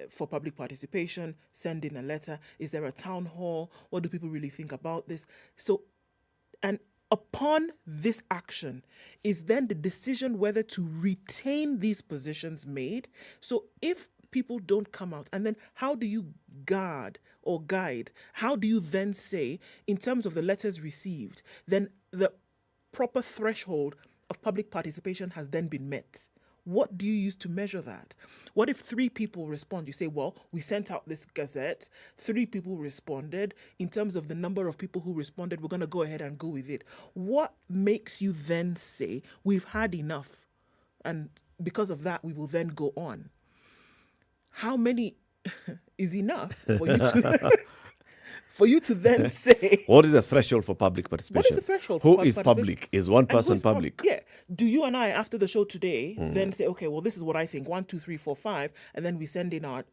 for public participation? Send in a letter. Is there a town hall? What do people really think about this? So, and upon this action is then the decision whether to retain these positions made. So if people don't come out, and then how do you guide? How do you then say, in terms of the letters received, then the proper threshold of public participation has then been met? What do you use to measure that? What if 3 people respond? You say, well, we sent out this gazette, 3 people responded. In terms of the number of people who responded, we're going to go ahead and go with it. What makes you then say, we've had enough, and because of that, we will then go on? How many is enough for you to... For you to then say... What is the threshold for public participation? What is the threshold for Who public is participation? public? Is one person public? Yeah. Do you and I, after the show today, then say, okay, well, this is what I think, 1, 2, 3, 4, 5, and then we send in our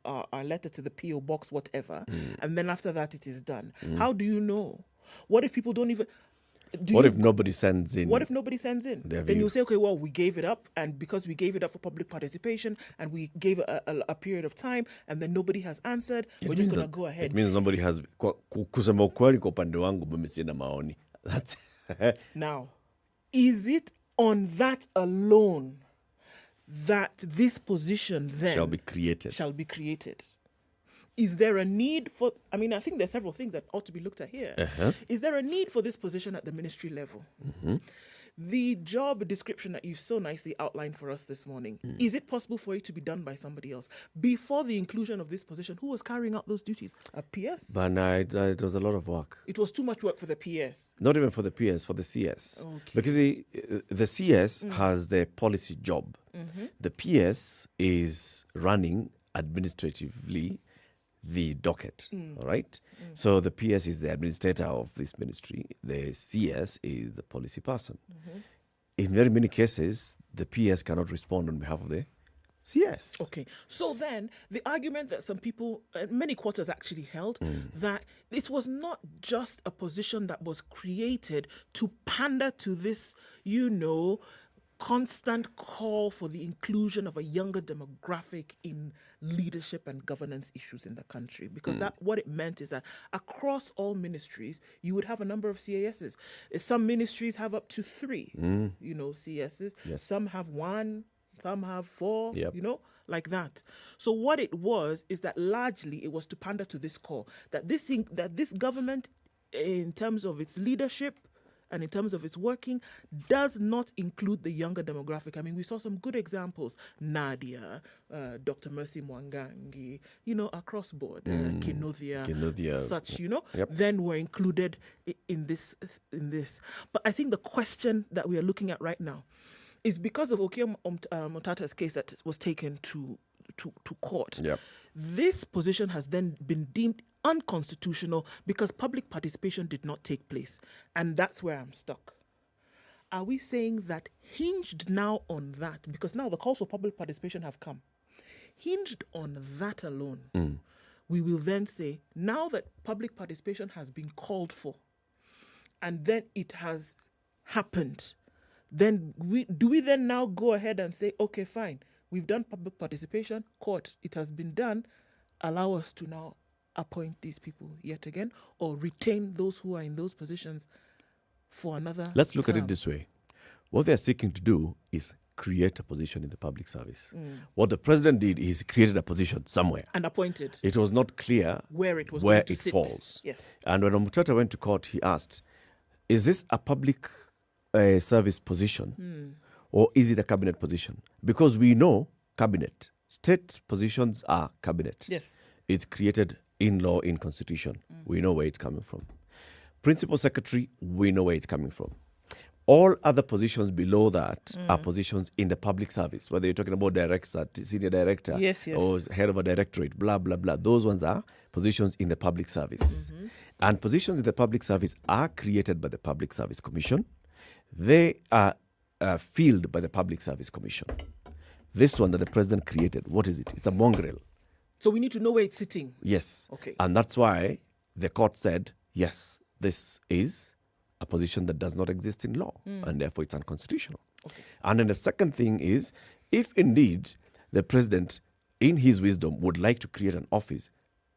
letter to the P.O. Box, whatever, and then after that it is done? How do you know? What if people don't even... If nobody sends in? What if nobody sends in? Then you'll say, okay, well, we gave it up, and because we gave it up for public participation, and we gave a period of time, and then nobody has answered, we're just going to go ahead. It means nobody has... Kusema ukweli kwa upande wangu mimi sina maoni. That's... Now, is it on that alone that this position then... Shall be created. Is there a need for... I mean, I think there's several things that ought to be looked at here. Is there a need for this position at the ministry level? The job description that you've so nicely outlined for us this morning, is it possible for it to be done by somebody else? Before the inclusion of this position, who was carrying out those duties? A PS? But no, it was a lot of work. It was too much work for the PS. Not even for the PS, for the CS. Okay. Because the CS has the policy job. The PS is running administratively the docket, all right? So the PS is the administrator of this ministry. The CS is the policy person. In very many cases, the PS cannot respond on behalf of the CS. Okay. So then the argument that some people, many quarters actually held, that it was not just a position that was created to pander to this, constant call for the inclusion of a younger demographic in leadership and governance issues in the country. Because that what it meant is that across all ministries, you would have a number of CASs. Some ministries have up to 3, CSs. Yes. Some have 1, some have 4, like that. So what it was is that largely it was to pander to this call, that this government, in terms of its leadership, and in terms of its working, does not include the younger demographic. I mean, we saw some good examples. Nadia, Dr. Mercy Mwangangi, across board, Kinothia, such, then were included in this. But I think the question that we are looking at right now is because of Okiya Motata's case that was taken to court. Yep. This position has then been deemed unconstitutional because public participation did not take place. And that's where I'm stuck. Are we saying that hinged now on that, because now the calls for public participation have come, hinged on that alone, we will then say, now that public participation has been called for, and then it has happened, then do we then now go ahead and say, okay, fine, we've done public participation, court, it has been done, allow us to now appoint these people yet again, or retain those who are in those positions for another Let's look term? at it this way. What they're seeking to do is create a position in the public service. What the president did is created a position somewhere. And appointed. It was not clear where it was where going to it sit. falls. Yes. And when Omutata went to court, he asked, is this a public service position or is it a cabinet position? Because we know cabinet. State positions are cabinet. Yes. It's created in law, in constitution. We know where it's coming from. Principal secretary, we know where it's coming from. All other positions below that are positions in the public service, whether you're talking about director, senior director, Yes. or head of a directorate, blah, blah, blah. Those ones are positions in the public service. And positions in the public service are created by the Public Service Commission. They are filled by the Public Service Commission. This one that the president created, what is it? It's a mongrel. So we need to know where it's sitting. Yes. Okay. And that's why the court said, yes, this is a position that does not exist in law, and therefore it's unconstitutional. Okay. And then the second thing is, if indeed the president, in his wisdom, would like to create an office,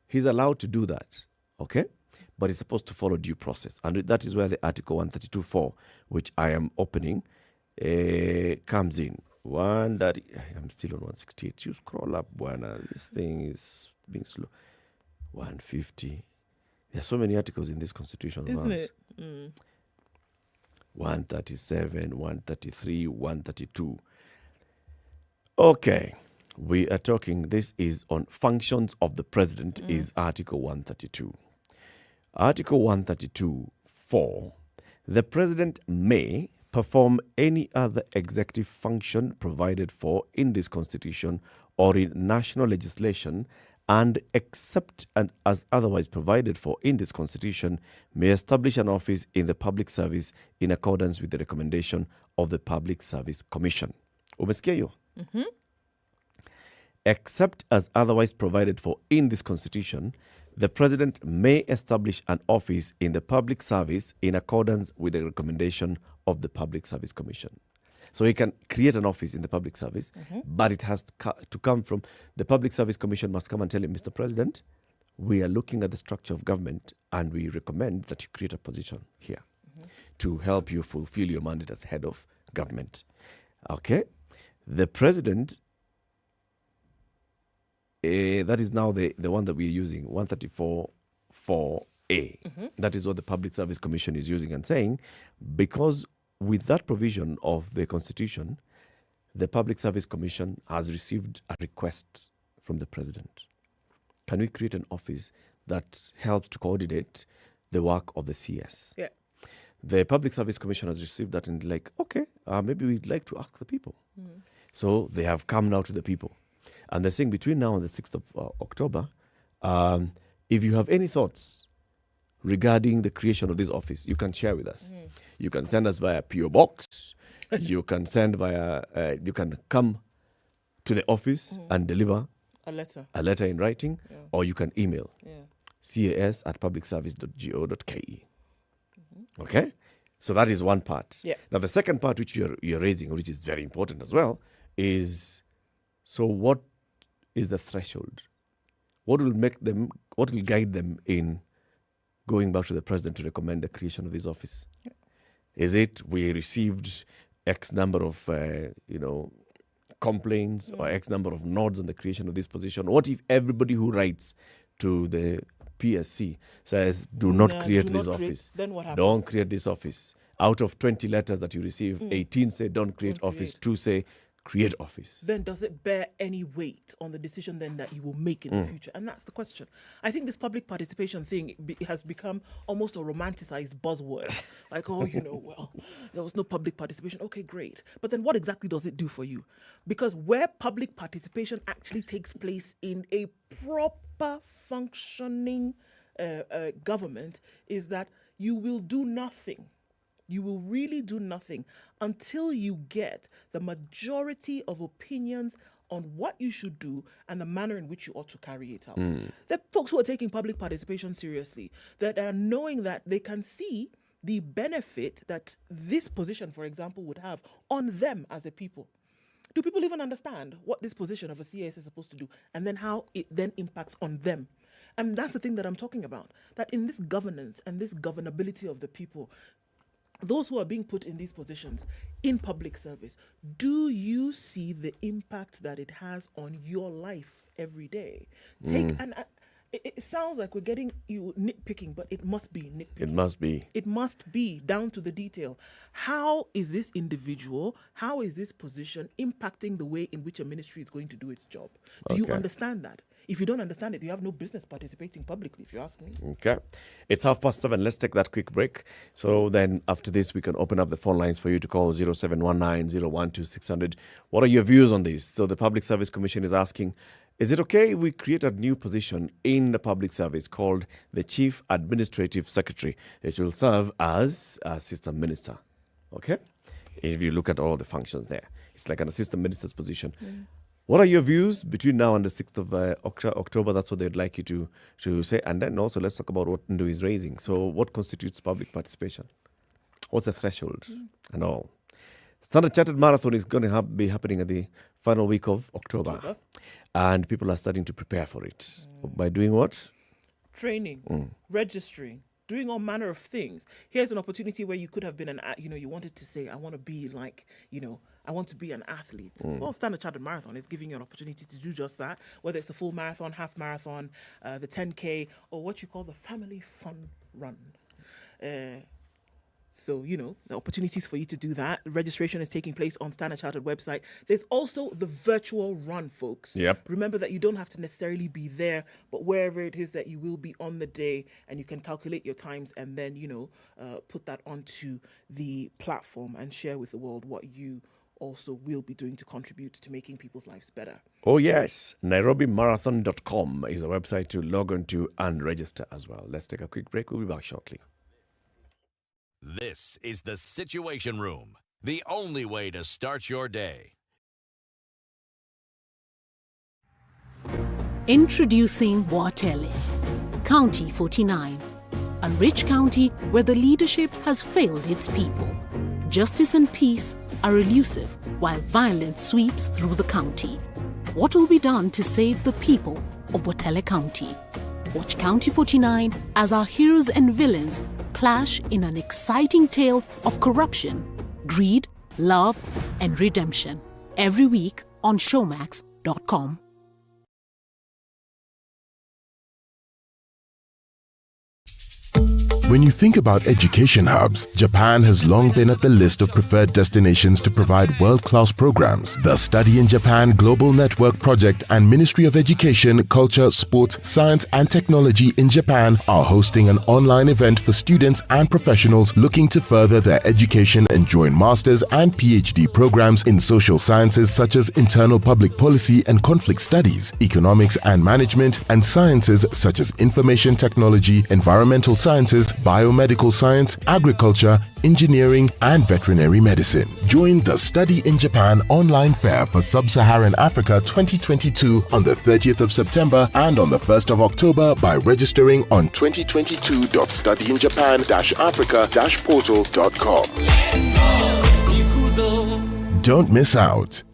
he's allowed to do that, okay? But he's supposed to follow due process. And that is where the Article 132.4, which I am opening, comes in. I'm still on 168. You scroll up, Buana. This thing is being slow. 150. There's so many articles in this constitution. Isn't it? 137, 133, 132. Okay. We are talking, this is on functions of the president, is Article 132. Article 132.4. The president may perform any other executive function provided for in this constitution or in national legislation, and except and as otherwise provided for in this constitution, may establish an office in the public service in accordance with the recommendation of the Public Service Commission. Umesikia hiyo? Except as otherwise provided for in this constitution, the president may establish an office in the public service in accordance with the recommendation of the Public Service Commission. So he can create an office in the public service, but it has to come from the Public Service Commission. Must come and tell him, Mr. President, we are looking at the structure of government and we recommend that you create a position here to help you fulfill your mandate as head of government. Okay? The president, that is now the one that we're using, 134.4a. That is what the Public Service Commission is using and saying, because with that provision of the Constitution, the Public Service Commission has received a request from the President. Can we create an office that helps to coordinate the work of the CS? Yeah. The Public Service Commission has received that and okay, maybe we'd like to ask the people. So they have come now to the people. And they're saying between now and the 6th of October, if you have any thoughts regarding the creation of this office, you can share with us. You can send us via PO Box. You can send via, you can come to the office and deliver A letter. in writing, or you can email cas@publicservice.go.ke. Okay? So that is one part. Yeah. Now the second part which you're raising, which is very important as well, is so what is the threshold? What will guide them in going back to the president to recommend the creation of this office? Yeah. Is it we received X number of complaints or X number of nods on the creation of this position? What if everybody who writes to the PSC says, do not create this office? Then what happens? Don't create this office. out of 20 letters that you receive, 18 say don't create office, 2 say create office. Then does it bear any weight on the decision then that you will make in the future? And that's the question. I think this public participation thing has become almost a romanticized buzzword. Like, well, there was no public participation. Okay, great. But then what exactly does it do for you? Because where public participation actually takes place in a proper functioning government is that you will do nothing. You will really do nothing until you get the majority of opinions on what you should do and the manner in which you ought to carry it out. The folks who are taking public participation seriously, that are knowing that they can see the benefit that this position, for example, would have on them as a people. Do people even understand what this position of a CAS is supposed to do and then how it then impacts on them? And that's the thing that I'm talking about, that in this governance and this governability of the people, those who are being put in these positions in public service, do you see the impact that it has on your life every day? It sounds like we're getting you nitpicking, but it must be nitpicking. It must be. It must be down to the detail. How is this individual, how is this position impacting the way in which a ministry is going to do its job? Do you understand that? If you don't understand it, you have no business participating publicly, if you ask me. Okay. It's 7:30. Let's take that quick break. So then after this, we can open up the phone lines for you to call 0719-012-600. What are your views on this? So the Public Service Commission is asking, is it okay if we create a new position in the public service called the Chief Administrative Secretary? It will serve as Assistant Minister. Okay? If you look at all the functions there, it's like an Assistant Minister's position. What are your views between now and the 6th of October? That's what they'd like you to say. And then also let's talk about what Ndu is raising. So what constitutes public participation? What's the threshold and all? Standard Chartered Marathon is going to be happening at the final week of October. And people are starting to prepare for it. By doing what? Training, registering, doing all manner of things. Here's an opportunity where you could have been you wanted to say, I want to be like, I want to be an athlete. Well, Standard Chartered Marathon is giving you an opportunity to do just that, whether it's a full marathon, half marathon, the 10K, or what you call the family fun run. So, the opportunities for you to do that. Registration is taking place on Standard Chartered website. There's also the virtual run, folks. Yep. Remember that you don't have to necessarily be there, but wherever it is that you will be on the day, and you can calculate your times and then, put that onto the platform and share with the world what you also will be doing to contribute to making people's lives better. Oh, yes. NairobiMarathon.com is a website to log on to and register as well. Let's take a quick break. We'll be back shortly. This is the Situation Room, the only way to start your day. Introducing Watele, County 49, a rich county where the leadership has failed its people. Justice and peace are elusive while violence sweeps through the county. What will be done to save the people of Watele County? Watch County 49 as our heroes and villains clash in an exciting tale of corruption, greed, love, and redemption. Every week on showmax.com. When you think about education hubs, Japan has long been at the list of preferred destinations to provide world-class programs. The Study in Japan Global Network Project and Ministry of Education, Culture, Sports, Science and Technology in Japan are hosting an online event for students and professionals looking to further their education and join master's and PhD programs in social sciences such as internal public policy and conflict studies, economics and management, and sciences such as information technology, environmental sciences, biomedical science, agriculture, engineering, and veterinary medicine. Join the Study in Japan online fair for Sub-Saharan Africa 2022 on the 30th of September and on the 1st of October by registering on 2022.studyinjapan-africa-portal.com. Don't miss out.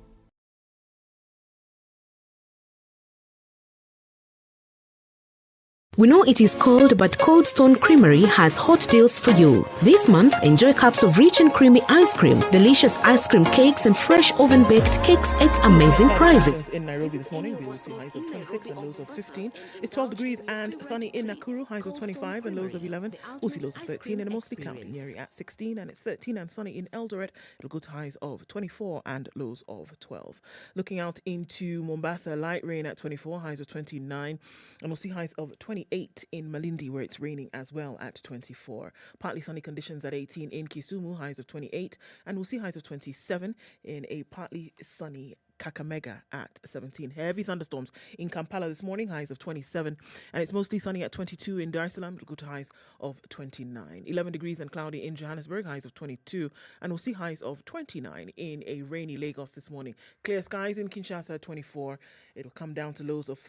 We know it is cold, but Cold Stone Creamery has hot deals for you. This month, enjoy cups of rich and creamy ice cream, delicious ice cream cakes, and fresh oven-baked cakes at amazing prices. In Nairobi this morning, we will see highs of 26 and lows of 15. It's 12 degrees and sunny in Nakuru, highs of 25 and lows of 11. We'll see lows of 13 and mostly cloudy. Nyeri at 16, and it's 13 and sunny in Eldoret. It'll go to highs of 24 and lows of 12. Looking out into Mombasa, light rain at 24, highs of 29, and we'll see highs of 28 in Malindi, where it's raining as well, at 24. Partly sunny conditions at 18 in Kisumu, highs of 28, and we'll see highs of 27 in a partly sunny Kakamega at 17. Heavy thunderstorms in Kampala this morning, highs of 27, and it's mostly sunny at 22 in Dar es Salaam. It'll go to highs of 29. 11 degrees and cloudy in Johannesburg, highs of 22, and we'll see highs of 29 in a rainy Lagos this morning. Clear skies in Kinshasa at 24. It'll come down to lows of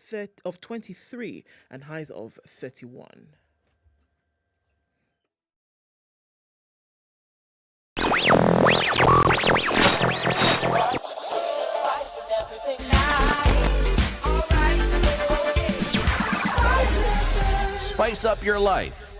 23 and highs of 31. Spice up your life.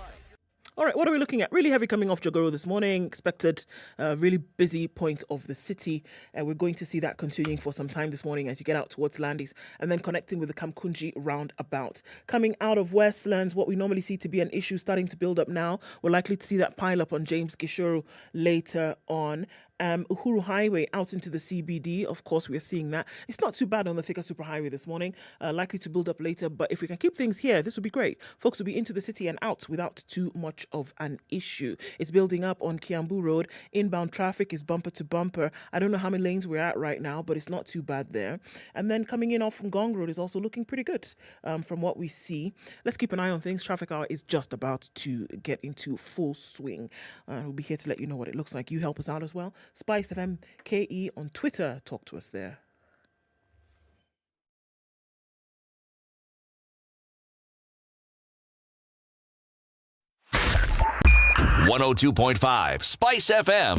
All right, what are we looking at? Really heavy coming off Jogoro this morning. Expected really busy point of the city. We're going to see that continuing for some time this morning as you get out towards Landis and then connecting with the Kamkunji roundabout. Coming out of Westlands, what we normally see to be an issue starting to build up now. We're likely to see that pile up on James Gishuru later on. Uhuru Highway out into the CBD, of course, we're seeing that. It's not too bad on the Thika Superhighway this morning, likely to build up later, but if we can keep things here, this would be great. Folks will be into the city and out without too much of an issue. It's building up on Kiambu Road. Inbound traffic is bumper to bumper. I don't know how many lanes we're at right now, but it's not too bad there. And then coming in off from Gong Road is also looking pretty good from what we see. Let's keep an eye on things. Traffic hour is just about to get into full swing. We'll be here to let you know what it looks like. You help us out as well. SpiceFM KE on Twitter. Talk to us there. .5 Spice FM,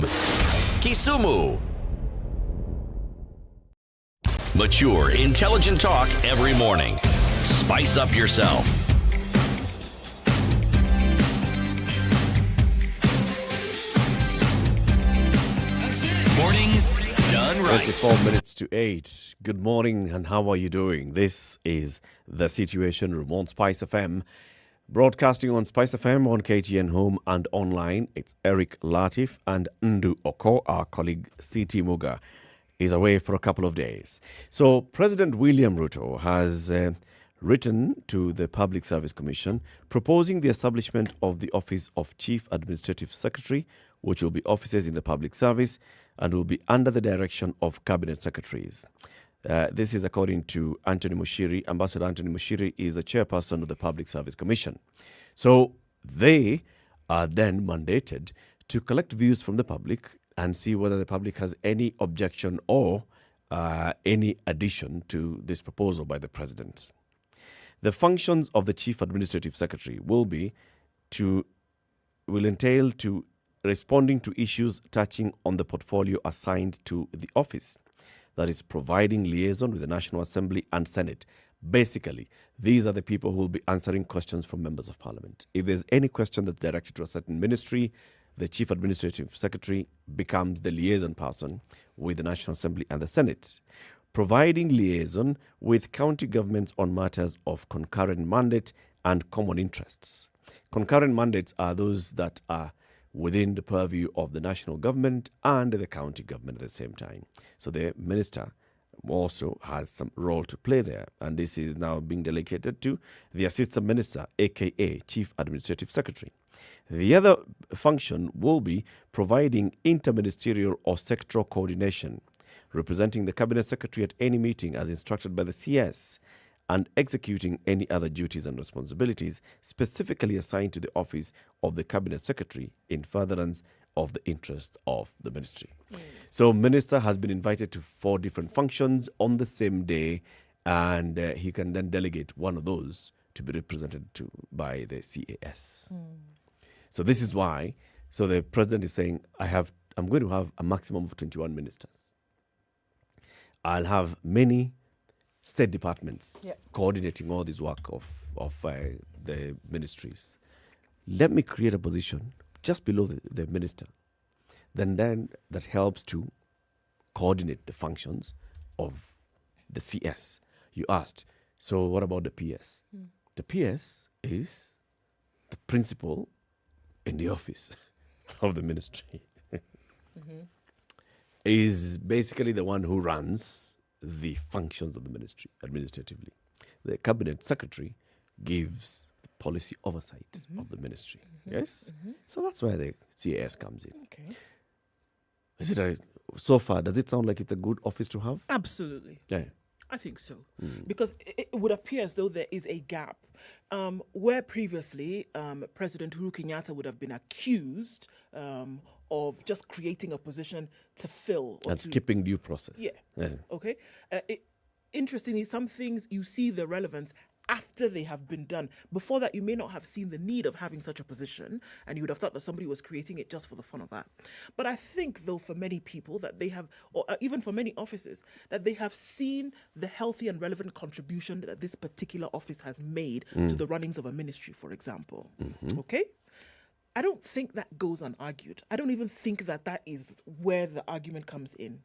Kisumu. Mature, intelligent talk every morning. Spice up yourself. Mornings done right. 24 minutes to 8. Good morning, and how are you doing? This is The Situation Room on Spice FM. Broadcasting on Spice FM, on KTN Home and online. It's Eric Latif and Ndu Oko. Our colleague CT Muga is away for a couple of days. So President William Ruto has written to the Public Service Commission proposing the establishment of the Office of Chief Administrative Secretary, which will be offices in the public service and will be under the direction of cabinet secretaries. This is according to Anthony Mushiri. Ambassador Anthony Mushiri is the chairperson of the Public Service Commission. So they are then mandated to collect views from the public and see whether the public has any objection or any addition to this proposal by the president. The functions of the Chief Administrative Secretary will entail to responding to issues touching on the portfolio assigned to the office. That is providing liaison with the National Assembly and Senate. Basically, these are the people who will be answering questions from members of parliament. If there's any question that's directed to a certain ministry, the Chief Administrative Secretary becomes the liaison person with the National Assembly and the Senate. Providing liaison with county governments on matters of concurrent mandate and common interests. Concurrent mandates are those that are within the purview of the national government and the county government at the same time. So the minister also has some role to play there, and this is now being delegated to the assistant minister, aka Chief Administrative Secretary. The other function will be providing interministerial or sectoral coordination, representing the cabinet secretary at any meeting as instructed by the CS, and executing any other duties and responsibilities specifically assigned to the office of the cabinet secretary in furtherance of the interests of the ministry. So minister has been invited to 4 different functions on the same day, and he can then delegate one of those to be represented by the CAS. So this is why. So the president is saying, I'm going to have a maximum of 21 ministers. I'll have many state departments coordinating all this work of the ministries. Let me create a position just below the minister. Then that helps to coordinate the functions of the CS. You asked, so what about the PS? The PS is the principal in the office of the ministry. Is basically the one who runs the functions of the ministry administratively. The cabinet secretary gives the policy oversight of the ministry. Yes? So that's where the CAS comes in. Okay. So far, does it sound like it's a good office to have? Absolutely. Yeah. I think so. Because it would appear as though there is a gap where previously President Uhuru Kenyatta would have been accused of just creating a position to fill. And skipping due process. Yeah. Okay. Interestingly, some things you see the relevance after they have been done. Before that, you may not have seen the need of having such a position, and you would have thought that somebody was creating it just for the fun of that. But I think, though, for many people that they have, or even for many offices, that they have seen the healthy and relevant contribution that this particular office has made to the runnings of a ministry, for example. Okay? I don't think that goes unargued. I don't even think that is where the argument comes in.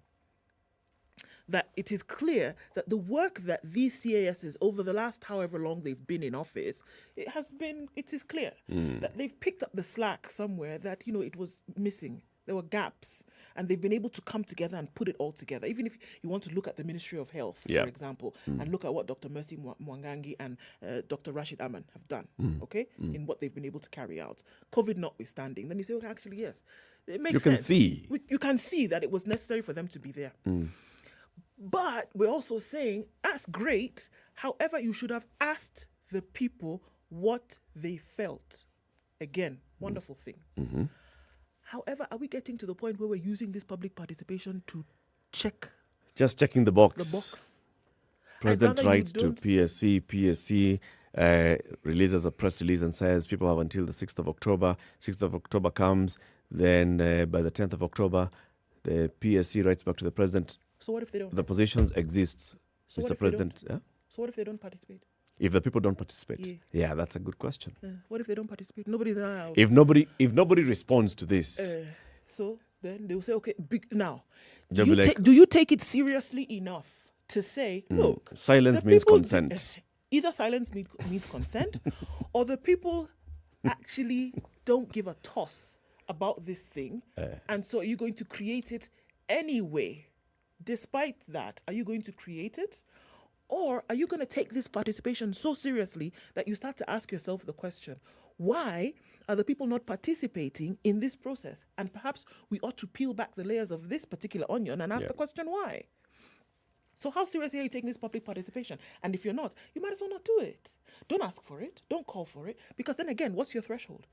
That it is clear that the work that these CASs over the last however long they've been in office, it is clear that they've picked up the slack somewhere that, it was missing. There were gaps, and they've been able to come together and put it all together. Even if you want to look at the Ministry of Health, for example, and look at what Dr. Mercy Mwangangi and Dr. Rashid Aman have done, in what they've been able to carry out. COVID notwithstanding, then you say, okay, actually, yes, it makes sense. You can see that it was necessary for them to be there. But we're also saying, that's great. However, you should have asked the people what they felt. Again, wonderful thing. However, are we getting to the point where we're using this public participation to check? Just checking the box. President writes to PSC releases a press release and says people have until the 6th of October. 6th of October comes, then by the 10th of October, the PSC writes back to the president. So what if they don't? The positions exists, so Mr. President. So what if they don't participate? If the people don't participate? Yeah, that's a good question. What if they don't participate? Nobody's out. If nobody responds to this, so then they'll say, okay, now, do you take it seriously enough to say, look, silence means consent. Either silence means consent, or the people actually don't give a toss about this thing, and so are you going to create it anyway? Despite that, are you going to create it? Or are you going to take this participation so seriously that you start to ask yourself the question, why are the people not participating in this process? And perhaps we ought to peel back the layers of this particular onion and ask the question, why? So how seriously are you taking this public participation? And if you're not, you might as well not do it. Don't ask for it. Don't call for it. Because then again, what's your threshold?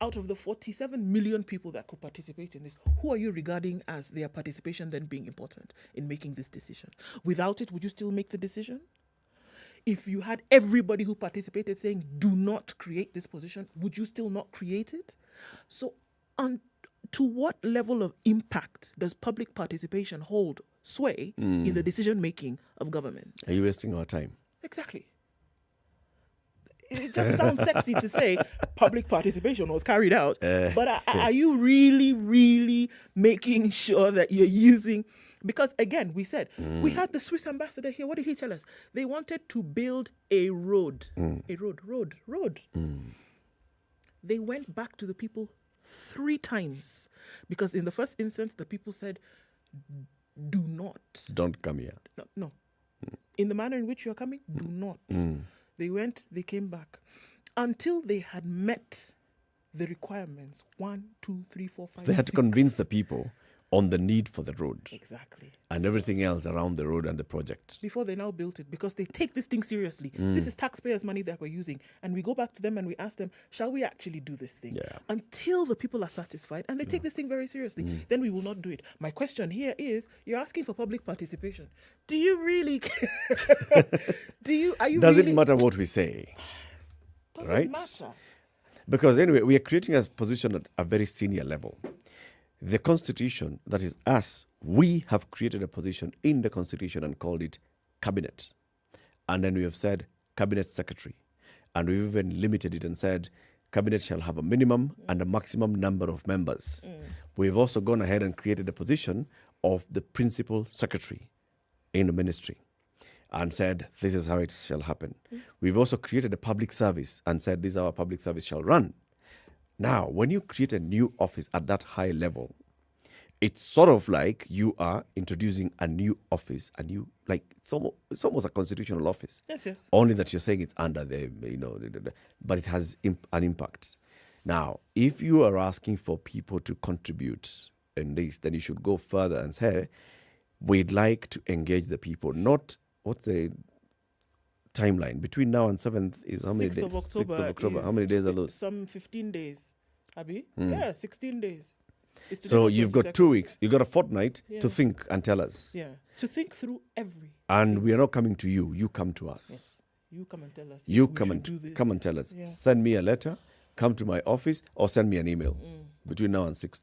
Out of the 47 million people that could participate in this, who are you regarding as their participation then being important in making this decision? Without it, would you still make the decision? If you had everybody who participated saying, do not create this position, would you still not create it? So to what level of impact does public participation hold sway in the decision-making of government? Are you wasting our time? Exactly. It just sounds sexy to say public participation was carried out, but are you really, really making sure that you're using... Because again, we said, we had the Swiss ambassador here. What did he tell us? They wanted to build a road. A road. They went back to the people 3 times. Because in the first instance, the people said, do not. Don't come here. No. In the manner in which you are coming, do not. They went, they came back. Until they had met the requirements. 1, 2, 3, 4, 5, so they had 6. to convince the people on the need for the road. Exactly. And everything else around the road and the project. Before they now built it, because they take this thing seriously. This is taxpayers' money that we're using. And we go back to them and we ask them, shall we actually do this thing? Yeah. Until the people are satisfied and they take this thing very seriously, then we will not do it. My question here is, you're asking for public participation. Do you really Does it matter what we say? Doesn't matter. Because anyway, we are creating a position at a very senior level. The Constitution, that is us, we have created a position in the Constitution and called it Cabinet. And then we have said Cabinet Secretary. And we've even limited it and said cabinet shall have a minimum and a maximum number of members. We've also gone ahead and created a position of the principal secretary in the ministry and said this is how it shall happen. We've also created a public service and said this is how our public service shall run. Now, when you create a new office at that high level, it's sort of like you are introducing a new office, it's almost a constitutional office. Yes. Only that you're saying it's under but it has an impact. Now, if you are asking for people to contribute in this, then you should go further and say, we'd like to engage the people. Not, what's the timeline? Between now and 7th is how many days? 6th of October. How many days are those? Some 15 days, Abi. Yeah, 16 days. So you've got 2 weeks. You've got a fortnight to think and tell us. Yeah, to think through every. And we are not coming to you. You come to us. Yes, you come and tell us. You come and tell us. Yeah. Send me a letter, come to my office, or send me an email between now and 6th.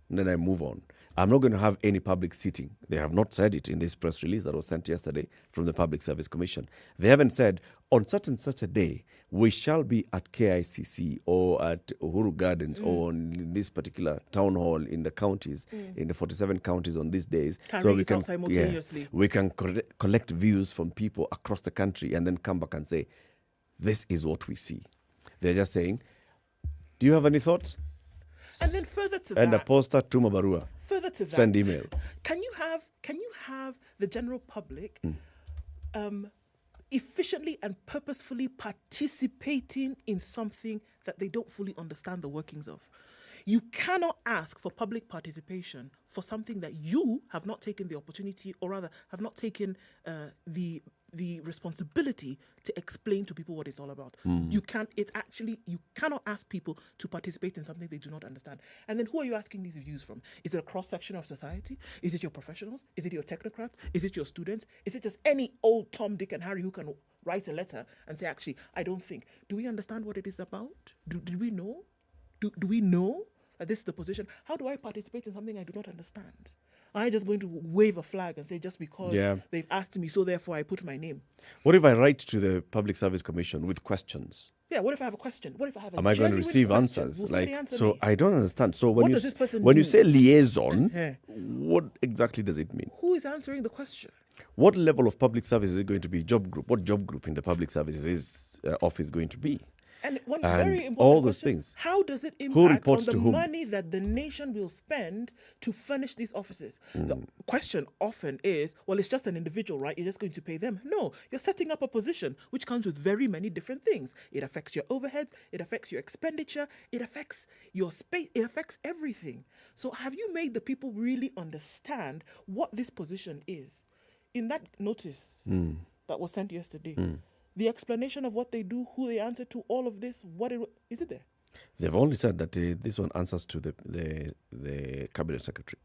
And then I move on. I'm not going to have any public sitting. They have not said it in this press release that was sent yesterday from the Public Service Commission. They haven't said, on such and such a day, we shall be at KICC or at Uhuru Gardens or in this particular town hall in the counties, in the 47 counties on these days. So we can simultaneously. We can collect views from people across the country and then come back and say, this is what we see. They're just saying, do you have any thoughts? And then further to that, and a poster, tuma barua. Further to that, send email. Can you have the general public efficiently and purposefully participating in something that they don't fully understand the workings of? You cannot ask for public participation for something that you have not taken the opportunity, or rather have not taken the responsibility to explain to people what it's all about. You cannot ask people to participate in something they do not understand. And then who are you asking these views from? Is it a cross-section of society? Is it your professionals? Is it your technocrats? Is it your students? Is it just any old Tom, Dick and Harry who can write a letter and say, actually, I don't think. Do we understand what it is about? Do we know? Do we know that this is the position? How do I participate in something I do not understand? I'm just going to wave a flag and say just because they've asked me, so therefore I put my name. What if I write to the Public Service Commission with questions? Yeah, what if I have a question? What if I have a Am I going to receive question? answers? I don't understand. So when when you say liaison, what exactly does it mean? Who is answering the question? What level of public service is it going to be? Job group? What job group in the public services office going to be? And one very important all those question, things. How does it Who impact reports on to the whom? money that the nation will spend to furnish these offices? The question often is, well, it's just an individual, right? You're just going to pay them. No, you're setting up a position which comes with very many different things. It affects your overheads, it affects your expenditure, it affects your space, it affects everything. So have you made the people really understand what this position is? In that notice that was sent yesterday, the explanation of what they do, who they answer to, all of this, is it there? They've only said that this one answers to the cabinet secretary.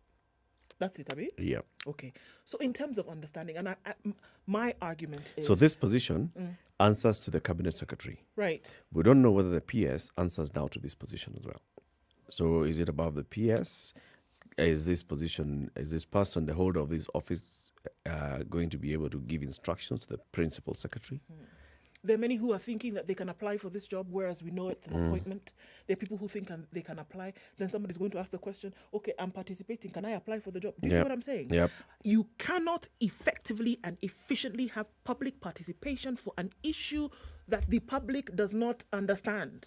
That's it, Abi? Yeah. Okay. So in terms of understanding, and my argument is... So this position answers to the cabinet secretary. Right. We don't know whether the PS answers now to this position as well. So is it above the PS? Is this person, the holder of this office, going to be able to give instructions to the principal secretary? There are many who are thinking that they can apply for this job, whereas we know it's an appointment. There are people who think they can apply. Then somebody's going to ask the question, okay, I'm participating. Can I apply for the job? Do you see what I'm saying? Yep. You cannot effectively and efficiently have public participation for an issue that the public does not understand.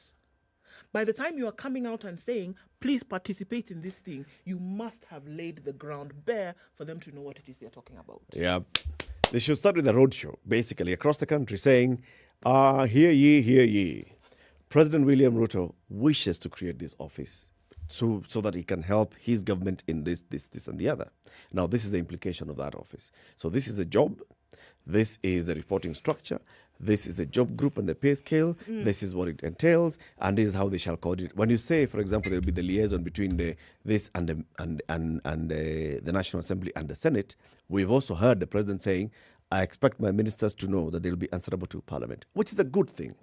By the time you are coming out and saying, please participate in this thing, you must have laid the ground bare for them to know what it is they're talking about. Yeah. They should start with a roadshow, basically, across the country, saying, hear ye, hear ye. President William Ruto wishes to create this office so that he can help his government in this, and the other. Now, this is the implication of that office. So this is a job. This is the reporting structure. This is the job group and the pay scale. This is what it entails, and this is how they shall coordinate. When you say, for example, there will be the liaison between the National Assembly and the Senate, we've also heard the president saying, I expect my ministers to know that they'll be answerable to Parliament, which is a good thing.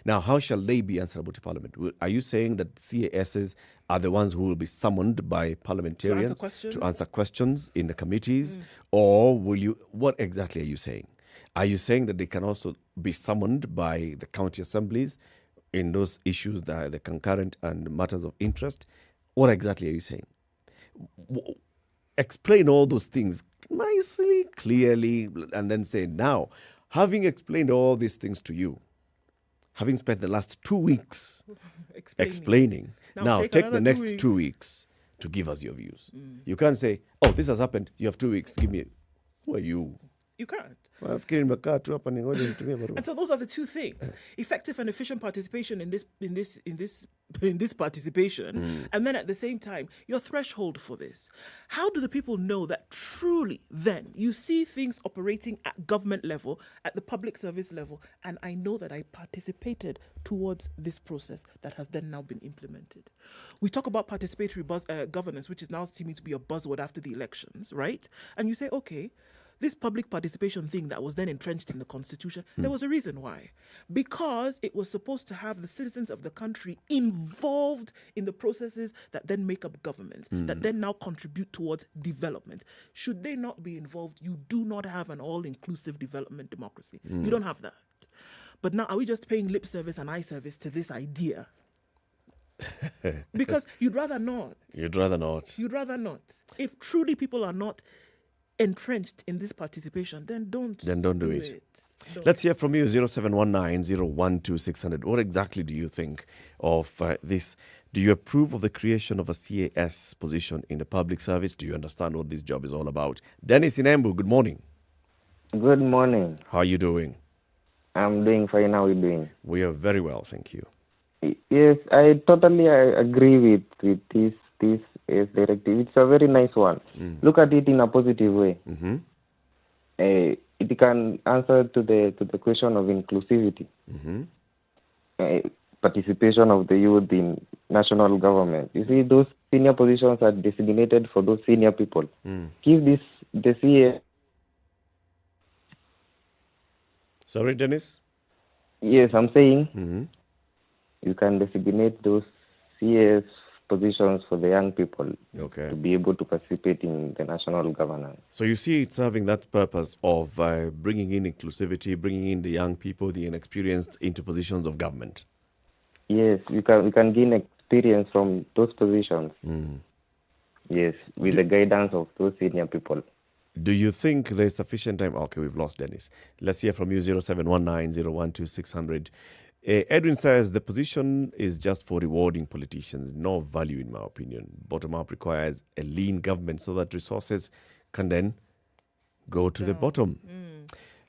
Now, how shall they be answerable to Parliament? Are you saying that CASs are the ones who will be summoned by parliamentarians to answer questions in the committees? Or what exactly are you saying? Are you saying that they can also be summoned by the county assemblies in those issues, the concurrent and matters of interest? What exactly are you saying? Explain all those things nicely, clearly, and then say, now, having explained all these things to you, having spent the last 2 weeks explaining, now take the next 2 weeks to give us your views. You can't say, oh, this has happened, you have 2 weeks, give me. Who are you? You can't. And so those are the two things: effective and efficient participation in this participation, and then at the same time, your threshold for this. How do the people know that truly? Then you see things operating at government level, at the public service level, and I know that I participated towards this process that has then now been implemented. We talk about participatory governance, which is now seeming to be a buzzword after the elections, right? And you say, okay, this public participation thing that was then entrenched in the Constitution, there was a reason why. Because it was supposed to have the citizens of the country involved in the processes that then make up government, that then now contribute towards development. Should they not be involved, you do not have an all-inclusive development democracy. You don't have that. But now, are we just paying lip service and eye service to this idea? Because you'd rather not. You'd rather not. You'd rather not. If truly people are not entrenched in this participation, then don't do it. Let's hear from you, 0719-012-600. What exactly do you think of this? Do you approve of the creation of a CAS position in the public service? Do you understand what this job is all about? Dennis in Embu, good morning. Good morning. How are you doing? I'm doing fine. How are you doing? We are very well, thank you. Yes, I totally agree with this directive. It's a very nice one. Look at it in a positive way. It can answer to the question of inclusivity, participation of the youth in national government. You see, those senior positions are designated for those senior people. Give the CA. Sorry, Dennis? Yes, I'm saying you can designate those CAS positions for the young people to be able to participate in the national governance. So you see it serving that purpose of bringing in inclusivity, bringing in the young people, the inexperienced into positions of government. Yes, we can gain experience from those positions. Yes, with the guidance of those senior people. Do you think there's sufficient time? Okay, we've lost Dennis. Let's hear from you, 0719-012-600. Edwin says the position is just for rewarding politicians. No value, in my opinion. Bottom-up requires a lean government so that resources can then go to the bottom.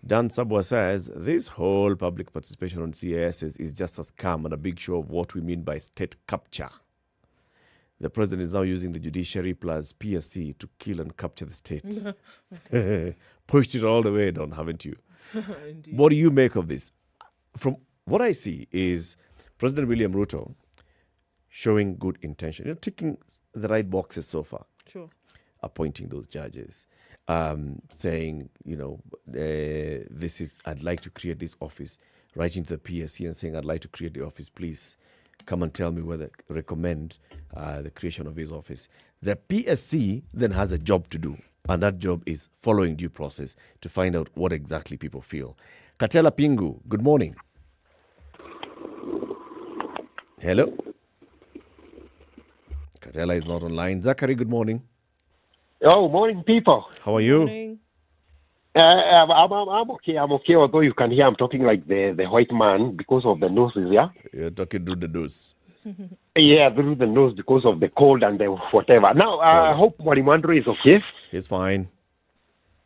Dan Sabwa says this whole public participation on CAS is just a scam and a big show of what we mean by state capture. The president is now using the judiciary plus PSC to kill and capture the state. Pushed it all the way down, haven't you? What do you make of this? From what I see is President William Ruto showing good intention, ticking the right boxes so far. Sure. Appointing those judges, saying, I'd like to create this office, writing to the PSC and saying, I'd like to create the office, please come and tell me recommend the creation of his office. The PSC then has a job to do, and that job is following due process to find out what exactly people feel. Katela Pingu, good morning. Hello? Katela is not online. Zachary, good morning. Oh, morning, people. How are you? Morning. I'm okay. I'm okay. Although you can hear I'm talking like the white man because of the noses, yeah? You're talking through the nose. Yeah, through the nose because of the cold and the whatever. Now, I hope Mwalimandro is okay. He's fine.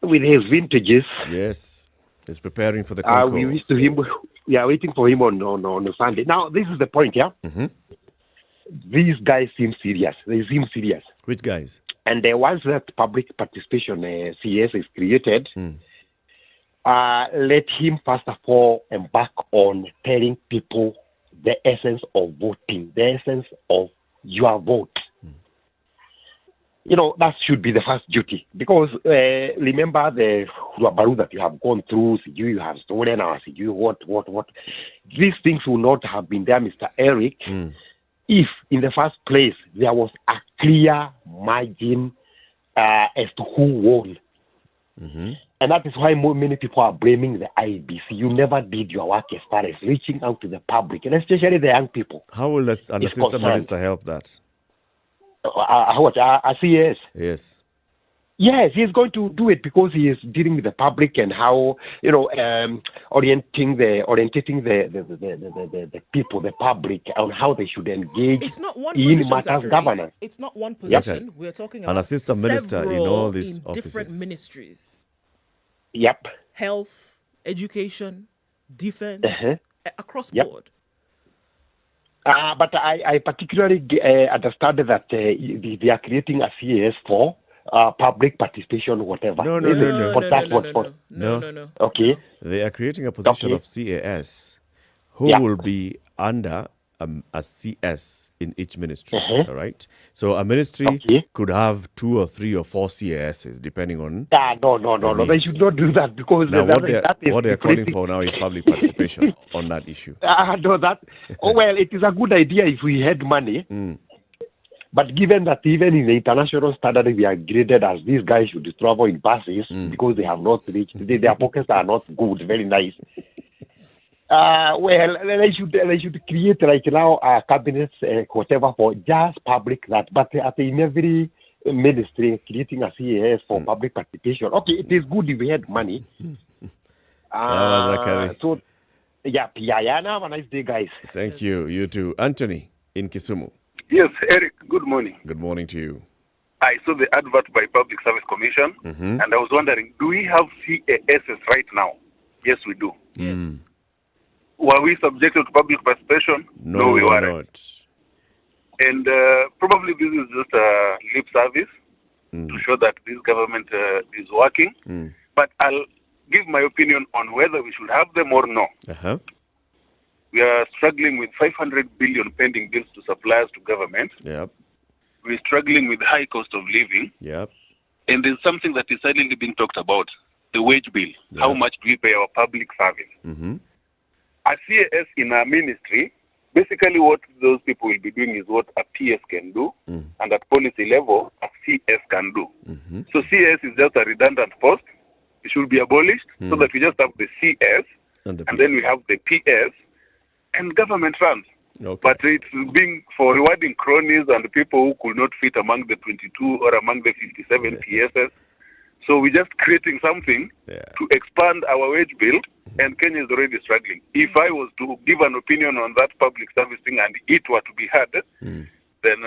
With his vintages. Yes. He's preparing for the concourse. We wish to him. We are waiting for him on Sunday. Now, this is the point, yeah? These guys seem serious. They seem serious. Which guys? And once that public participation CS is created, let him first of all embark on telling people the essence of voting, the essence of your vote. That should be the first duty. Because remember the Ruabaru that you have gone through, you have stolen or you what. These things would not have been there, Mr. Eric, if in the first place there was a clear margin as to who won. And that is why many people are blaming the IBC. You never did your work as far as reaching out to the public, and especially the young people. How will an assistant minister help that? A CAS? Yes. Yes, he's going to do it because he is dealing with the public and how, orientating the people, the public, on how they should engage in matters governance. It's not one position. We're talking about an assistant minister in all these offices. Different ministries. Yep. Health, education, defense, across board. But I particularly understand that they are creating a CAS for public participation, whatever. No. Okay. They are creating a position of CAS who will be under a CS in each ministry. All right. So a ministry could have 2 or 3 or 4 CASs depending on. No. They should not do that because now what they are calling for now is public participation on that issue. It is a good idea if we had money. But given that even in the international standard we are graded as these guys should travel in buses because they have not reached, their pockets are not good, very nice. They should create like now cabinets, whatever, for just public that. But in every ministry, creating a CAS for public participation. Okay, it is good if we had money. So, yeah. Have a nice day, guys. Thank you. You too. Anthony in Kisumu. Yes, Eric, good morning. Good morning to you. I saw the advert by Public Service Commission, and I was wondering, do we have CASs right now? Yes, we do. Yes. Were we subjected to public participation? No, we weren't. Not. And probably this is just a lip service to show that this government is working. But I'll give my opinion on whether we should have them or no. We are struggling with 500 billion pending bills to suppliers to government. Yep. We're struggling with high cost of living. Yep. And there's something that is silently being talked about, the wage bill. Yep. How much do we pay our public service? A CAS in our ministry, basically what those people will be doing is what a PS can do, and at policy level, a CS can do. So CS is just a redundant post. It should be abolished so that we just have the CS, and then we have the PS, and government runs. But it's being for rewarding cronies and people who could not fit among the 22 or among the 57 PSs. So we're just creating something to expand our wage bill, and Kenya is already struggling. If I was to give an opinion on that public service thing and it were to be had, then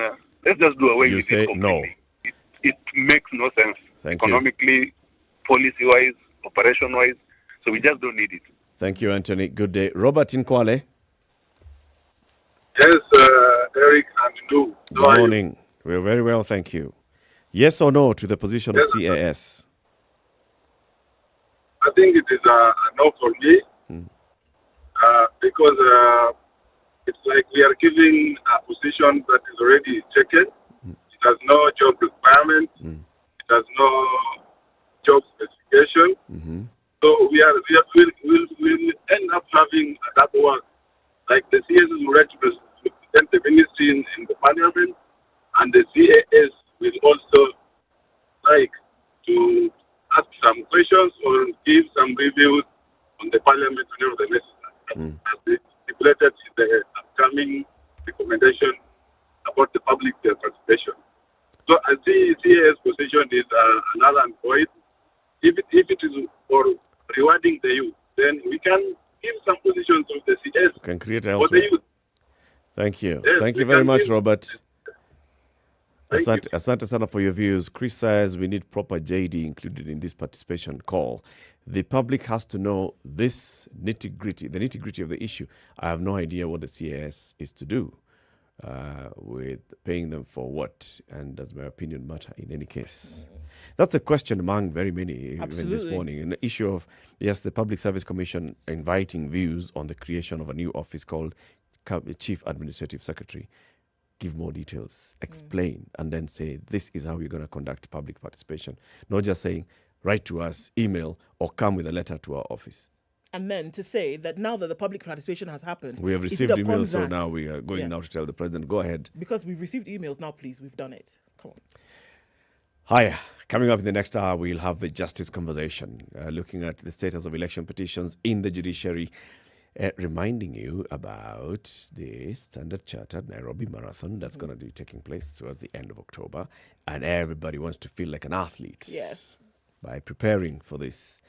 let's just do away with it completely. No. It makes no sense economically, policy-wise, operation-wise. So we just don't need it. Thank you, Anthony. Good day. Robert in Kwale. Yes, Eric and Lou. Good morning. We're very well, thank you. Yes or no to the position of CAS? I think it is a no for me because it's like we are giving a position that is already taken. It has no job requirement. It has no job specification. So we'll end up having that work. Like the CAS will represent the ministry in the parliament, and the CAS will also like to ask some questions or give some reviews on the parliament whenever the necessary, as stipulated in the upcoming recommendation about the public participation. So I see CAS position is another point. If it is for rewarding the youth, then we can give some positions of the CS. Can create elsewhere. Thank you. Yes, thank you very much, Robert. Asante sana for your views. Chris says we need proper JD included in this participation call. The public has to know this nitty-gritty, the nitty-gritty of the issue. I have no idea what the CAS is to do with paying them for what, and does my opinion matter in any case? That's a question among very many even this morning. An issue of, yes, the Public Service Commission inviting views on the creation of a new office called Chief Administrative Secretary. Give more details, explain, and then say, this is how we're going to conduct public participation. Not just saying, write to us, email, or come with a letter to our office. And then to say that now that the public participation has happened, we have received emails, so now we are going now to tell the president, go ahead. Because we've received emails, now please, we've done it. Come on. Hiya. Coming up in the next hour, we'll have the justice conversation, looking at the status of election petitions in the judiciary, reminding you about the Standard Charter Nairobi Marathon that's going to be taking place towards the end of October. And everybody wants to feel like an athlete. Yes. By preparing for this.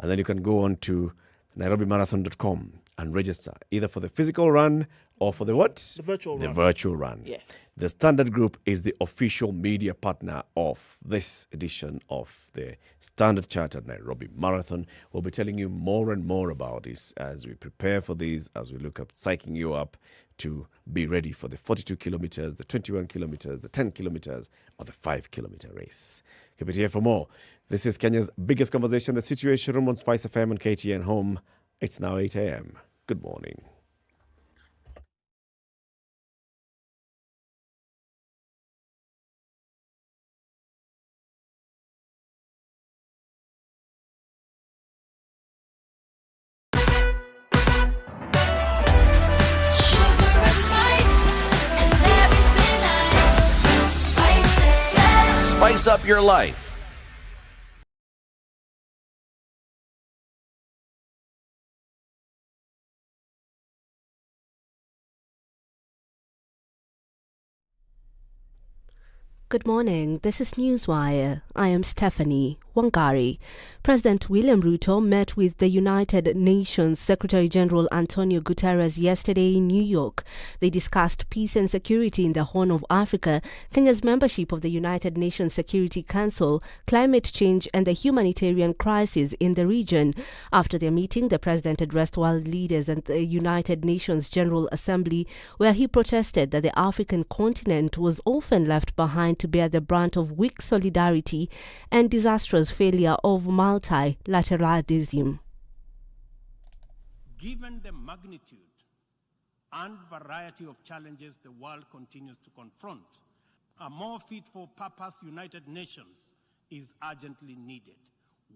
And then you can go on to nairobimarathon.com and register either for the physical run or for the what? The virtual run. The virtual run. Yes. The Standard Group is the official media partner of this edition of the Standard Charter Nairobi Marathon. We'll be telling you more and more about this as we prepare for these, as we look up, psyching you up to be ready for the 42 kilometers, the 21 kilometers, the 10 kilometers, or the 5-kilometer race. Keep it here for more. This is Kenya's biggest conversation, the Situation Room on SpiceFM and KTN Home. It's now 8 a.m. Good morning. Spice up your life. Good morning. This is Newswire. I am Stephanie Wangari. President William Ruto met with the United Nations Secretary General Antonio Guterres yesterday in New York. They discussed peace and security in the Horn of Africa, Kenya's membership of the United Nations Security Council, climate change, and the humanitarian crisis in the region. After their meeting, the president addressed world leaders at the United Nations General Assembly, where he protested that the African continent was often left behind to bear the brunt of weak solidarity and disastrous failure of multilateralism. Given the magnitude and variety of challenges the world continues to confront, a more fit-for-purpose United Nations is urgently needed,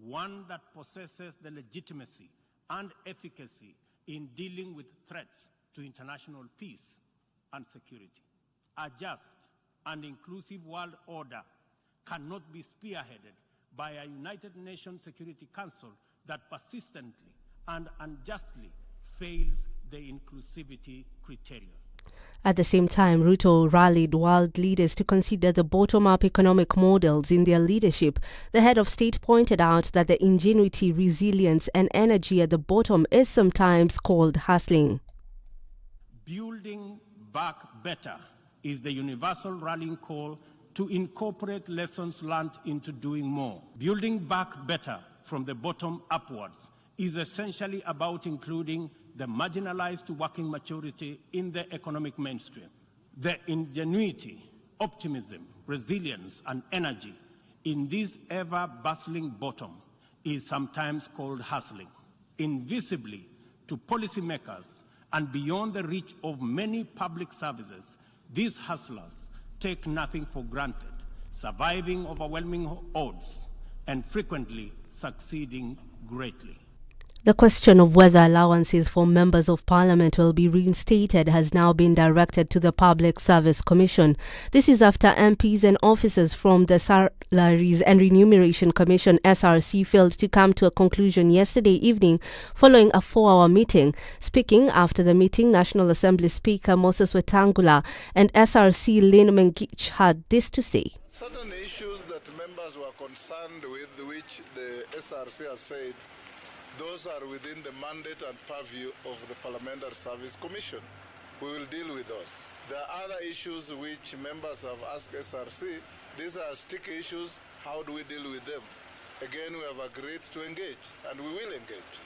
one that possesses the legitimacy and efficacy in dealing with threats to international peace and security. A just and inclusive world order cannot be spearheaded by a United Nations Security Council that persistently and unjustly fails the inclusivity criteria. At the same time, Ruto rallied world leaders to consider the bottom-up economic models in their leadership. The head of state pointed out that the ingenuity, resilience, and energy at the bottom is sometimes called hustling. Building back better is the universal rallying call to incorporate lessons learned into doing more. Building back better from the bottom upwards is essentially about including the marginalized to working maturity in the economic mainstream. The ingenuity, optimism, resilience, and energy in this ever-bustling bottom is sometimes called hustling. Invisibly to policymakers and beyond the reach of many public services, these hustlers take nothing for granted, surviving overwhelming odds and frequently succeeding greatly. The question of whether allowances for members of parliament will be reinstated has now been directed to the Public Service Commission. This is after MPs and officers from the Salaries and Remuneration Commission (SRC) failed to come to a conclusion yesterday evening following a 4-hour meeting. Speaking after the meeting, National Assembly Speaker Moses Wetangula and SRC Lynn Mengich had this to say. Certain issues that members were concerned with, which the SRC has said, those are within the mandate and purview of the Parliamentary Service Commission. We will deal with those. There are other issues which members have asked SRC. These are sticky issues. How do we deal with them? Again, we have agreed to engage, and we will engage.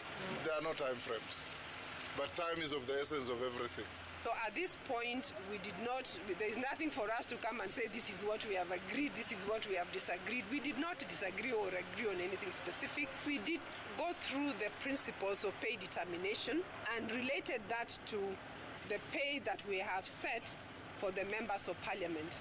There are no time frames, but time is of the essence of everything. So at this point, there is nothing for us to come and say this is what we have agreed, this is what we have disagreed. We did not disagree or agree on anything specific. We did go through the principles of pay determination and related that to the pay that we have set for the members of parliament.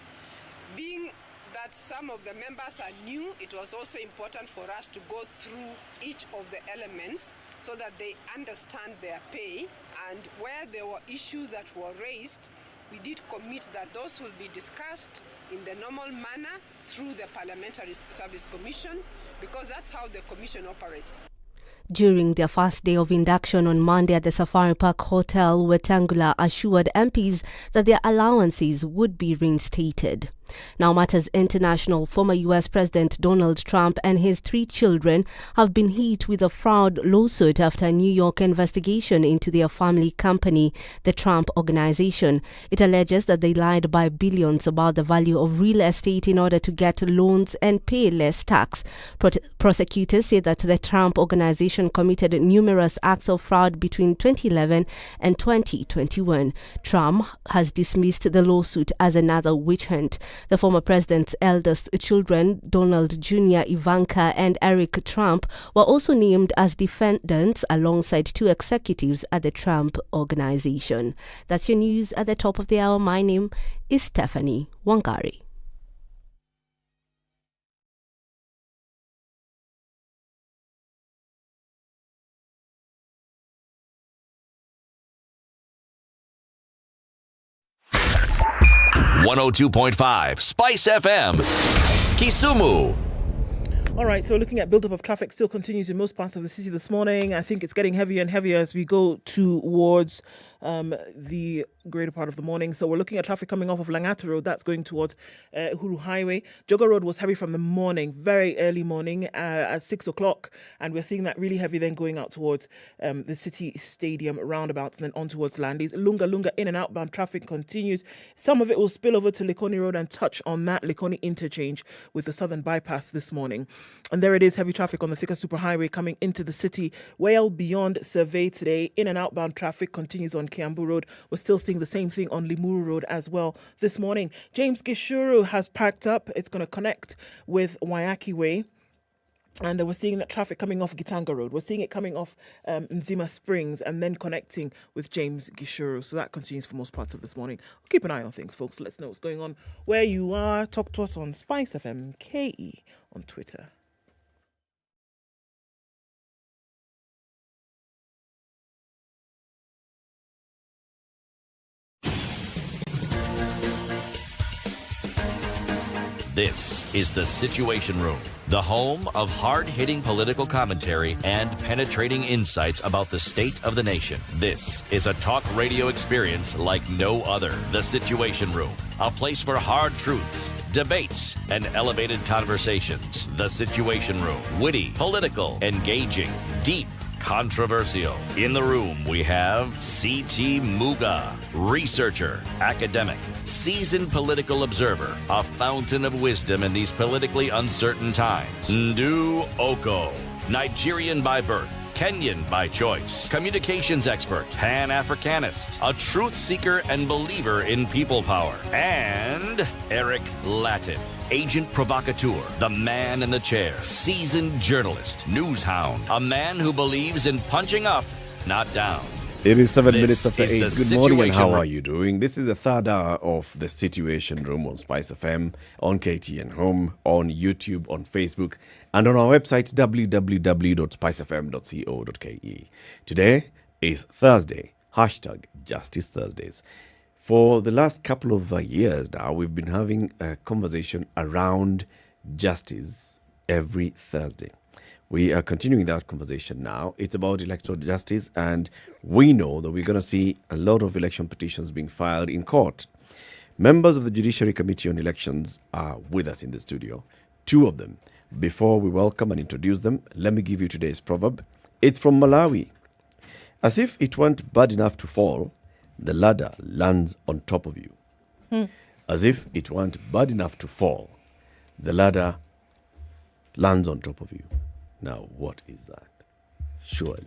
Being that some of the members are new, it was also important for us to go through each of the elements so that they understand their pay, and where there were issues that were raised, we did commit that those will be discussed in the normal manner through the Parliamentary Service Commission, because that's how the commission operates. During their first day of induction on Monday at the Safari Park Hotel, Wetangula assured MPs that their allowances would be reinstated. Now matters international. Former U.S. President Donald Trump and his 3 children have been hit with a fraud lawsuit after a New York investigation into their family company, the Trump Organization. It alleges that they lied by billions about the value of real estate in order to get loans and pay less tax. Prosecutors say that the Trump Organization committed numerous acts of fraud between 2011 and 2021. Trump has dismissed the lawsuit as another witch hunt. The former president's eldest children, Donald Jr., Ivanka, and Eric Trump, were also named as defendants alongside 2 executives at the Trump Organization. That's your news at the top of the hour. My name is Stephanie Wangari. .5 Spice FM, Kisumu. All right, so looking at build-up of traffic still continues in most parts of the city this morning. I think it's getting heavier and heavier as we go towards the greater part of the morning. So we're looking at traffic coming off of Langata Road. That's going towards Uhuru Highway. Joga Road was heavy from the morning, very early morning at 6 o'clock. And we're seeing that really heavy then going out towards the City Stadium roundabout and then on towards Landis. Lunga in and outbound traffic continues. Some of it will spill over to Likoni Road and touch on that Likoni interchange with the Southern Bypass this morning. And there it is, heavy traffic on the Thika Superhighway coming into the city. Well beyond survey today. In and outbound traffic continues on Kiambu Road. We're still seeing the same thing on Limuru Road as well this morning. James Gishuru has packed up. It's going to connect with Wayaki Way. And we're seeing that traffic coming off Gitanga Road. We're seeing it coming off Mzima Springs and then connecting with James Gishuru. So that continues for most parts of this morning. Keep an eye on things, folks. Let us know what's going on where you are. Talk to us on SpiceFM KE on Twitter. This is The Situation Room, the home of hard-hitting political commentary and penetrating insights about the state of the nation. This is a talk radio experience like no other. The Situation Room, a place for hard truths, debates, and elevated conversations. The Situation Room, witty, political, engaging, deep, controversial. In the room, we have C.T. Muga, researcher, academic, seasoned political observer, a fountain of wisdom in these politically uncertain times. Ndu Oko, Nigerian by birth, Kenyan by choice, communications expert, Pan-Africanist, a truth seeker and believer in people power, and Eric Latif, agent provocateur, the man in the chair, seasoned journalist, news hound, a man who believes in punching up, not down. It is 7 minutes after 8. Good morning and how Room. are you doing? This is the third hour of the Situation Room on Spice FM, on KTN Home, on YouTube, on Facebook, and on our website www.spicefm.co.ke. Today is Thursday, #Justice Thursdays. For the last couple of years now, we've been having a conversation around justice every Thursday. We are continuing that conversation now. It's about electoral justice, and we know that we're going to see a lot of election petitions being filed in court. Members of the Judiciary Committee on Elections are with us in the studio, 2 of them. Before we welcome and introduce them, let me give you today's proverb. It's from Malawi. As if it weren't bad enough to fall, the ladder lands on top of you. As if it weren't bad enough to fall, the ladder lands on top of you. Now, what is that? Surely.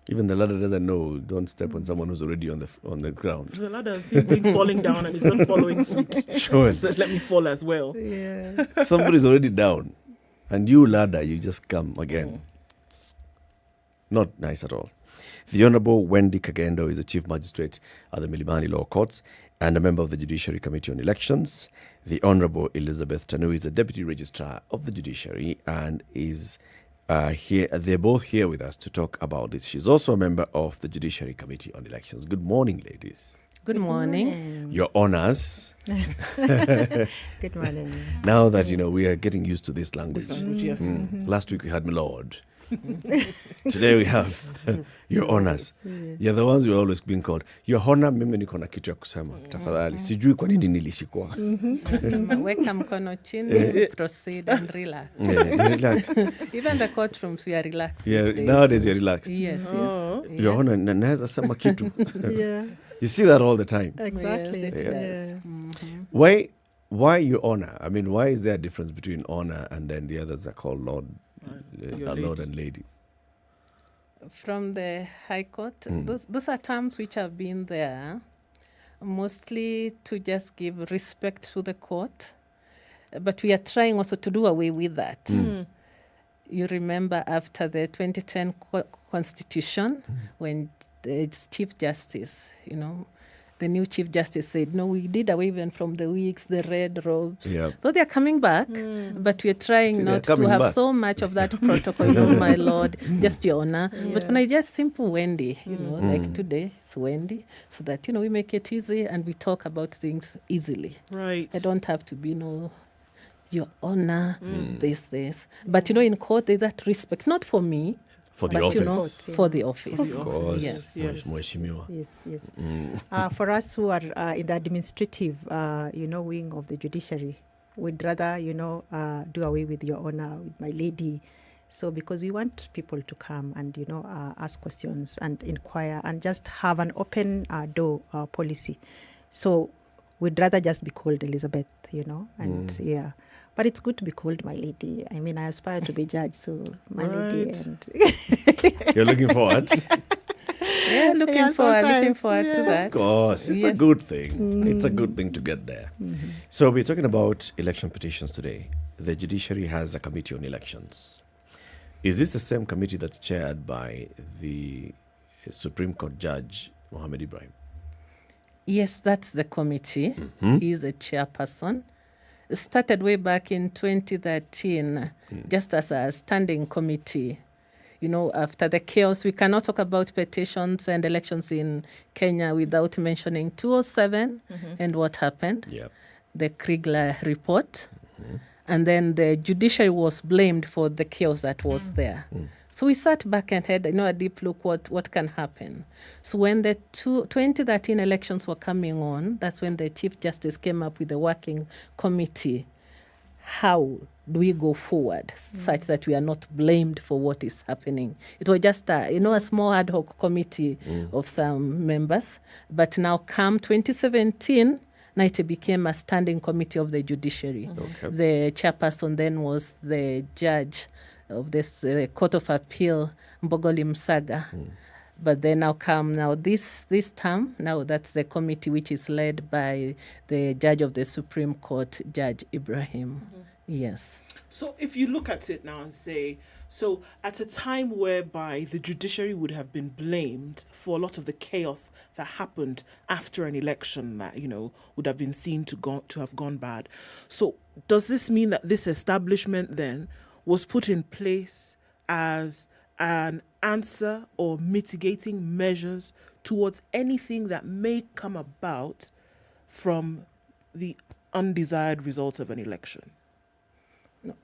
Even the ladder doesn't know, don't step on someone who's already on the ground. The ladder sees things falling down and it's just following suit. Sure. So let me fall as well. Yeah. Somebody's already down. And you ladder, you just come again. It's not nice at all. The Honourable Wendy Kagendo is the Chief Magistrate at the Milimani Law Courts and a member of the Judiciary Committee on Elections. The Honourable Elizabeth Tanu is the Deputy Registrar of the Judiciary and is here. They're both here with us to talk about this. She's also a member of the Judiciary Committee on Elections. Good morning, ladies. Good morning. Your honors. Good morning. Now that, we are getting used to this language. Yes. Last week we had my lord. Today we have your honors. You're the ones who are always being called. Your honor, mimi niko na kitu ya kusema. Tafadhali. Sijui kwa nini nilishikwa. Weka mkono chini, proceed and relax. Relax. Even the courtrooms, we are relaxed. Yeah, nowadays you're relaxed. Yes. Your honor, naweza sema kitu. Yeah. You see that all the time. Exactly. Yes, it does. Why your honor? I mean, why is there a difference between honor and then the others are called Lord, Lord and Lady? From the High Court, those are terms which have been there mostly to just give respect to the court. But we are trying also to do away with that. You remember after the 2010 Constitution, when it's Chief Justice, the new Chief Justice said, no, we did away even from the wigs, the red robes. Yep. Though they're coming back, but we're trying not to have so much of that protocol, my lord, just your honor. But when I just simple Wendy, like today, it's Wendy, so that, we make it easy and we talk about things easily. Right. I don't have to be, your honor, this. But, in court, there's that respect, not for me, for the office. For the office. Of course. Yes. Yes. For us who are in the administrative, wing of the judiciary, we'd rather, do away with your honor, with my lady. So because we want people to come and, ask questions and inquire and just have an open door policy. So we'd rather just be called Elizabeth, and But it's good to be called my lady. I mean, I aspire to be judge, so my lady. And You're looking forward? looking forward to that. Of course. It's a good thing. It's a good thing to get there. So we're talking about election petitions today. The judiciary has a committee on elections. Is this the same committee that's chaired by the Supreme Court Judge, Mohammed Ibrahim? Yes, that's the committee. He's a chairperson. Started way back in 2013, just as a standing committee. After the chaos, we cannot talk about petitions and elections in Kenya without mentioning 2007 and what happened, the Kriegler report. And then the judiciary was blamed for the chaos that was there. So we sat back and had a deep look what can happen. So when the 2013 elections were coming on, that's when the Chief Justice came up with a working committee. How do we go forward such that we are not blamed for what is happening? It was just a small ad hoc committee of some members. But now come 2017, now it became a standing committee of the judiciary. The chairperson then was the judge of this Court of Appeal, Mbogoli Msaga. But then this term, now that's the committee which is led by the judge of the Supreme Court, Judge Ibrahim. Yes. So if you look at it now and say, so at a time whereby the judiciary would have been blamed for a lot of the chaos that happened after an election that, would have been seen to have gone bad. So does this mean that this establishment then was put in place as an answer or mitigating measures towards anything that may come about from the undesired results of an election?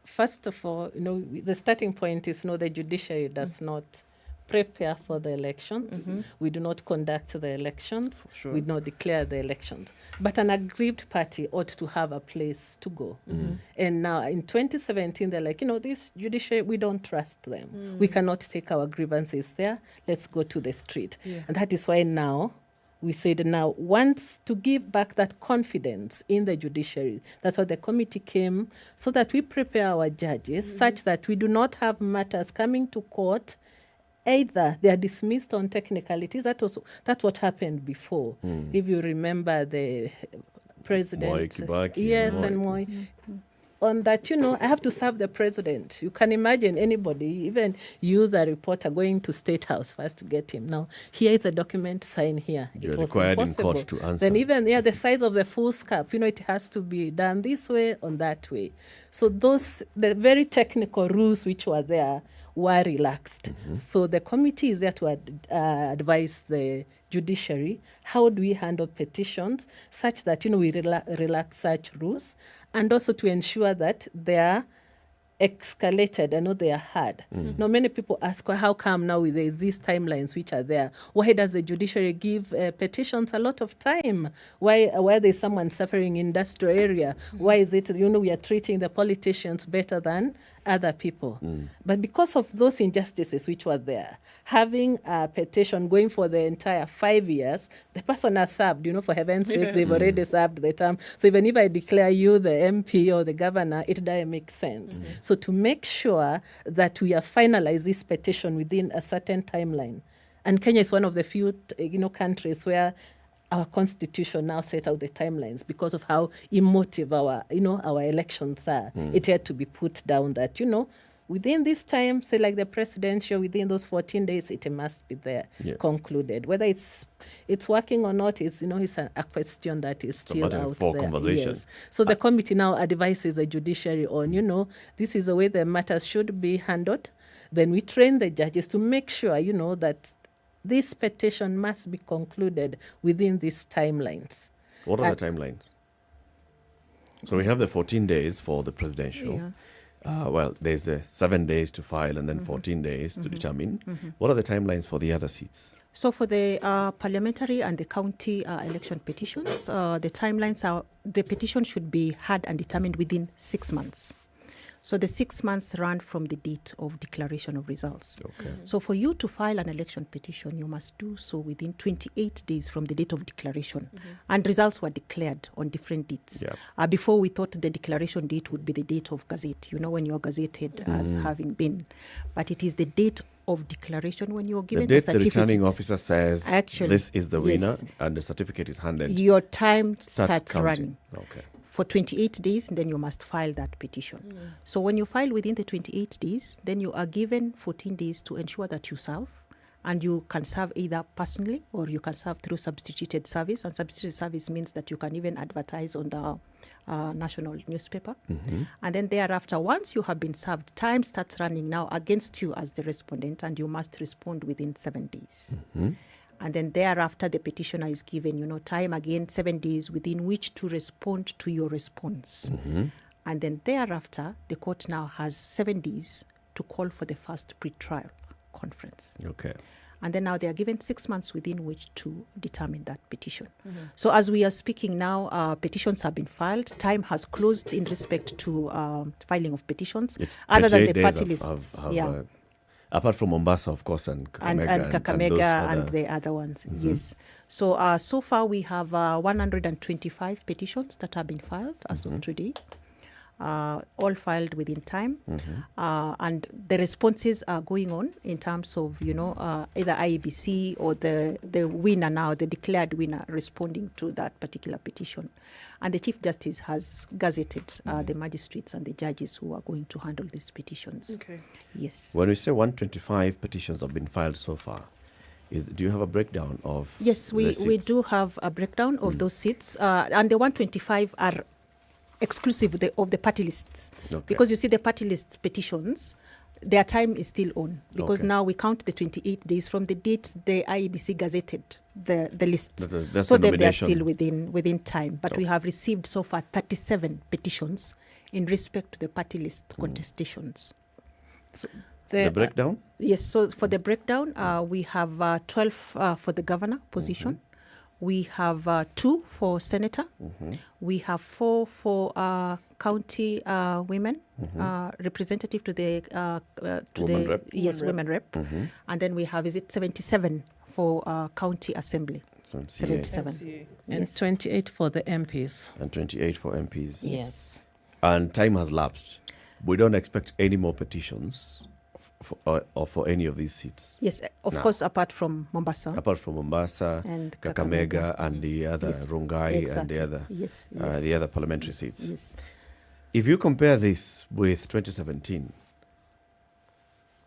First of all, the starting point is the judiciary does not prepare for the elections. We do not conduct the elections. Sure. We do not declare the elections. But an aggrieved party ought to have a place to go. And now in 2017, they're like, this judiciary, we don't trust them. We cannot take our grievances there. Let's go to the street. And that is why now we said once to give back that confidence in the judiciary. That's why the committee came, so that we prepare our judges such that we do not have matters coming to court. Either they are dismissed on technicalities. That's what happened before. If you remember the president. Moi Kibaki. Yes, and Moi. On that, I have to serve the president. You can imagine anybody, even you, the reporter, going to State House first to get him. Now, here is a document, sign here. You're it was required impossible. In court to answer. Then even, the size of the foolscap, it has to be done this way, on that way. So the very technical rules which were there were relaxed. So the committee is there to advise the judiciary, how do we handle petitions such that, we relax such rules, and also to ensure that they are escalated and they are hard. Now, many people ask, well, how come now there is these timelines which are there? Why does the judiciary give petitions a lot of time? Why there's someone suffering in industrial area? Why is it, we are treating the politicians better than other people? But because of those injustices which were there, having a petition going for the entire 5 years, the person has served, for heaven's sake, they've already served the term. So even if I declare you the MP or the governor, it doesn't make sense. So to make sure that we have finalized this petition within a certain timeline, and Kenya is one of the few, countries where our constitution now sets out the timelines because of how emotive our elections are. It had to be put down that, within this time, say like the presidential, within those 14 days, it must be there, concluded. Whether it's working or not, it's a question that is still out there. Conversation. Yes. So the committee now advises the judiciary on, this is the way the matters should be handled. Then we train the judges to make sure, that this petition must be concluded within these timelines. What are the timelines? So we have the 14 days for the presidential. Well, there's the 7 days to file and then 14 days to determine. What are the timelines for the other seats? So for the parliamentary and the county election petitions, the timelines are, the petition should be heard and determined within 6 months. So the 6 months run from the date of declaration of results. Okay. So for you to file an election petition, you must do so within 28 days from the date of declaration. And results were declared on different dates. Before, we thought the declaration date would be the date of gazette, when you are gazetted as having been. But it is the date of declaration when you are given the certificate. The returning officer says, this is the winner, and the certificate is handed. Your time starts running. Okay. For 28 days, then you must file that petition. So when you file within the 28 days, then you are given 14 days to ensure that you serve. And you can serve either personally or you can serve through substituted service. And substituted service means that you can even advertise on the national newspaper. And then thereafter, once you have been served, time starts running now against you as the respondent, and you must respond within 7 days. And then thereafter, the petitioner is given, time again, 7 days within which to respond to your response. And then thereafter, the court now has 7 days to call for the first pre-trial conference. Okay. And then now they are given 6 months within which to determine that petition. So as we are speaking now, petitions have been filed. Time has closed in respect to filing of petitions. Other than the party lists. Apart from Mombasa, of course, and Kakamega and the other ones, yes. So so far we have 125 petitions that have been filed as of today, all filed within time. And the responses are going on in terms of, either IEBC or the winner now, the declared winner, responding to that particular petition. And the Chief Justice has gazetted the magistrates and the judges who are going to handle these petitions. Okay. Yes. When we say 125 petitions have been filed so far, do you have a breakdown of Yes, we do have a breakdown of those seats. And the 125 are exclusive of the party lists. Because you see the party lists petitions, their time is still on. Because now we count the 28 days from the date the IEBC gazetted the lists. So they are still within time. But we have received so far 37 petitions in respect to the party list contestations. So the breakdown? Yes, so for the breakdown, we have 12 for the governor position. We have 2 for senator. We have 4 for county women, representative to the women rep. Yes, women rep. And then we have 77 for county assembly. 77 and 28 for the MPs. And 28 for MPs. Yes. And time has lapsed. We don't expect any more petitions for any of these seats. Yes, of course, apart from Mombasa. Apart from Mombasa, and Kakamega, and the other Rongai, and the other the other parliamentary seats. Yes. If you compare this with 2017,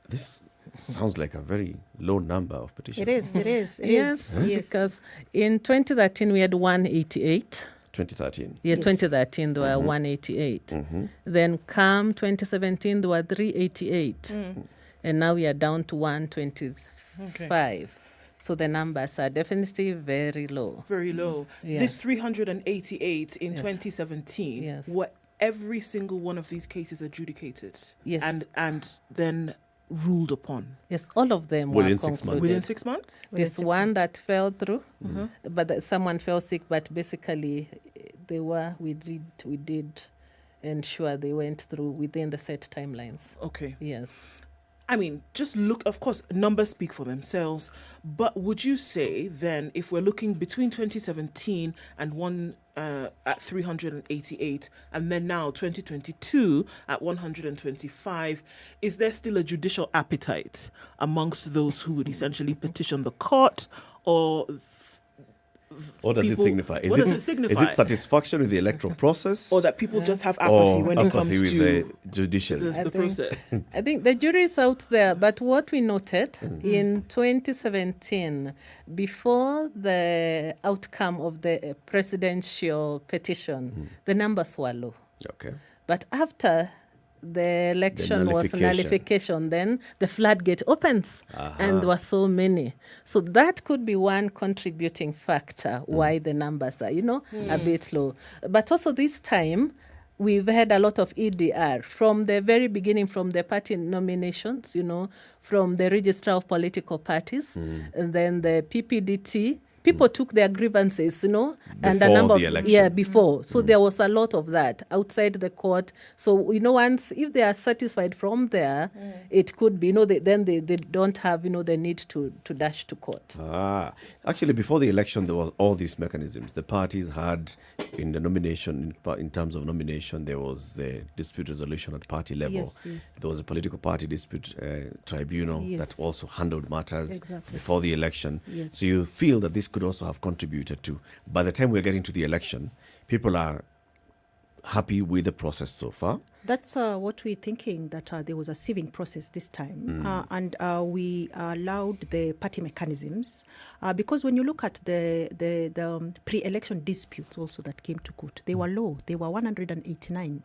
this sounds like a very low number of petitions. It is. Yes, because in 2013 we had 188. 2013. Yes, 2013 there were 188. Then come 2017 there were 388. and now we are down to 125. So the numbers are definitely very low. Very low. Yeah. This 388 in Yes. 2017, Yes. were every single one of these cases adjudicated? Yes. And then ruled upon? Yes, all of them Within were 6 months. concluded. Within 6 months? There's one that fell through, but someone fell sick. But basically, we did ensure they went through within the set timelines. Okay. Yes. I mean, just look, of course, numbers speak for themselves, but would you say then, if we're looking between 2017 and one at 388, and then now 2022 at 125, is there still a judicial appetite amongst those who would essentially petition the court, or What does people- it signify? what does it signify? Is it satisfaction with the electoral process? or that people just have apathy or when it comes apathy with to the judiciary? the process? I think the jury is out there, but what we noted in 2017, before the outcome of the presidential petition, the numbers were low. Okay. But after the election was nullification, then the floodgate opens, and there were so many. So that could be one contributing factor why the numbers are, a bit low. But also this time, we've had a lot of EDR from the very beginning, from the party nominations, from the registrar of political parties, and then the PPDT. People took their grievances, and a Before number the of election. before. So there was a lot of that outside the court. So once if they are satisfied from there, it could be then they don't have the need to dash to court. Actually, before the election, there was all these mechanisms. The parties had in the nomination, in terms of nomination, there was the dispute resolution at party level. Yes, yes. There was a political party dispute tribunal Yes. that also handled matters Exactly. before the election. Yes. So you feel that this could also have contributed to, by the time we're getting to the election, people are happy with the process so far. That's what we're thinking, that there was a sieving process this time. And we allowed the party mechanisms. Because when you look at the pre-election disputes also that came to court, they were low. They were 189.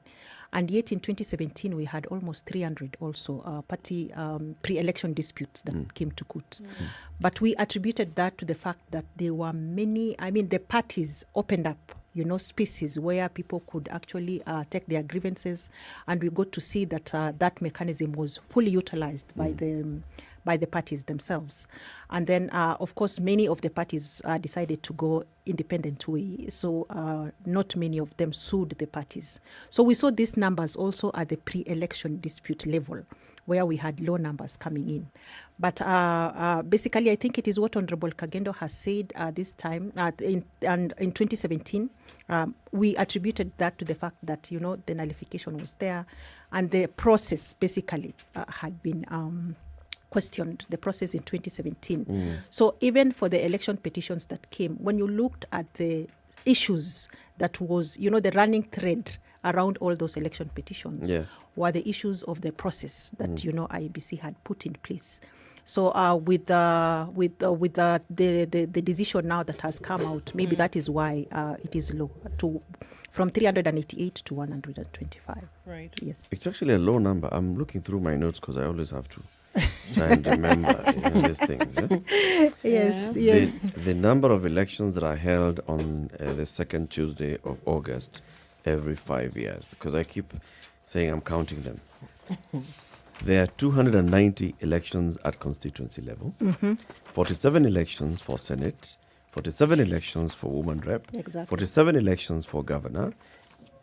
And yet in 2017, we had almost 300 also party pre-election disputes that came to court. But we attributed that to the fact that there were many, the parties opened up spaces where people could actually take their grievances, and we got to see that that mechanism was fully utilized by the parties themselves. And then, of course, many of the parties decided to go independent way, so not many of them sued the parties. So we saw these numbers also at the pre-election dispute level, where we had low numbers coming in. But basically, I think it is what Honorable Kagendo has said this time. In 2017, we attributed that to the fact that, the nullification was there, and the process basically had been questioned, the process in 2017. So even for the election petitions that came, when you looked at the issues that was, the running thread around all those election petitions were the issues of the process that IEBC had put in place. So with the decision now that has come out, maybe that is why it is low from 388 to 125. Right. Yes. It's actually a low number. I'm looking through my notes because I always have to try and remember these things. Yes. The number of elections that are held on the second Tuesday of August every 5 years, because I keep saying I'm counting them. There are 290 elections at constituency level, 47 elections for Senate, 47 elections for woman rep, 47 elections for governor,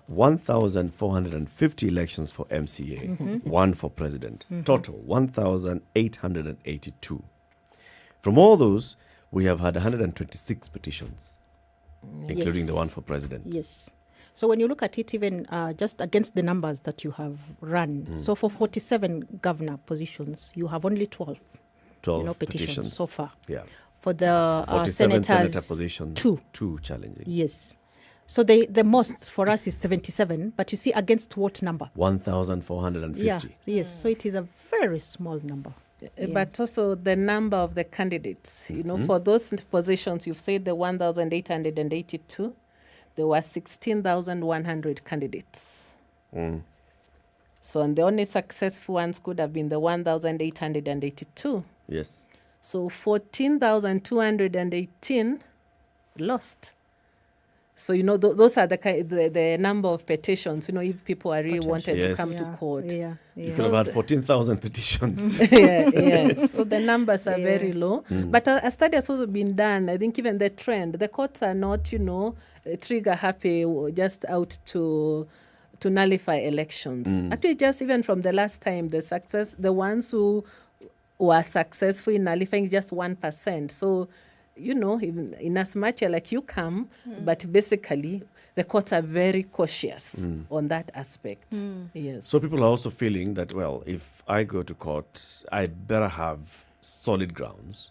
1,450 elections for MCA, one for president. Total 1,882. From all those, we have had 126 petitions, including the one for president. Yes. So when you look at it, even just against the numbers that you have run, so for 47 governor positions, you have only 12 petitions so far. Yeah. For the 47 senators, senator positions, two challenging. Yes. So the most for us is 77, but you see against what number? 1,450. Yeah, yes. So it is a very small number. But also the number of the candidates, for those positions, you've said the 1,882, there were 16,100 candidates. So, and the only successful ones could have been the 1,882. Yes. So 14,218 lost. So, those are the number of petitions, if people are really wanted to come to court. It's about 14,000 petitions. Yes. So the numbers are very low. But a study has also been done. I think even the trend, the courts are not, trigger happy, just out to nullify elections. Actually, just even from the last time, the ones who were successful in nullifying just 1%. So, in as much like you come, but basically the courts are very cautious on that aspect. Yes. So people are also feeling that, well, if I go to court, I better have solid grounds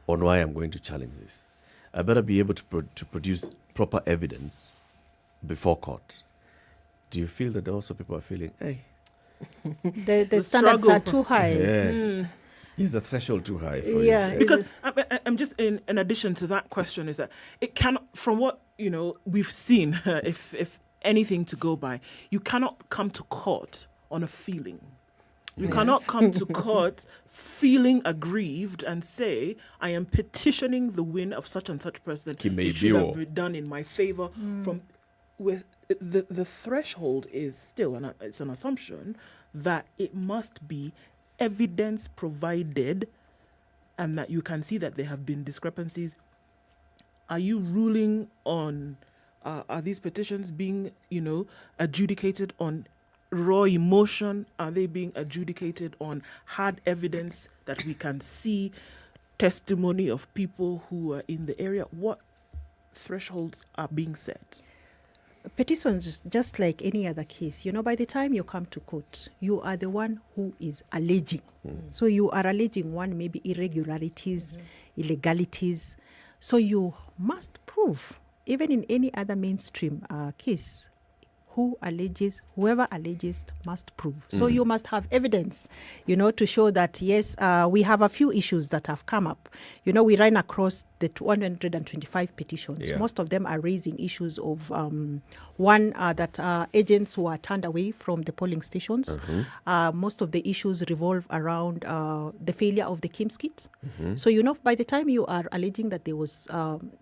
on why I'm going to challenge this. I better be able to produce proper evidence before court. Do you feel that also people are feeling, hey, the standards are too high? Yeah. Is the threshold too high for you? Because I'm just in addition to that question is that it cannot, from what we've seen, if anything to go by, you cannot come to court on a feeling. You cannot come to court feeling aggrieved and say, I am petitioning the win of such and such person. It should have been done in my favor. With the threshold is still, and it's an assumption that it must be evidence provided and that you can see that there have been discrepancies. Are you ruling on, are these petitions being, adjudicated on raw emotion? Are they being adjudicated on hard evidence that we can see, testimony of people who are in the area? What thresholds are being set? Petitions, just like any other case, by the time you come to court, you are the one who is alleging. So you are alleging maybe irregularities, illegalities. So you must prove, even in any other mainstream case, whoever alleges must prove. So you must have evidence, to show that, yes, we have a few issues that have come up. We ran across the 225 petitions. Yeah. Most of them are raising issues of, that agents who are turned away from the polling stations. Most of the issues revolve around the failure of the KIMS kit. So, by the time you are alleging that there was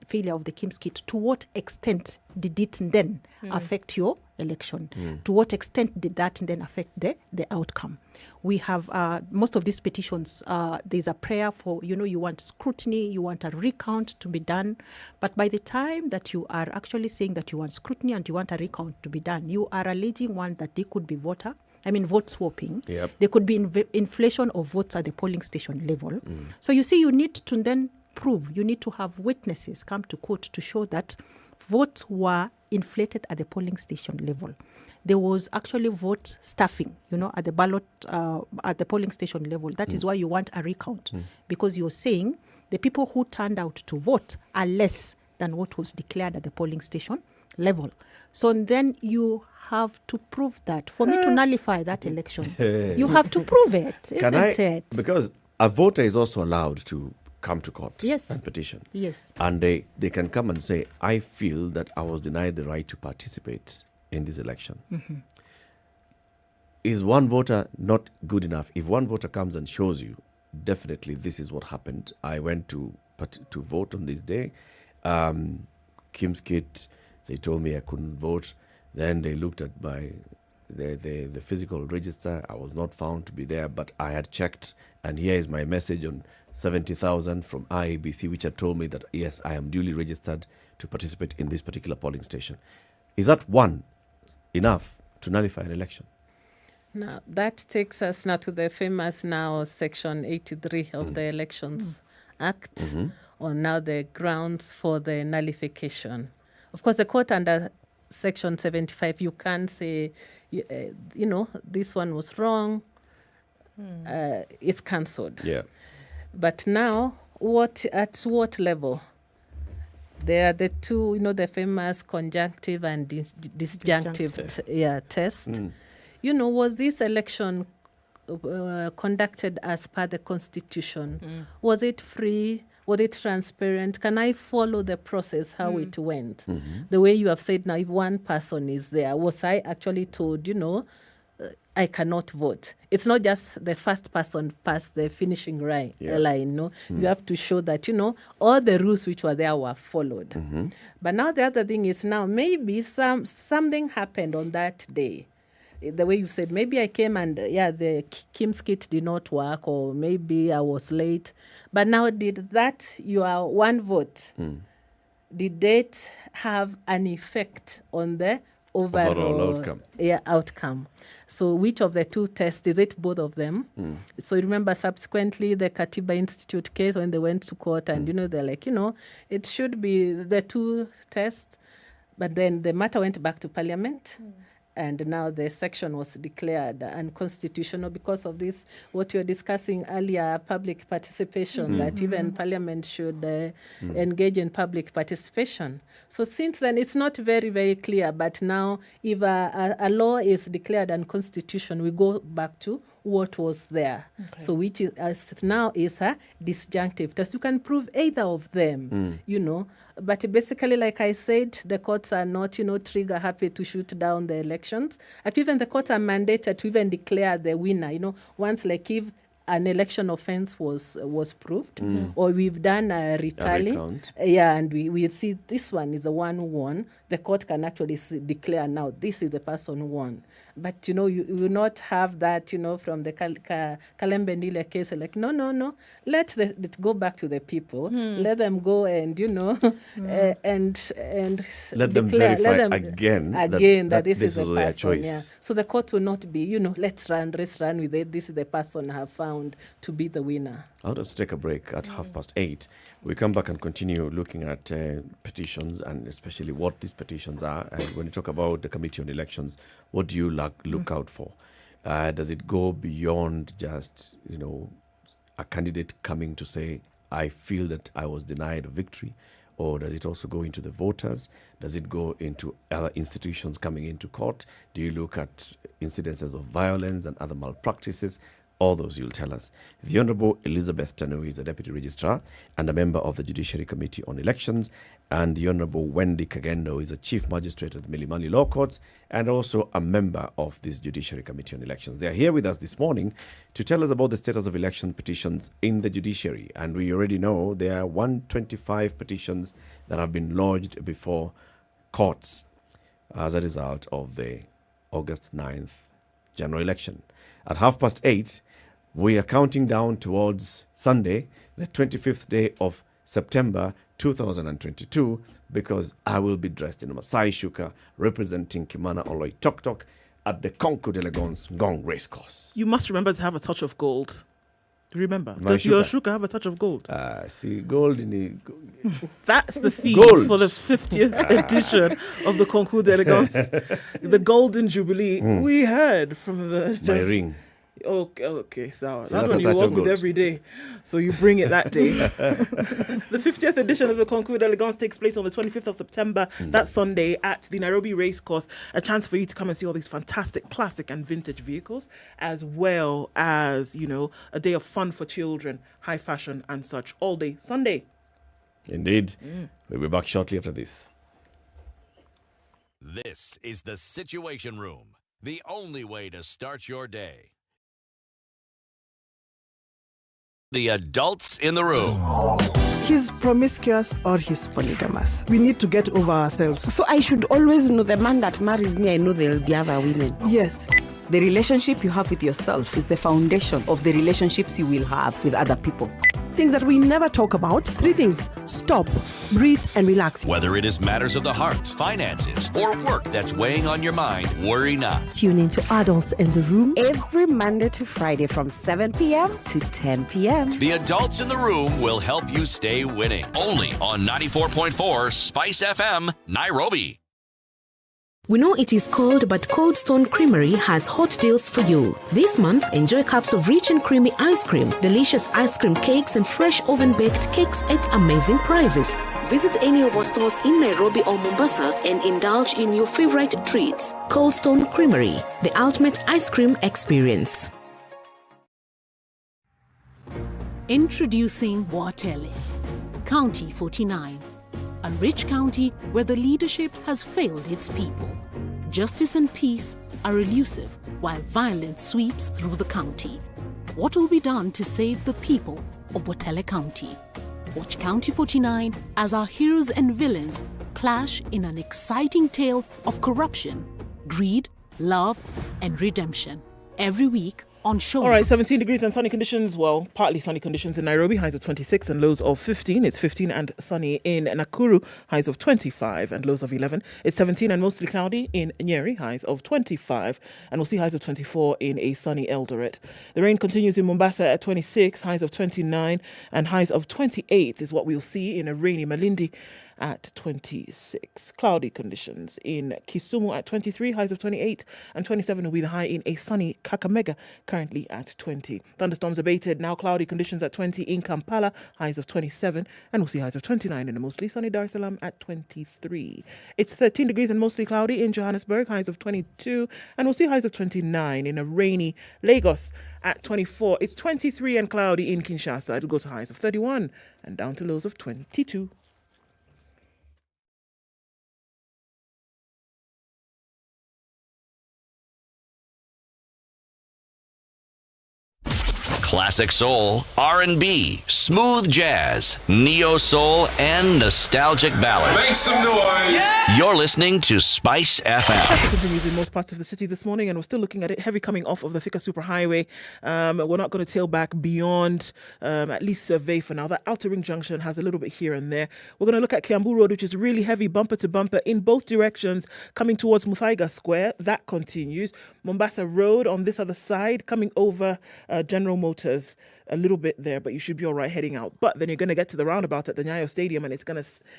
failure of the KIMS kit, to what extent did it then affect your election? To what extent did that then affect the outcome? We have most of these petitions, there's a prayer for, you want scrutiny, you want a recount to be done. But by the time that you are actually saying that you want scrutiny and you want a recount to be done, you are alleging that they could be vote swapping. Yep. There could be inflation of votes at the polling station level. So you see, you need to then prove, you need to have witnesses come to court to show that votes were inflated at the polling station level. There was actually vote stuffing, at the ballot, at the polling station level. That is why you want a recount, because you're saying the people who turned out to vote are less than what was declared at the polling station level. So then you have to prove that. For me to nullify that election, you have to prove it, isn't it? Because a voter is also allowed to come to court and petition. Yes. And they can come and say, I feel that I was denied the right to participate in this election. Is one voter not good enough? If one voter comes and shows you, definitely this is what happened. I went to vote on this day. Kim's kit, they told me I couldn't vote. Then they looked at the physical register. I was not found to be there, but I had checked, and here is my message on 70,000 from IEBC, which had told me that, yes, I am duly registered to participate in this particular polling station. Is that one enough to nullify an election? Now, that takes us now to the famous Section 83 of the Elections Act, on now the grounds for the nullification. Of course, the court under Section 75, you can't say, this one was wrong, it's cancelled. Yeah. But now, at what level? There are the two, the famous conjunctive and disjunctive test. Was this election conducted as per the Constitution? Was it free? Was it transparent? Can I follow the process, how it went? The way you have said now, if one person is there, was I actually told, I cannot vote. It's not just the first person past the finishing line. No, you have to show that all the rules which were there were followed. But now the other thing is now maybe something happened on that day. The way you said, maybe I came and the Kim's kit did not work, or maybe I was late. But now did that your one vote? Did it have an effect on the overall outcome? So which of the two tests, is it both of them? So you remember subsequently the Katiba Institute case when they went to court and, they're like, it should be the two tests. But then the matter went back to Parliament. And now the section was declared unconstitutional because of this, what you were discussing earlier, public participation, that even Parliament should engage in public participation. So since then, it's not very, very clear. But now, if a law is declared unconstitutional, we go back to what was there. So which is now is a disjunctive test. You can prove either of them, But basically, like I said, the courts are not, trigger happy to shoot down the elections. Actually, even the courts are mandated to even declare the winner. Once, like if an election offense was proved, or we've done a retally, and we see this one is the one who won, the court can actually declare now this is the person who won. But, you will not have that, from the Kalembendile case, like, no, let it go back to the people. Let them go and, and let them declare, verify again that this is the their person. choice. Yeah. So the court will not be, let's run with it. This is the person I have found to be the winner. I'll just take a break at 8:30. We come back and continue looking at petitions, and especially what these petitions are. And when you talk about the Committee on Elections, what do you look out for? Does it go beyond just, a candidate coming to say, I feel that I was denied a victory? Or does it also go into the voters? Does it go into other institutions coming into court? Do you look at incidences of violence and other malpractices? All those you'll tell us. The Honourable Elizabeth Tanui is a Deputy Registrar and a member of the Judiciary Committee on Elections. And the Honourable Wendy Kagendo is a Chief Magistrate of the Milimani Law Courts and also a member of this Judiciary Committee on Elections. They are here with us this morning to tell us about the status of election petitions in the judiciary. And we already know there are 125 petitions that have been lodged before courts as a result of the August 9th general election. At 8:30, we are counting down towards Sunday, the 25th day of September 2022, because I will be dressed in a Masai Shuka representing Kimana Oloi Tok Tok at the Concours d'Elegance Gong Racecourse. You must remember to have a touch of gold. Remember, does your shuka have a touch of gold? See, gold in the... That's the theme Gold. for the 50th edition of the Concours d'Elegance, the Golden Jubilee. We heard from the... My ring. Okay, so See, that's that's what a you touch walk of with gold. every day. So you bring it that day. The 50th edition of the Concours d'Elegance takes place on the 25th of September. That's Sunday at the Nairobi Racecourse. A chance for you to come and see all these fantastic classic and vintage vehicles, as well as, a day of fun for children, high fashion and such, all day Sunday. Indeed. We'll be back shortly after this. This is the Situation Room, the only way to start your day. The adults in the room. He's promiscuous or he's polygamous. We need to get over ourselves. So I should always know the man that marries me, I know there'll be other women. Yes. The relationship you have with yourself is the foundation of the relationships you will have with other people. Things that we never talk about. 3 things. Stop, breathe, and relax. Whether it is matters of the heart, finances, or work that's weighing on your mind, worry not. Tune in to Adults in the Room every Monday to Friday from 7 p.m. to 10 p.m. The adults in the room will help you stay winning. Only on 94.4 SpiceFM, Nairobi. We know it is cold, but Cold Stone Creamery has hot deals for you. This month, enjoy cups of rich and creamy ice cream, delicious ice cream cakes, and fresh oven-baked cakes at amazing prices. Visit any of our stores in Nairobi or Mombasa and indulge in your favorite treats. Cold Stone Creamery, the ultimate ice cream experience. Introducing Watele, County 49. A rich county where the leadership has failed its people. Justice and peace are elusive while violence sweeps through the county. What will be done to save the people of Botele County? Watch County 49 as our heroes and villains clash in an exciting tale of corruption, greed, love, and redemption. Every week on Show. All right, 17 degrees and sunny conditions. Well, partly sunny conditions in Nairobi, highs of 26 and lows of 15. It's 15 and sunny in Nakuru, highs of 25 and lows of 11. It's 17 and mostly cloudy in Nyeri, highs of 25. And we'll see highs of 24 in a sunny Eldoret. The rain continues in Mombasa at 26, highs of 29 and highs of 28 is what we'll see in a rainy Malindi at 26. Cloudy conditions in Kisumu at 23, highs of 28 and 27 will be the high in a sunny Kakamega, currently at 20. Thunderstorms abated, now cloudy conditions at 20 in Kampala, highs of 27, and we'll see highs of 29 in a mostly sunny Dar es Salaam at 23. It's 13 degrees and mostly cloudy in Johannesburg, highs of 22, and we'll see highs of 29 in a rainy Lagos at 24. It's 23 and cloudy in Kinshasa. It'll go to highs of 31 and down to lows of 22. Classic soul, R&B, smooth jazz, neo soul, and nostalgic ballads. Make some noise. Yeah. You're listening to Spice FM. Continues in most parts of the city this morning, and we're still looking at it heavy coming off of the Thika Superhighway. We're not going to tail back beyond at least Survey for now. That outer ring junction has a little bit here and there. We're going to look at Kiambu Road, which is really heavy bumper to bumper in both directions coming towards Muthaiga Square. That continues. Mombasa Road on this other side coming over General Motors. A little bit there, but you should be all right heading out. But then you're going to get to the roundabout at the Nyayo Stadium, and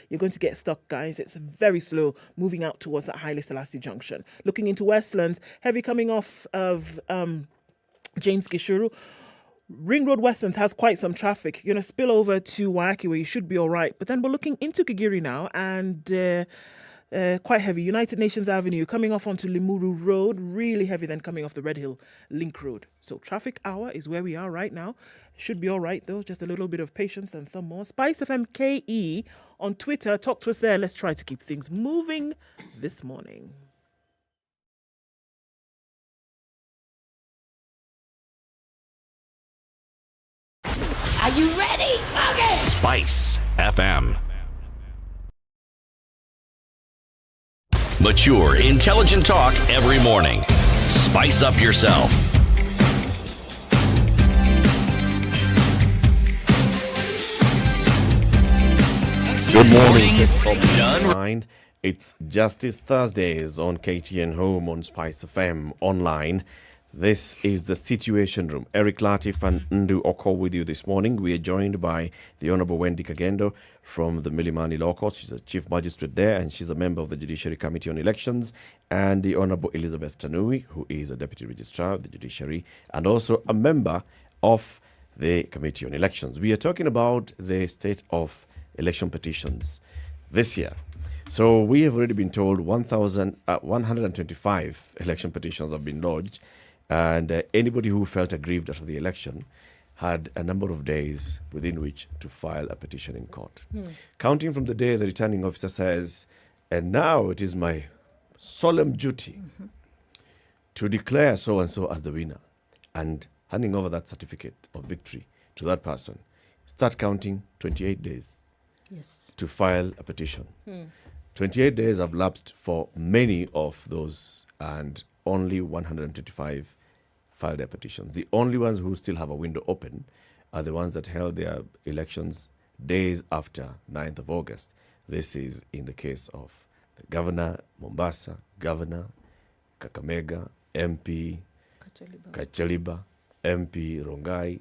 you're going to get stuck, guys. It's very slow moving out towards that Haile Selassie junction. Looking into Westlands, heavy coming off of James Gishuru. Ring Road Westlands has quite some traffic. You're going to spill over to Waiyaki, where you should be all right. But then we're looking into Kigiri now, and quite heavy. United Nations Avenue coming off onto Limuru Road, really heavy, then coming off the Red Hill Link Road. So traffic hour is where we are right now. Should be all right though, just a little bit of patience and some more. SpiceFM KE on Twitter, talk to us there. Let's try to keep things moving this morning. Are you ready? Okay. Spice FM. Mature, intelligent talk every morning. Spice up yourself. Good morning. It's Justice Thursdays on KTN Home on Spice FM online. This is the Situation Room. Eric Latif and Ndu Oko with you this morning. We are joined by the Honourable Wendy Kagendo from the Milimani Law Court. She's a Chief Magistrate there, and she's a member of the Judiciary Committee on Elections. And the Honourable Elizabeth Tanui, who is a Deputy Registrar of the Judiciary, and also a member of the Committee on Elections. We are talking about the state of election petitions this year. So we have already been told 125 election petitions have been lodged. And anybody who felt aggrieved after the election had a number of days within which to file a petition in court. Counting from the day the returning officer says, and now it is my solemn duty to declare so-and-so as the winner, and handing over that certificate of victory to that person, start counting 28 days to file a petition. 28 days have lapsed for many of those, and only 125 filed their petitions. The only ones who still have a window open are the ones that held their elections days after 9th of August. This is in the case of the Governor, Mombasa, Governor, Kakamega, MP, Kachaliba, MP, Rongai,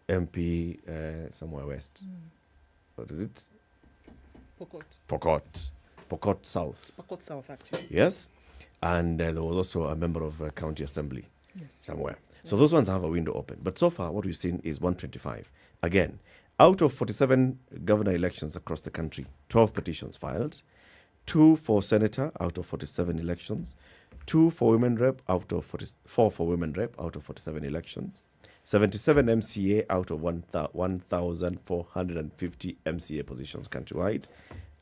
MP, somewhere west. What is it? Pokot South. Pokot South, actually. Yes. And there was also a member of County Assembly somewhere. So those ones have a window open. But so far, what we've seen is 125. Again, out of 47 governor elections across the country, 12 petitions filed, 2 for senator out of 47 elections, 2 for women rep out of 4 for women rep out of 47 elections, 77 MCA out of 1,450 MCA positions countrywide,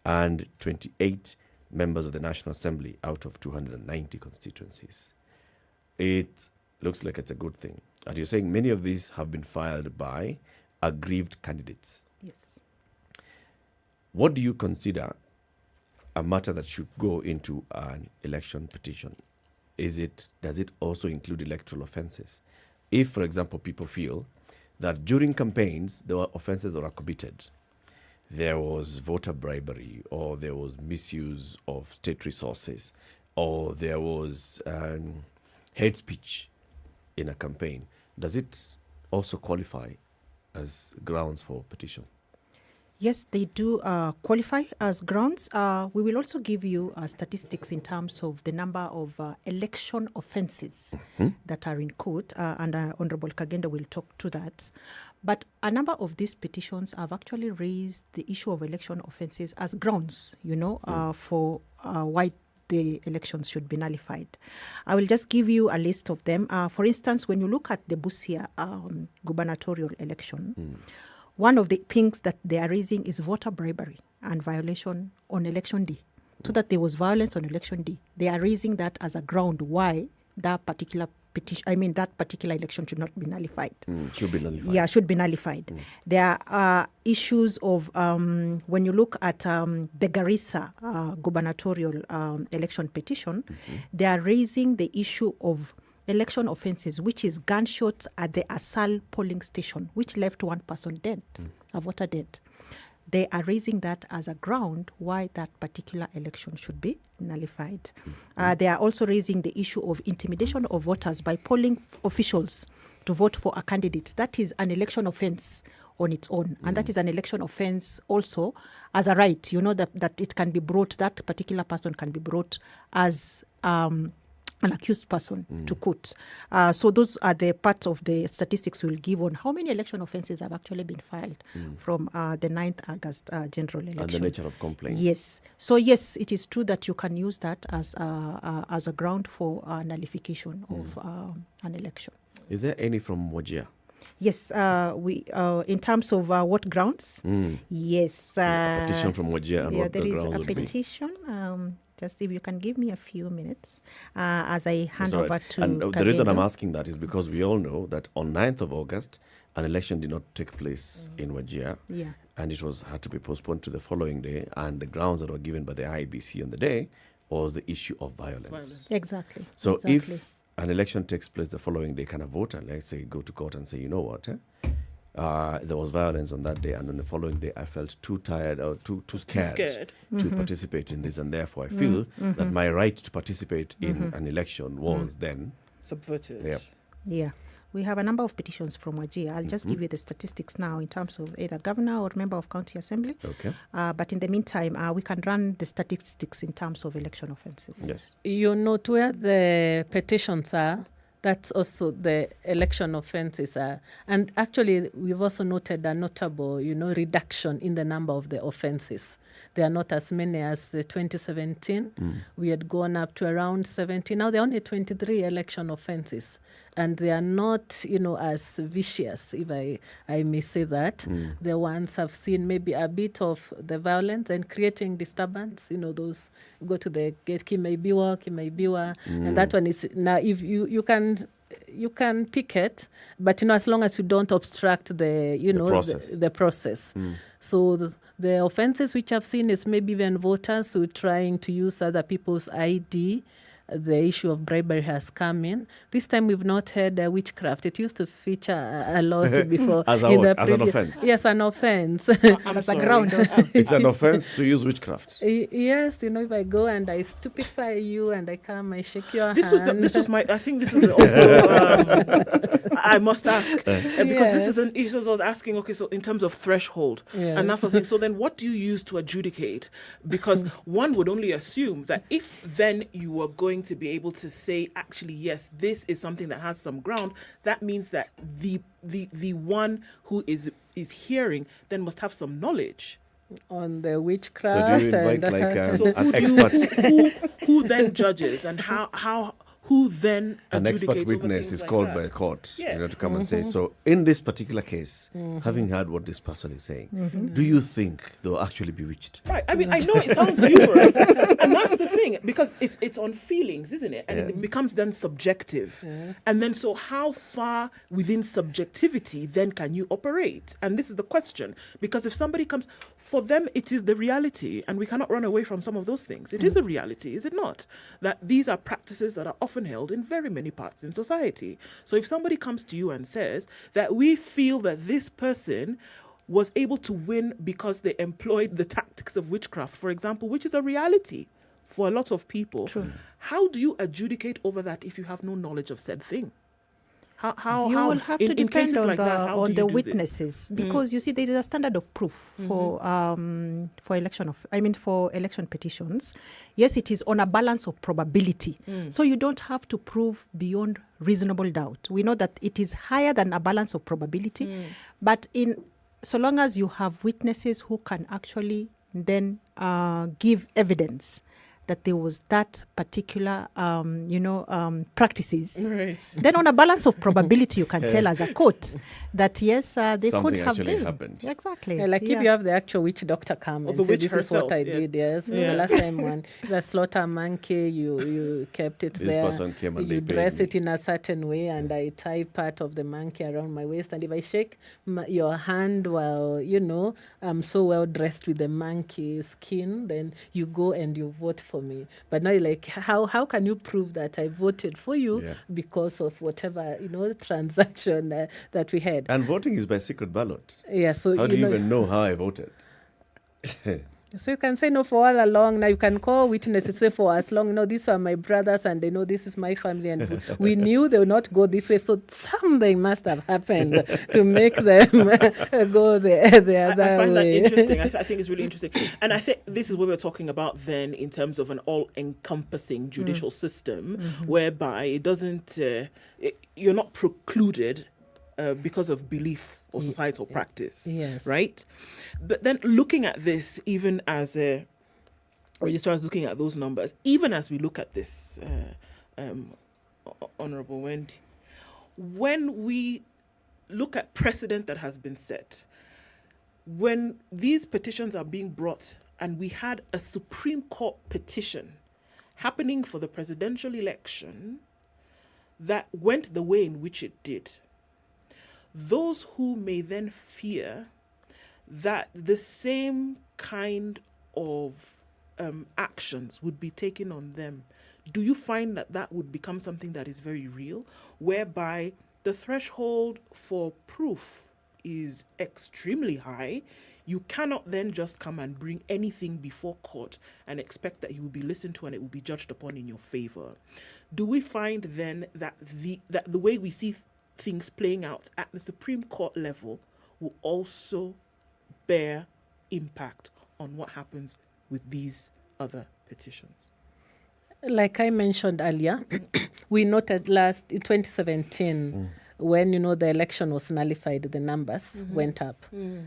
and 28 members of the National Assembly out of 290 constituencies. it looks like it's a good thing. And you're saying many of these have been filed by aggrieved candidates. Yes. What do you consider a matter that should go into an election petition? Does it also include electoral offences? If, for example, people feel that during campaigns there were offences that were committed, there was voter bribery, or there was misuse of state resources, or there was hate speech in a campaign, does it also qualify as grounds for petition? Yes, they do qualify as grounds. We will also give you statistics in terms of the number of election offences that are in court, and Honorable Kagenda will talk to that. But a number of these petitions have actually raised the issue of election offences as grounds, for why the elections should be nullified. I will just give you a list of them. For instance, when you look at the Busia gubernatorial election, one of the things that they are raising is voter bribery and violation on election day. So that there was violence on election day. They are raising that as a ground why that particular election should not be nullified. Should be nullified. Yeah, should be nullified. There are issues of, when you look at the Garissa gubernatorial election petition, they are raising the issue of election offences, which is gunshots at the Asal polling station, which left one person dead, a voter dead. They are raising that as a ground why that particular election should be nullified. They are also raising the issue of intimidation of voters by polling officials to vote for a candidate. That is an election offence on its own. And that is an election offence also as a right, that it can be brought, that particular person can be brought as an accused person to court. So those are the parts of the statistics we'll give on how many election offences have actually been filed from the 9th August general election. And the nature of complaints. Yes. So yes, it is true that you can use that as a ground for nullification of an election. Is there any from Wajir? Yes, we in terms of what grounds? Yes. A petition from Wajir and what the grounds would be. There is a petition. Just if you can give me a few minutes as I hand over to And Kagenda. the reason I'm asking that is because we all know that on 9th of August, an election did not take place in Wajir. Yeah. And it had to be postponed to the following day. And the grounds that were given by the IEBC on the day was the issue of violence. Exactly. So if an election takes place the following day, can a voter, let's say, go to court and say, you know what, there was violence on that day, and on the following day I felt too tired or too scared to participate in this, and therefore I feel that my right to participate in an election was then subverted. Yep. Yeah. We have a number of petitions from Wajir. I'll just give you the statistics now in terms of either governor or member of county assembly. Okay. But in the meantime, we can run the statistics in terms of election offences. Yes. You note where the petitions are. That's also the election offences are. And actually, we've also noted a notable, reduction in the number of the offences. There are not as many as the 2017. We had gone up to around 70. Now there are only 23 election offences. And they are not, as vicious, if I may say that. The ones have seen maybe a bit of the violence and creating disturbance. Those go to the gate, Kimaibiwa, and that one is, now if you can picket, but as long as you don't obstruct the process. So the offences which I've seen is maybe even voters who are trying to use other people's ID. The issue of bribery has come in. This time we've not heard witchcraft. It used to feature a lot before. As an offence? Yes, an offence. As a ground also. It's an offence to use witchcraft. Yes, if I go and I stupefy you and I come, I shake your hand. This was my, I think this is also, I must ask, because this is an issue I was asking, okay, so in terms of threshold, and that's what I was saying, so then what do you use to adjudicate? Because one would only assume that if then you were going to be able to say, actually, yes, this is something that has some ground, that means that the one who is hearing then must have some knowledge on the witchcraft. So do you invite an expert? Who then judges, and how who then an expert adjudicates over witness things is like called that. by a court, Yeah. to come and say. So in this particular case, having heard what this person is saying, do you think they'll actually be bewitched? Right. I mean, I know it sounds humorous, and that's the thing, because it's on feelings, isn't it? And it becomes then subjective. And then so how far within subjectivity then can you operate? And this is the question. Because if somebody comes, for them it is the reality, and we cannot run away from some of those things. It is a reality, is it not? That these are practices that are often held in very many parts in society. So if somebody comes to you and says that we feel that this person was able to win because they employed the tactics of witchcraft, for example, which is a reality for a lot of people. True. How do you adjudicate over that if you have no knowledge of said thing? You will have to depend on the witnesses, witnesses, because you see there is a standard of proof for election petitions. Yes, it is on a balance of probability, so you don't have to prove beyond reasonable doubt. We know that it is higher than a balance of probability, but so long as you have witnesses who can actually then give evidence that there was that particular, practices, right. Then on a balance of probability, you can tell as a court that yes, they Something could have actually been. happened. Exactly. If you have the actual witch doctor come and say, this is what I did, yes. The last time when the slaughter monkey, you kept it This there. person came and you they paid dress me. it in a certain way, and I tie part of the monkey around my waist. And if I shake your hand while, I'm so well dressed with the monkey skin, then you go and you vote for me. But now you're like, how can you prove that I voted for you because of whatever, transaction that we had? And voting is by secret ballot. Yeah, so how do you even know how I voted? So you can say no for all along. Now you can call witnesses, say for as long, these are my brothers and they know this is my family, and we knew they would not go this way. So something must have happened to make them go the other way. I find that interesting. I think it's really interesting. And I think this is what we're talking about then in terms of an all-encompassing judicial system, whereby it doesn't, you're not precluded because of belief or societal practice. Yes. Right? But then looking at this, even as looking at those numbers, even as we look at this, Honourable Wendy, when we look at precedent that has been set, when these petitions are being brought, and we had a Supreme Court petition happening for the presidential election that went the way in which it did, those who may then fear that the same kind of actions would be taken on them, do you find that would become something that is very real, whereby the threshold for proof is extremely high? You cannot then just come and bring anything before court and expect that you will be listened to and it will be judged upon in your favor. Do we find then that the way we see things playing out at the Supreme Court level will also bear impact on what happens with these other petitions? Like I mentioned earlier, we noted last in 2017 when the election was nullified, the numbers went up.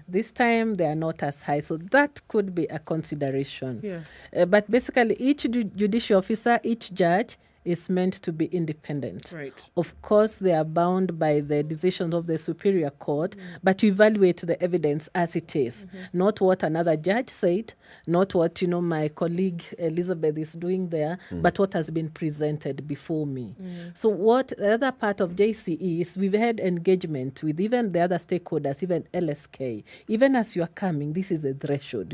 This time they are not as high, so that could be a consideration. But basically, each judicial officer, each judge is meant to be independent. Right. Of course, they are bound by the decisions of the Superior Court, but to evaluate the evidence as it is, not what another judge said, not what my colleague Elizabeth is doing there, but what has been presented before me. So what the other part of JCE is, we've had engagement with even the other stakeholders, even LSK. Even as you are coming, this is a threshold.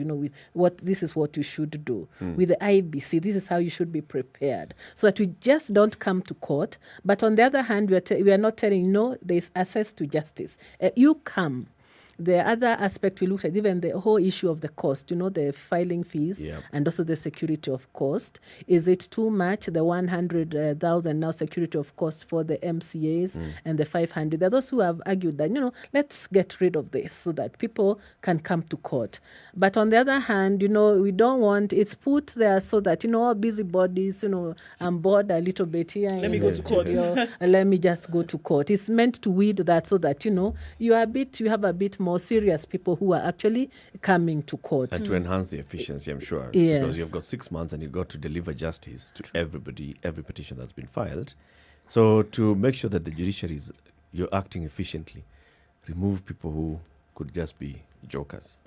This is what you should do. With the IBC, this is how you should be prepared, so that we just don't come to court. But on the other hand, we are not telling, there's access to justice. You come. The other aspect we looked at, even the whole issue of the cost, the filing fees and also the security of cost. Is it too much, the 100,000 now security of cost for the MCAs and the 500? There are those who have argued that, let's get rid of this so that people can come to court. But on the other hand, we don't want, it's put there so that, all busybodies, I'm bored a little bit here. Let me go to court. Let me just go to court. It's meant to weed that so that, you have a bit more more serious people who are actually coming to court. And to enhance the efficiency, I'm sure. Yes. Because you've got 6 months and you've got to deliver justice to everybody, every petition that's been filed. So to make sure that the judiciary you're acting efficiently, remove people who could just be jokers.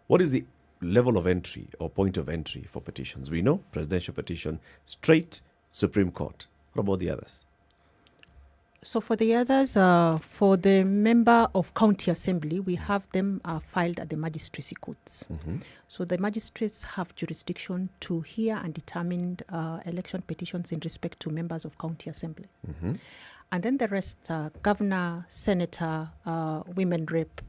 What is the level of entry or point of entry for petitions? We know presidential petition, straight Supreme Court. What about the others? So for the others, for the member of county assembly, we have them filed at the magistracy courts. So the magistrates have jurisdiction to hear and determine election petitions in respect to members of county assembly. And then the rest, governor, senator, women rep,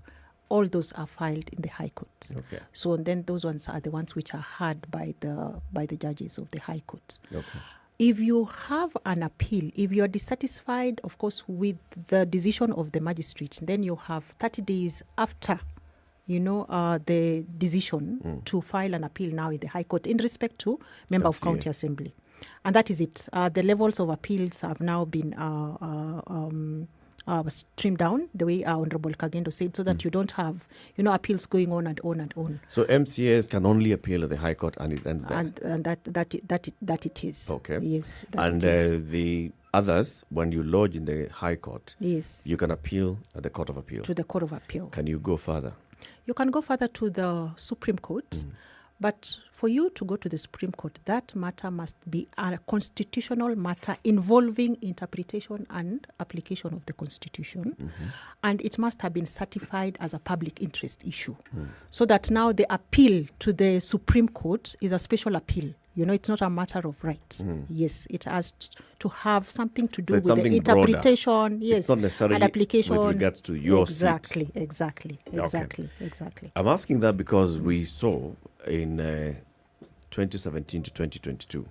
all those are filed in the High Court. Okay. So then those ones are the ones which are heard by the judges of the High Court. Okay. If you have an appeal, if you are dissatisfied, of course, with the decision of the magistrate, then you have 30 days after, the decision to file an appeal now in the High Court in respect to member of county assembly. And that is it. The levels of appeals have now been trimmed down, the way Honorable Kagendo said, so that you don't have, appeals going on and on and on. So MCAs can only appeal at the High Court and it ends there? And that it is. Okay. Yes. And the others, when you lodge in the High Court, yes, you can appeal at the Court of Appeal? To the Court of Appeal. Can you go further? You can go further to the Supreme Court. But for you to go to the Supreme Court, that matter must be a constitutional matter involving interpretation and application of the Constitution. And it must have been certified as a public interest issue. So that now the appeal to the Supreme Court is a special appeal. It's not a matter of right. Yes, it has to have something to do with the interpretation, broader. Yes, it's not necessarily and application with regards to your exactly. I'm asking that because we saw in 2017 to 2022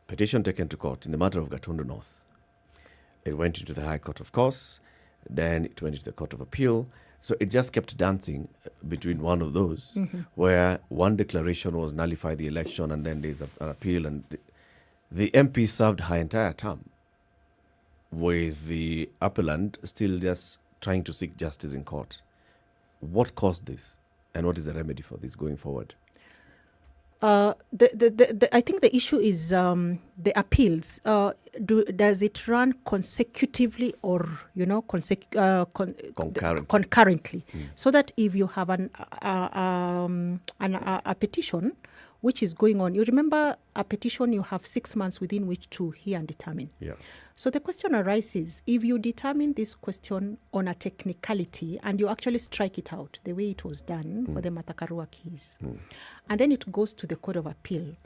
petition taken to court in the matter of Gatundu North. It went into the High Court, of course, then it went into the Court of Appeal. So it just kept dancing between one of those, where one declaration was nullify the election and then there's an appeal, and the MP served her entire term with the appellant still just trying to seek justice in court. What caused this, and what is the remedy for this going forward? I think the issue is the appeals. Does it run consecutively or concurrently? So that if you have a petition which is going on, you remember a petition you have 6 months within which to hear and determine. Yeah. So the question arises, if you determine this question on a technicality and you actually strike it out the way it was done for the Matakarua case, and then it goes to the Court of Appeal,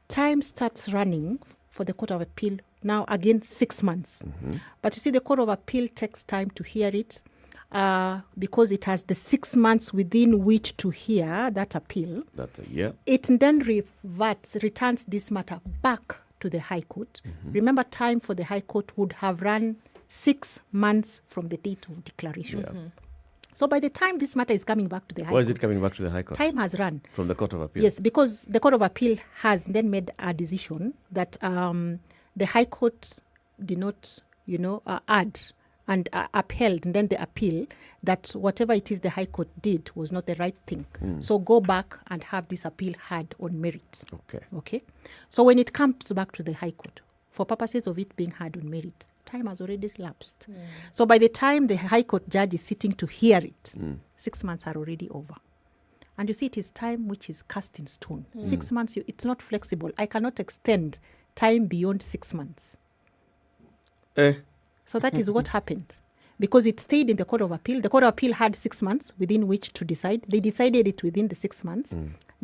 time starts running for the Court of Appeal, now again 6 months. But you see, the Court of Appeal takes time to hear it because it has the 6 months within which to hear that appeal. It then returns this matter back to the High Court. Remember, time for the High Court would have run 6 months from the date of declaration. So by the time this matter is coming back to the High Court... Why is it coming back to the High Court? Time has run. From the Court of Appeal? Yes, because the Court of Appeal has then made a decision that the High Court did not, add and upheld, and then the appeal that whatever it is the High Court did was not the right thing. So go back and have this appeal heard on merit. Okay. So when it comes back to the High Court, for purposes of it being heard on merit, time has already lapsed. So by the time the High Court judge is sitting to hear it, 6 months are already over. And you see, it is time which is cast in stone. 6 months, it's not flexible. I cannot extend time beyond 6 months. So that is what happened. Because it stayed in the Court of Appeal. The Court of Appeal had 6 months within which to decide. They decided it within the 6 months.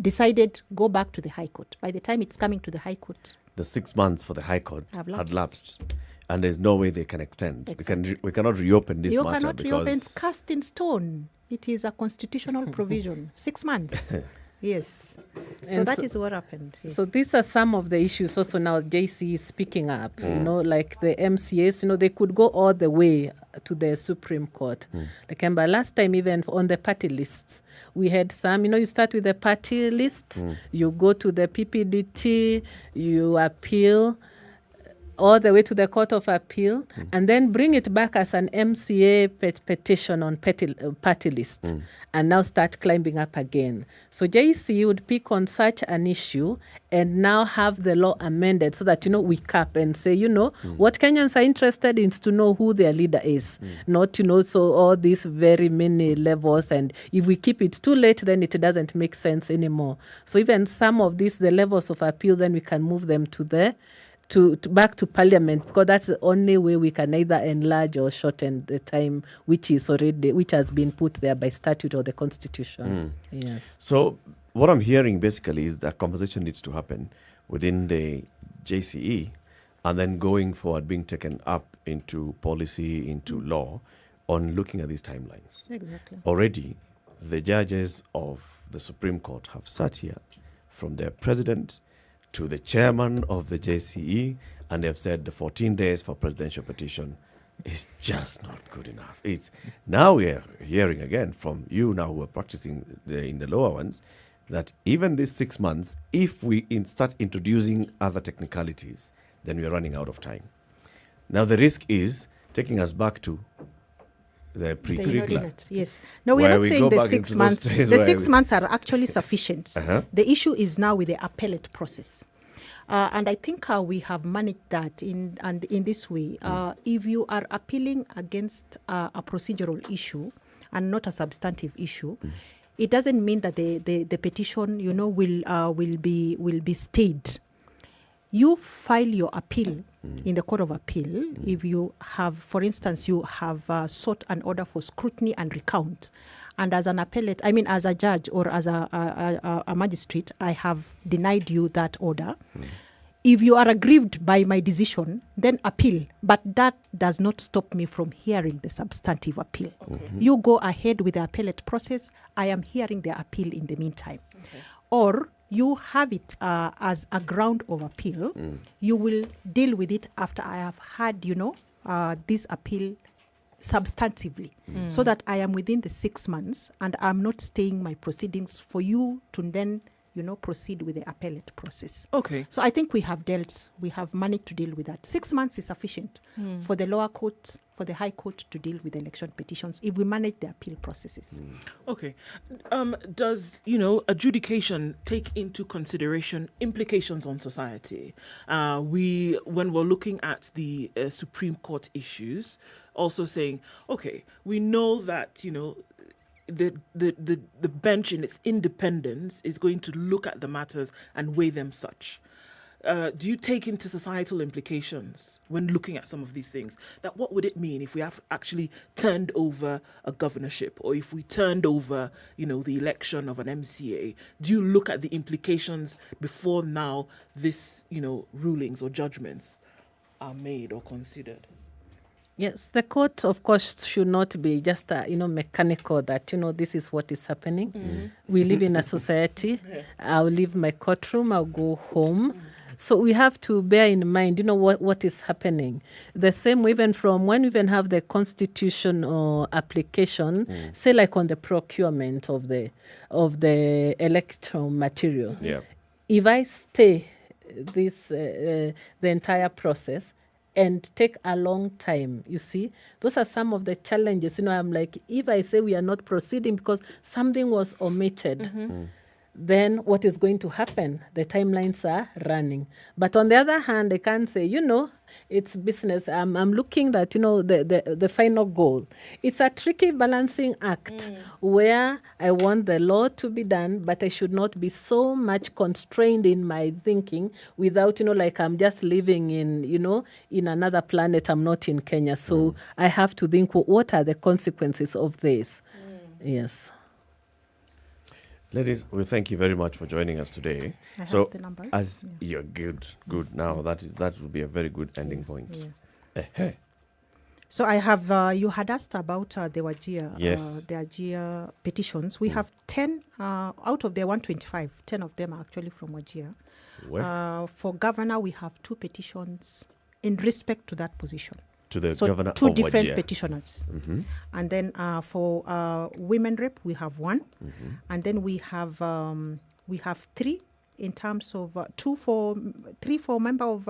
Decided, go back to the High Court. By the time it's coming to the High Court, the 6 months for the High Court had lapsed. And there's no way they can extend. Exactly. We cannot reopen this matter. You cannot reopen. It's cast in stone. It is a constitutional provision. 6 months. Yes. So that is what happened. Yes. So these are some of the issues also now JC is speaking up, like the MCAs, they could go all the way to the Supreme Court. Like remember last time, even on the party lists, we had some, you start with the party list, you go to the PPDT, you appeal. all the way to the Court of Appeal, and then bring it back as an MCA petition on party list, and now start climbing up again. So JC would pick on such an issue and now have the law amended so that, we cap and say, what Kenyans are interested in is to know who their leader is, not, so all these very many levels. And if we keep it too late, then it doesn't make sense anymore. So even some of these, the levels of appeal, then we can move them to back to Parliament, because that's the only way we can either enlarge or shorten the time which has been put there by statute or the Constitution. Yes. So what I'm hearing basically is that conversation needs to happen within the JCE, and then going forward being taken up into policy, into law, on looking at these timelines. Exactly. Already, the judges of the Supreme Court have sat here, from their president to the chairman of the JCE, and they've said the 14 days for presidential petition is just not good enough. Now we're hearing again from you now who are practicing in the lower ones, that even these 6 months, if we start introducing other technicalities, then we're running out of time. Now the risk is taking us back to the pre-curricular. Yes. No, we're not saying the 6 months. The 6 months are actually sufficient. The issue is now with the appellate process. And I think we have managed that in this way. If you are appealing against a procedural issue and not a substantive issue, it doesn't mean that the petition, will be stayed. You file your appeal in the Court of Appeal if you have, for instance, you have sought an order for scrutiny and recount. And as an appellate, as a judge or as a magistrate, I have denied you that order. If you are aggrieved by my decision, then appeal. But that does not stop me from hearing the substantive appeal. You go ahead with the appellate process. I am hearing the appeal in the meantime. Or you have it as a ground of appeal. You will deal with it after I have had, this appeal substantively, so that I am within the 6 months and I'm not staying my proceedings for you to then, proceed with the appellate process. Okay. So I think we have managed to deal with that. 6 months is sufficient for the lower court, for the high court to deal with election petitions if we manage the appeal processes. Okay. Does, adjudication take into consideration implications on society? When we're looking at the Supreme Court issues, also saying, okay, we know that, the bench in its independence is going to look at the matters and weigh them such. Do you take into societal implications when looking at some of these things? That what would it mean if we have actually turned over a governorship, or if we turned over, the election of an MCA? Do you look at the implications before now this, rulings or judgments are made or considered? Yes, the court, of course, should not be just, mechanical that, this is what is happening. We live in a society. I'll leave my courtroom, I'll go home. So we have to bear in mind, what is happening. The same way, even from when we even have the constitution or application, say like on the procurement of the electoral material. Yeah. If I stay this the entire process and take a long time, you see, those are some of the challenges. I'm like, if I say we are not proceeding because something was omitted, then what is going to happen? The timelines are running. But on the other hand, I can't say, it's business. I'm looking at, the final goal. It's a tricky balancing act where I want the law to be done, but I should not be so much constrained in my thinking without, like I'm just living in, in another planet. I'm not in Kenya. So I have to think, what are the consequences of this? Yes. Ladies, we thank you very much for joining us today. I have the numbers. As you're good now, that would be a very good ending point. Yeah. So I have, you had asked about the Wajir, yes. The Wajir petitions. We have 10 out of the 125. 10 of them are actually from Wajir. For governor, we have 2 petitions in respect to that position. To the governor of Wajir. 2 different petitioners. And then for women rep, we have 1. And then we have 3 in terms of 3 for member of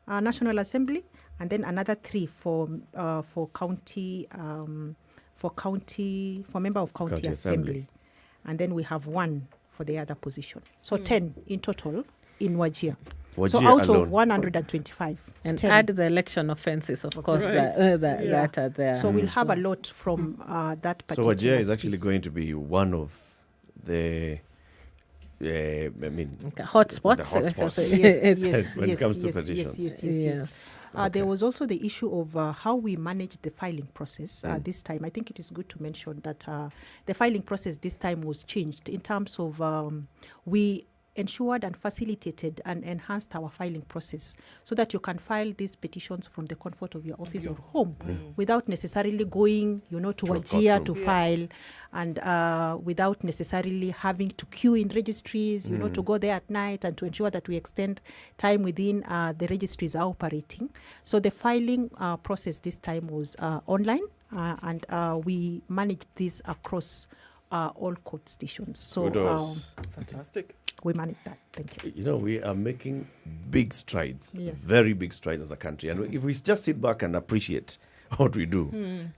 National Assembly, and then another 3 for county for member of county assembly. And then we have 1 for the other position. So 10 in total in Wajir. So out alone. of 125. And 10. add the election offences, of course, that are there. So we'll have a lot from that So particular Wajir is actually space. going to be one of the hotspots. The hotspots. Yes, when it comes to yes, petitions. Yes. There was also the issue of how we manage the filing process this time. I think it is good to mention that the filing process this time was changed in terms of we ensured and facilitated and enhanced our filing process so that you can file these petitions from the comfort of your office or home without necessarily going, to Wajir to file, and without necessarily having to queue in registries, to go there at night, and to ensure that we extend time within the registries are operating. So the filing process this time was online, and we managed this across all court stations. So fantastic. We manage that. Thank you. We are making big strides, Yes. very big strides as a country. And if we just sit back and appreciate what we do,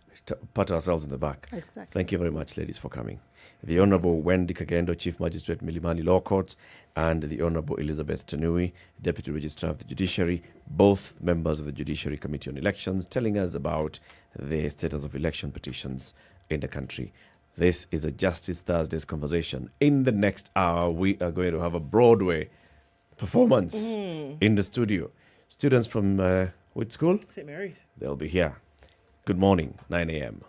pat ourselves in the back. Exactly. Thank you very much, ladies, for coming. The Honourable Wendy Kagendo, Chief Magistrate, Milimani Law Courts, and the Honourable Elizabeth Tanui, Deputy Registrar of the Judiciary, both members of the Judiciary Committee on Elections, telling us about the status of election petitions in the country. This is a Justice Thursday's conversation. In the next hour, we are going to have a Broadway performance in the studio. Students from which school? St. Mary's. They'll be here. Good morning, 9 a.m.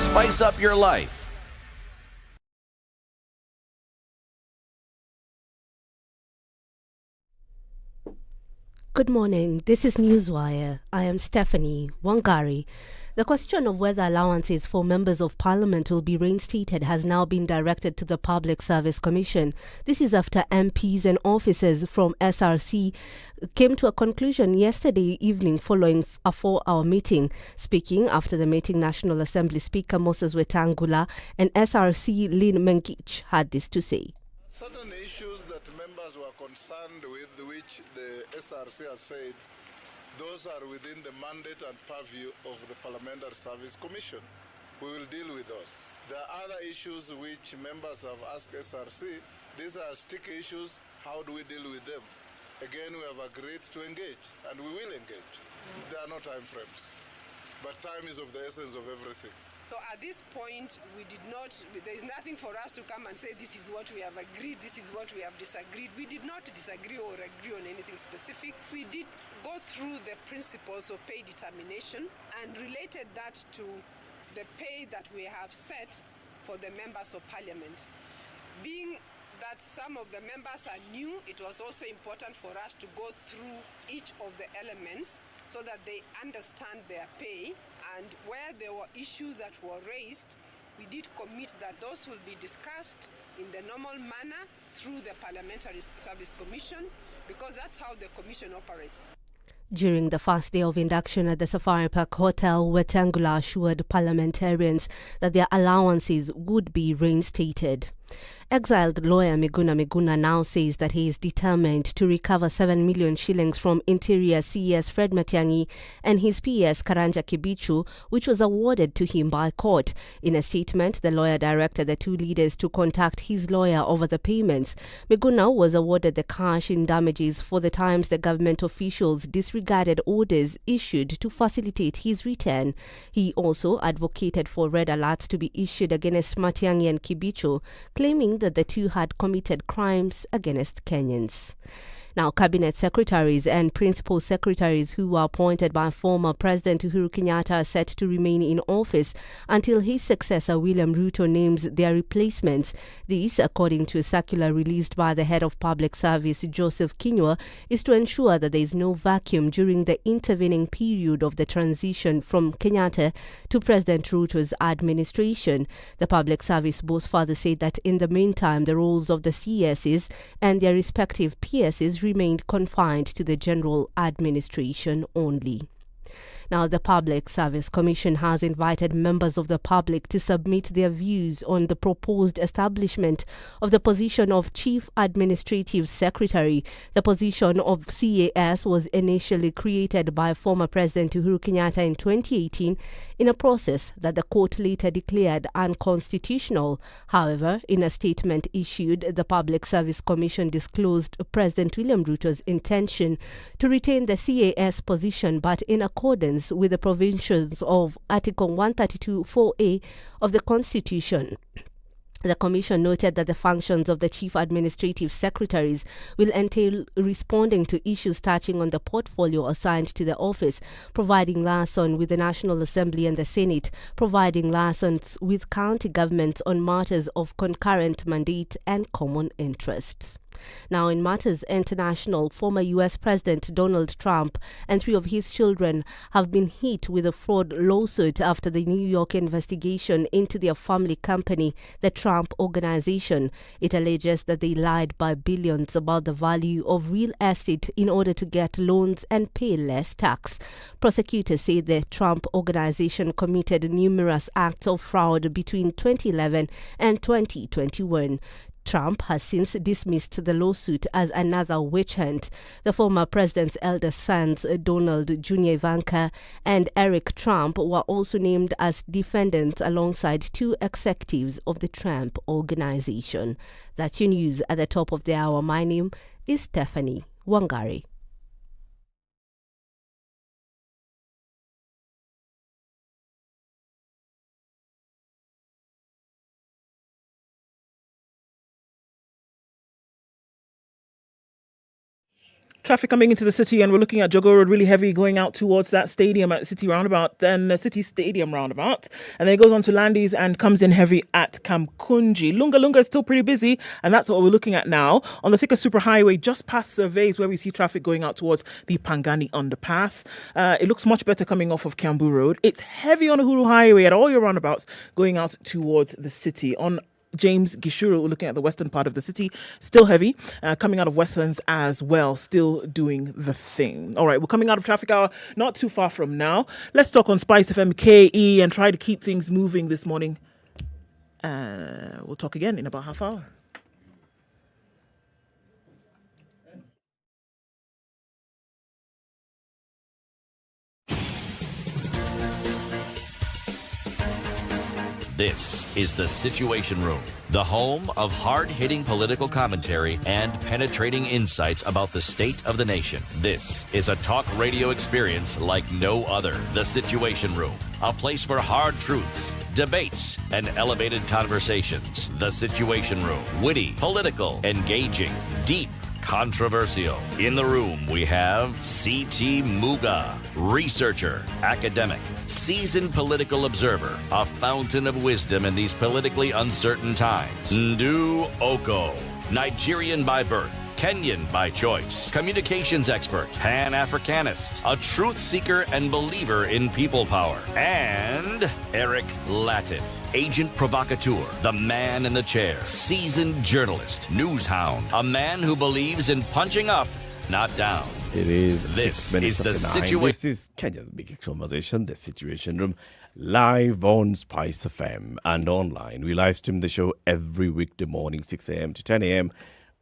Spice up your life. Good morning. This is Newswire. I am Stephanie Wangari. The question of whether allowances for members of parliament will be reinstated has now been directed to the Public Service Commission. This is after MPs and officers from SRC came to a conclusion yesterday evening following a 4-hour meeting. Speaking after the meeting, National Assembly Speaker Moses Wetangula and SRC Lynn Mengich had this to say. Certain issues that members were concerned with, which the SRC has said, those are within the mandate and purview of the Parliamentary Service Commission. We will deal with those. There are other issues which members have asked SRC. These are sticky issues. How do we deal with them? Again, we have agreed to engage, and we will engage. There are no time frames, but time is of the essence of everything. So at this point, there is nothing for us to come and say this is what we have agreed, this is what we have disagreed. We did not disagree or agree on anything specific. We did go through the principles of pay determination and related that to the pay that we have set for the members of parliament. Being that some of the members are new, it was also important for us to go through each of the elements so that they understand their pay, and where there were issues that were raised, we did commit that those will be discussed in the normal manner through the Parliamentary Service Commission, because that's how the Commission operates. During the first day of induction at the Safari Park Hotel, Wetangula assured parliamentarians that their allowances would be reinstated. Exiled lawyer Miguna now says that he is determined to recover 7 million shillings from Interior CS Fred Matiang'i and his PS Karanja Kibichu, which was awarded to him by court. In a statement, the lawyer directed the two leaders to contact his lawyer over the payments. Miguna was awarded the cash in damages for the times the government officials disregarded orders issued to facilitate his return. He also advocated for red alerts to be issued against Matiang'i and Kibichu, claiming that the two had committed crimes against Kenyans. Now, cabinet secretaries and principal secretaries who were appointed by former President Uhuru Kenyatta are set to remain in office until his successor William Ruto names their replacements. This, according to a circular released by the head of public service Joseph Kinyua, is to ensure that there is no vacuum during the intervening period of the transition from Kenyatta to President Ruto's administration. The public service boss further said that in the meantime, the roles of the CSs and their respective PSs remained confined to the general administration only. Now, the Public Service Commission has invited members of the public to submit their views on the proposed establishment of the position of Chief Administrative Secretary. The position of CAS was initially created by former President Uhuru Kenyatta in 2018 in a process that the court later declared unconstitutional. However, in a statement issued, the Public Service Commission disclosed President William Ruto's intention to retain the CAS position, but in accordance with the provisions of Article 132(4)(a) of the Constitution. The Commission noted that the functions of the Chief Administrative Secretaries will entail responding to issues touching on the portfolio assigned to the office, providing liaison with the National Assembly and the Senate, providing liaisons with county governments on matters of concurrent mandate and common interest. Now, in matters international, former U.S. President Donald Trump and 3 of his children have been hit with a fraud lawsuit after the New York investigation into their family company, the Trump Organization. It alleges that they lied by billions about the value of real estate in order to get loans and pay less tax. Prosecutors say the Trump Organization committed numerous acts of fraud between 2011 and 2021. Trump has since dismissed the lawsuit as another witch hunt. The former president's elder sons, Donald Jr. Ivanka and Eric Trump, were also named as defendants alongside 2 executives of the Trump Organization. That's your news at the top of the hour. My name is Stephanie Wangari. Traffic coming into the city, and we're looking at Jogo Road really heavy going out towards that stadium at City Roundabout, then City Stadium Roundabout, and then it goes on to Landis and comes in heavy at Kamkunji. Lunga Lunga is still pretty busy, and that's what we're looking at now. On the Thika Superhighway, just past Surveys, where we see traffic going out towards the Pangani Underpass. It looks much better coming off of Kiambu Road. It's heavy on Uhuru Highway at all your roundabouts going out towards the city. On James Gishuru, we're looking at the western part of the city, still heavy, coming out of Westlands as well, still doing the thing. All right, we're coming out of traffic hour not too far from now. Let's talk on SpiceFM KE and try to keep things moving this morning. We'll talk again in about half hour. This is The Situation Room, the home of hard-hitting political commentary and penetrating insights about the state of the nation. This is a talk radio experience like no other. The Situation Room, a place for hard truths, debates, and elevated conversations. The Situation Room, witty, political, engaging, deep, controversial. In the room, we have C.T. Muga, researcher, academic, seasoned political observer, a fountain of wisdom in these politically uncertain times. Ndu Oko, Nigerian by birth, Kenyan by choice, communications expert, Pan-Africanist, a truth seeker and believer in people power, and Eric Latin, agent provocateur, the man in the chair, seasoned journalist, news hound, a man who believes in punching up, not down. It is. This is the situation. This is Kenya's biggest conversation, The Situation Room, live on SpiceFM and online. We live stream the show every weekday morning, 6 a.m. to 10 a.m.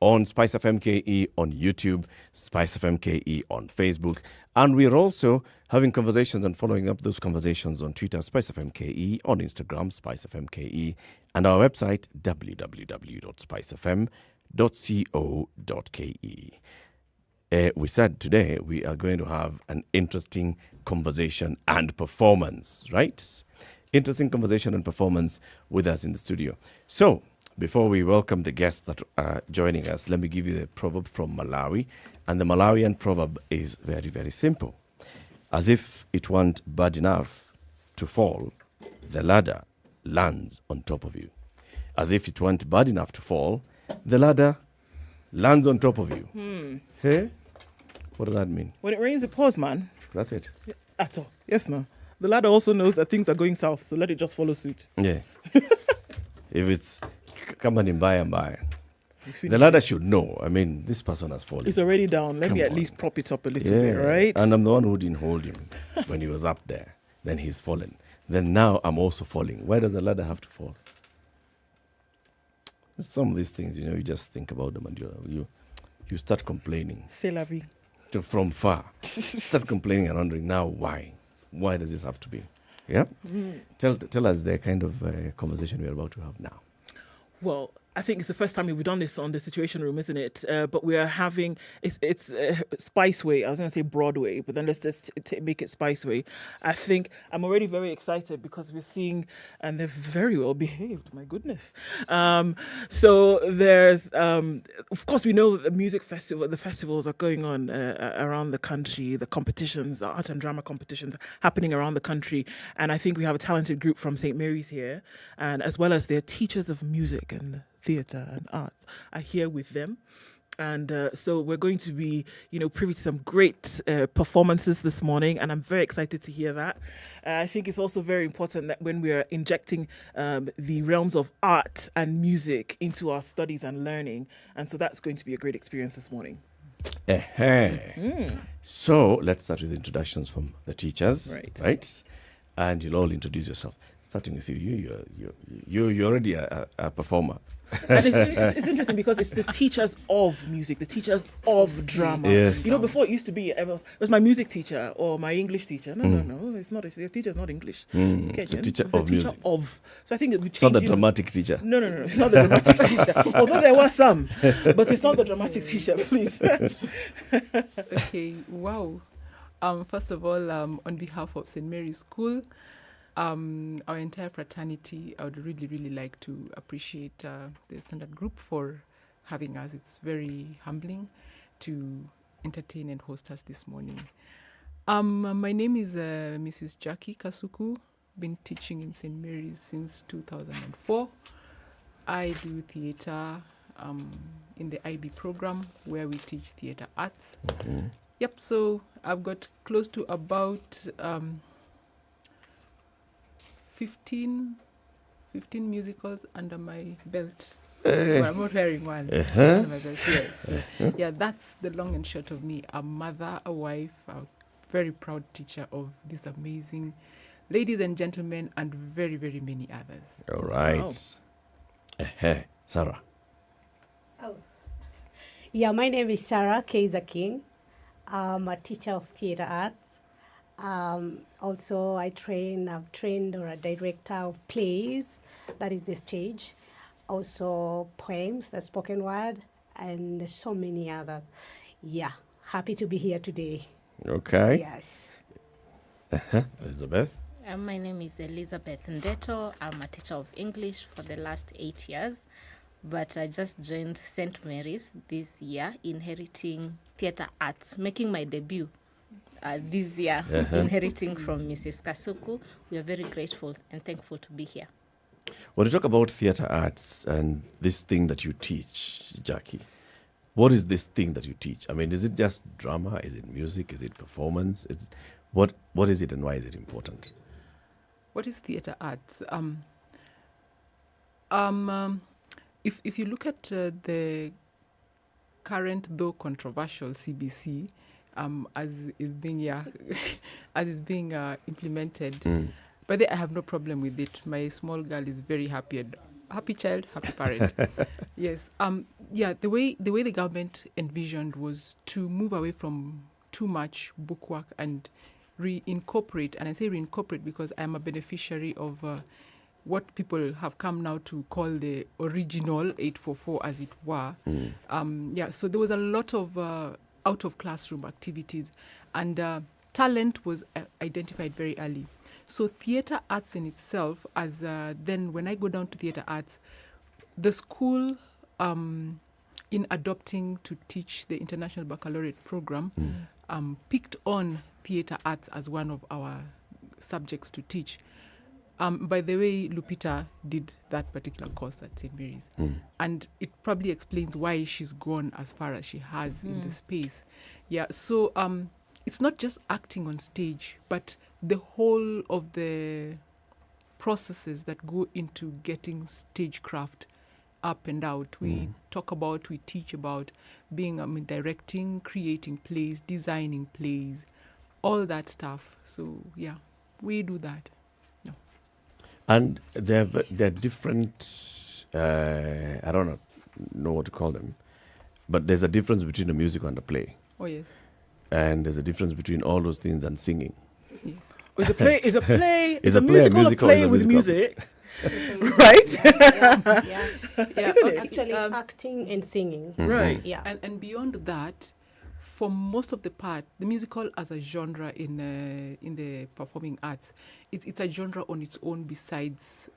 on SpiceFM KE on YouTube, SpiceFM KE on Facebook. And we're also having conversations and following up those conversations on Twitter, SpiceFM KE, on Instagram, SpiceFM KE, and our website, www.spicefm.co.ke. We said today we are going to have an interesting conversation and performance, right? Interesting conversation and performance with us in the studio. So, before we welcome the guests that are joining us, let me give you the proverb from Malawi. And the Malawian proverb is very, very simple. As if it weren't bad enough to fall, the ladder lands on top of you. As if it weren't bad enough to fall, the ladder lands on top of you. Hey? What does that mean? When it rains, it pours, man. That's it. At all. Yes, no. The ladder also knows that things are going south, so let it just follow suit. Yeah. If it's come on in by and by. The ladder should know. I mean, this person has fallen. It's already down. Let me at least prop it up a little bit, right? And I'm the one who didn't hold him when he was up there. Then he's fallen. Then now I'm also falling. Why does the ladder have to fall? Some of these things, you just think about them and you start complaining. C'est la vie. From far. Start complaining and wondering now why. Why does this have to be? Yeah? Tell us the kind of conversation we're about to have now. Well, I think it's the first time we've done this on the Situation Room, isn't it? But we are having, it's Spiceway. I was going to say Broadway, but then let's just make it Spiceway. I think I'm already very excited because we're seeing, and they're very well behaved, my goodness. So there's, of course, we know that the festivals are going on around the country, the competitions, the art and drama competitions happening around the country. And I think we have a talented group from St. Mary's here, and as well as their teachers of music and theatre and arts are here with them. And so we're going to be, privy to some great performances this morning, and I'm very excited to hear that. I think it's also very important that when we are injecting the realms of art and music into our studies and learning, and so that's going to be a great experience this morning. So let's start with introductions from the teachers, right? And you'll all introduce yourself. Starting with you, you're already a performer. And it's interesting because it's the teachers of music, the teachers of drama. Yes. Before it used to be, it was my music teacher or my English teacher. No, it's not. The teacher's not English. It's Kenyan. The teacher of music. So I think we it's not the dramatic teacher. No, it's not the dramatic teacher. Although there were some, but it's not the dramatic teacher, please. Okay, wow. First of all, on behalf of St. Mary's School, our entire fraternity, I would really, really like to appreciate the Standard Group for having us. It's very humbling to entertain and host us this morning. My name is Mrs. Jackie Kasuku. Been teaching in St. Mary's since 2004. I do theatre in the IB program where we teach theatre arts. Yep, so I've got close to about 15 musicals under my belt. Well, I'm not wearing one. Under my belt, yes. Yeah, that's the long and short of me. A mother, a wife, a very proud teacher of these amazing ladies and gentlemen, and very, very many others. All right. Sarah. Yeah, my name is Sarah Kaiser King. I'm a teacher of theatre arts. Also, I've trained or a director of plays, that is the stage. Also, poems, the spoken word, and so many others. Yeah, happy to be here today. Okay. Yes. Elizabeth. My name is Elizabeth Ndeto. I'm a teacher of English for the last 8 years, but I just joined St. Mary's this year, inheriting theatre arts, making my debut this year, inheriting from Mrs. Kasuku. We are very grateful and thankful to be here. When you talk about theatre arts and this thing that you teach, Jackie, what is this thing that you teach? I mean, is it just drama? Is it music? Is it performance? What is it and why is it important? What is theatre arts? If you look at the current, though controversial CBC, as is being implemented, but I have no problem with it. My small girl is very happy. Happy child, happy parent. Yes. The way the government envisioned was to move away from too much bookwork and reincorporate. And I say reincorporate because I'm a beneficiary of what people have come now to call the original 844, as it were. So there was a lot of out of classroom activities, and talent was identified very early. So theatre arts in itself, as then when I go down to theatre arts, the school, in adopting to teach the International Baccalaureate program, picked on theatre arts as one of our subjects to teach. By the way, Lupita did that particular course at St. Mary's. And it probably explains why she's gone as far as she has in the space. Yeah, so it's not just acting on stage, but the whole of the processes that go into getting stagecraft up and out. We talk about, we teach about being, directing, creating plays, designing plays, all that stuff. So, yeah, we do that. And they're different, I don't know what to call them, but there's a difference between a musical and a play. Oh, yes. And there's a difference between all those things and singing. Yes. Is a play is a musical a play with music, right? Yeah. Isn't it? Actually, it's acting and singing. Right. Yeah. And beyond that, for most of the part, the musical as a genre in the performing arts, it's a genre on its own besides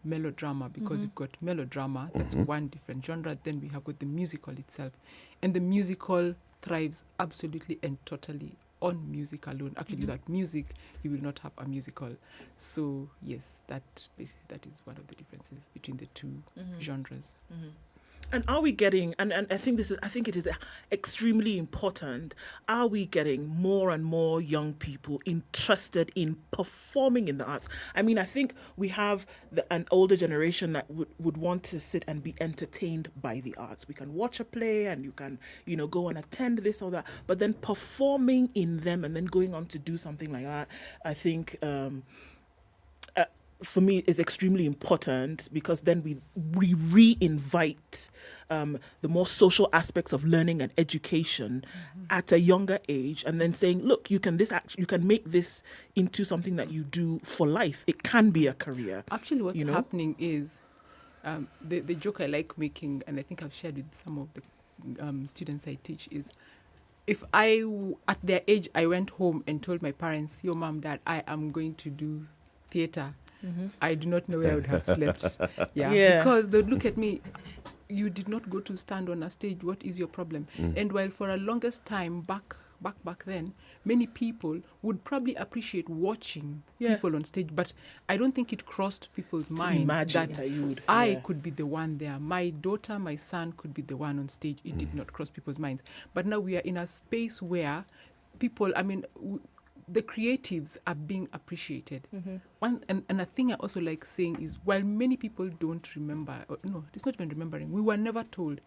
melodrama, because you've got melodrama, that's one different genre. Then we have got the musical itself. And the musical thrives absolutely and totally on music alone. Actually, without music, you will not have a musical. So, yes, that is one of the differences between the two genres. And are we getting, and I think it is extremely important, are we getting more and more young people interested in performing in the arts? I mean, I think we have an older generation that would want to sit and be entertained by the arts. We can watch a play and you can, go and attend this or that, but then performing in them and then going on to do something like that, I think for me is extremely important, because then we re-invite the more social aspects of learning and education at a younger age, and then saying, look, you can make this into something that you do for life. It can be a career. Actually, what's happening is the joke I like making, and I think I've shared with some of the students I teach, is if at their age I went home and told my parents, "Yo, mom, dad, I am going to do theatre," I do not know where I would have slept. Yeah. Because they would look at me, you did not go to stand on a stage, what is your problem? And while for a longest time back then, many people would probably appreciate watching people on stage, but I don't think it crossed people's minds that I could be the one there. My daughter, my son could be the one on stage. It did not cross people's minds. But now we are in a space where people, the creatives are being appreciated. And a thing I also like saying is, while many people don't remember, it's not even remembering, we were never told.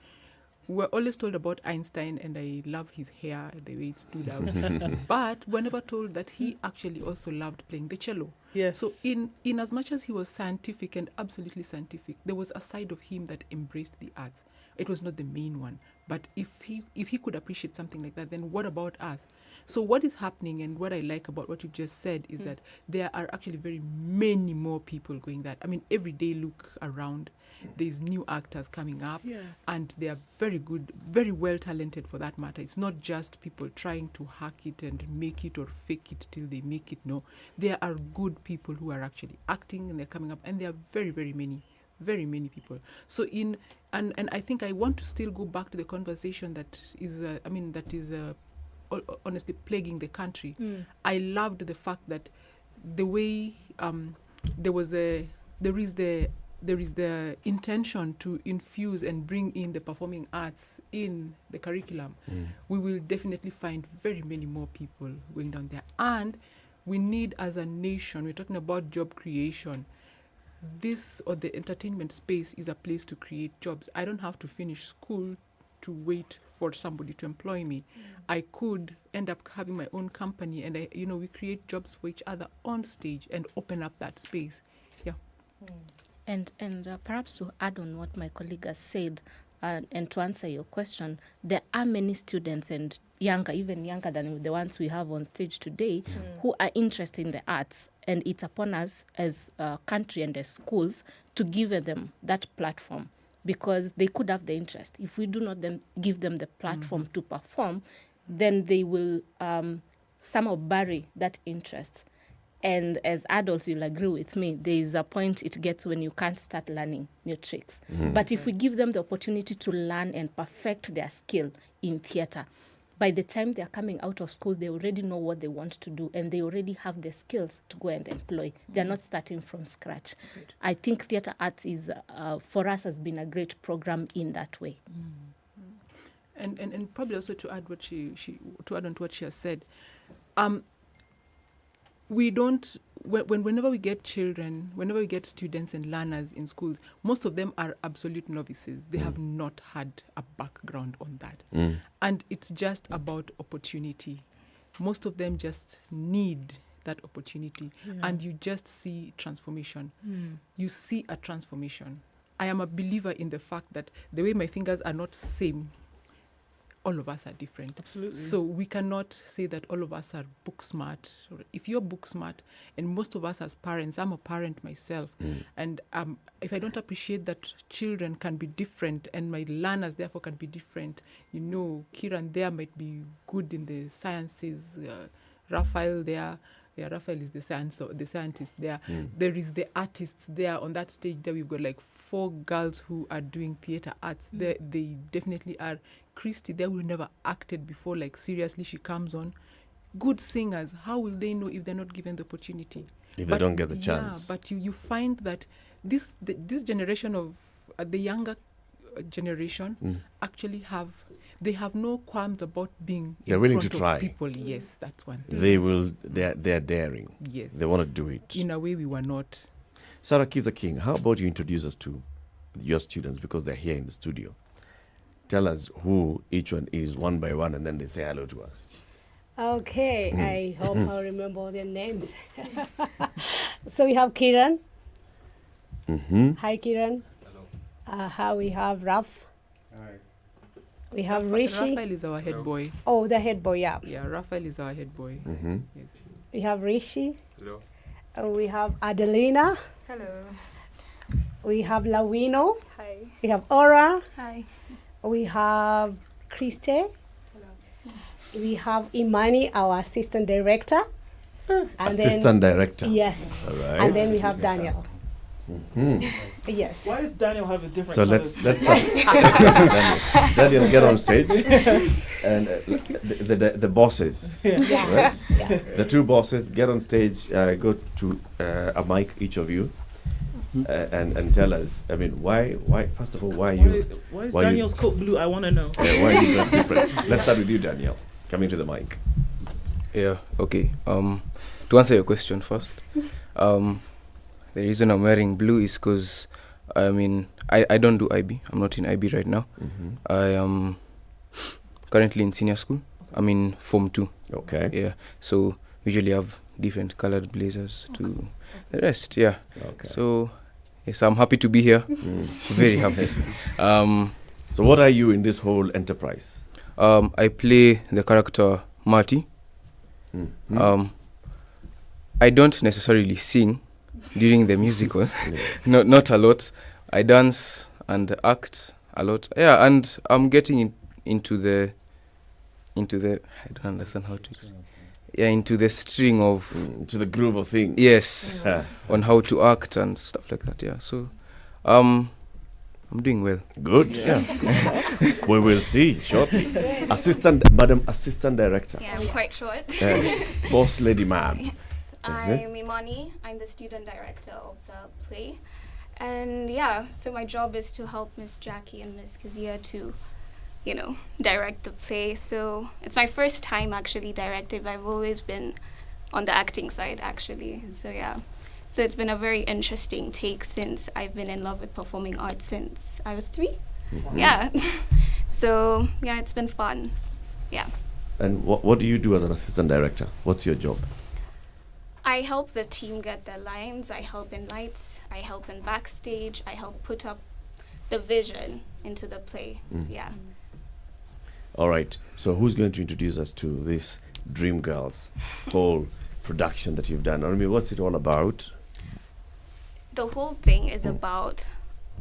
We were always told about Einstein, and I love his hair, the way it stood out. But we were never told that he actually also loved playing the cello. Yes. So in as much as he was scientific and absolutely scientific, there was a side of him that embraced the arts. It was not the main one. But if he could appreciate something like that, then what about us? So what is happening, and what I like about what you just said, is that there are actually very many more people going that. I mean, every day look around, there's new actors coming up, and they are very good, very well talented for that matter. It's not just people trying to hack it and make it or fake it till they make it. No, there are good people who are actually acting, and they're coming up, and there are very, very many people. So and I think I want to still go back to the conversation that is honestly plaguing the country. I loved the fact that the way there is the intention to infuse and bring in the performing arts in the curriculum. We will definitely find very many more people going down there. And we need, as a nation, we're talking about job creation. This, or the entertainment space, is a place to create jobs. I don't have to finish school to wait for somebody to employ me. I could end up having my own company, and we create jobs for each other on stage and open up that space. Yeah. And perhaps to add on what my colleague has said, and to answer your question, there are many students, and even younger than the ones we have on stage today, who are interested in the arts, and it's upon us as a country and as schools to give them that platform, because they could have the interest. If we do not then give them the platform to perform, then they will somehow bury that interest. And as adults, you'll agree with me, there is a point it gets when you can't start learning new tricks. But if we give them the opportunity to learn and perfect their skill in theatre, by the time they're coming out of school, they already know what they want to do, and they already have the skills to go and employ. They're not starting from scratch. I think theatre arts is, for us, has been a great program in that way. And probably also to add to add on to what she has said, we whenever we get children, whenever we get students and learners in schools, most of them are absolute novices. They have not had a background on that. And it's just about opportunity. Most of them just need that opportunity. And you just see transformation. You see a transformation. I am a believer in the fact that the way my fingers are not same, all of us are different. Absolutely. So we cannot say that all of us are book smart. If you're book smart, and most of us as parents, I'm a parent myself, and if I don't appreciate that children can be different and my learners therefore can be different, Kiran there might be good in the sciences, Raphael there. Yeah, Raphael is the scientist there. There is the artists there on that stage. There we've got like 4 girls who are doing theatre arts. They definitely are. Christy there who never acted before, like seriously, she comes on. Good singers, how will they know if they're not given the opportunity? If they don't get the chance. Yeah, but you find that this generation of the younger generation actually have no qualms about being they're in willing front to of try. people. Yes, that's one thing. They're daring. Yes. They want to do it. In a way we were not. Sarah Kiza King, how about you introduce us to your students, because they're here in the studio. Tell us who each one is one by one, and then they say hello to us. Okay, I hope I remember all their names. So we have Kiran. Hi, Kiran. Hello. We have Raf. Hi. We have Rishi. Raphael is our head boy. Oh, the head boy, yeah. Yeah, Raphael is our head boy. Yes. We have Rishi. Hello. We have Adelina. Hello. We have Lawino. Hi. We have Aura. Hi. We have Christe. Hello. We have Imani, our assistant director. Assistant director. Yes. All right. And then we have Daniel. Yes. Why does Daniel have a different So colours? let's start. Daniel, get on stage. And the bosses, Yeah. right? Yeah. The 2 bosses, get on stage, go to a mic, each of you, and tell us, I mean, why first of all, why is Daniel's coat blue? I want to know. Why are you dressed different? Let's start with you, Daniel. Coming to the mic. Yeah, okay. To answer your question first, the reason I'm wearing blue is because, I don't do IB. I'm not in IB right now. I am currently in senior school. I'm in Form 2. Okay. Yeah, so usually have different colored blazers to the rest, yeah. Okay. So, yes, I'm happy to be here. Very happy. So what are you in this whole enterprise? I play the character Marty. I don't necessarily sing during the musical. Not a lot. I dance and act a lot. Yeah, and I'm getting into the I don't understand how to explain. Yeah, into the string of to the groove of things. Yes. On how to act and stuff like that. Yeah. So I'm doing well. Good. Yes. We will see shortly. Madam Assistant Director. Yeah, I'm quite short. Boss Lady Ma'am. Yes. I'm Imani. I'm the student director of the play. And yeah, so my job is to help Miss Jackie and Miss Kazia to, direct the play. So it's my first time actually directing. I've always been on the acting side actually. So yeah. So it's been a very interesting take since I've been in love with performing arts since I was 3. Yeah. So yeah, it's been fun. Yeah. And what do you do as an assistant director? What's your job? I help the team get their lines. I help in lights. I help in backstage. I help put up the vision into the play. Yeah. All right. So who's going to introduce us to this Dream Girls whole production that you've done? I mean, what's it all about? The whole thing is about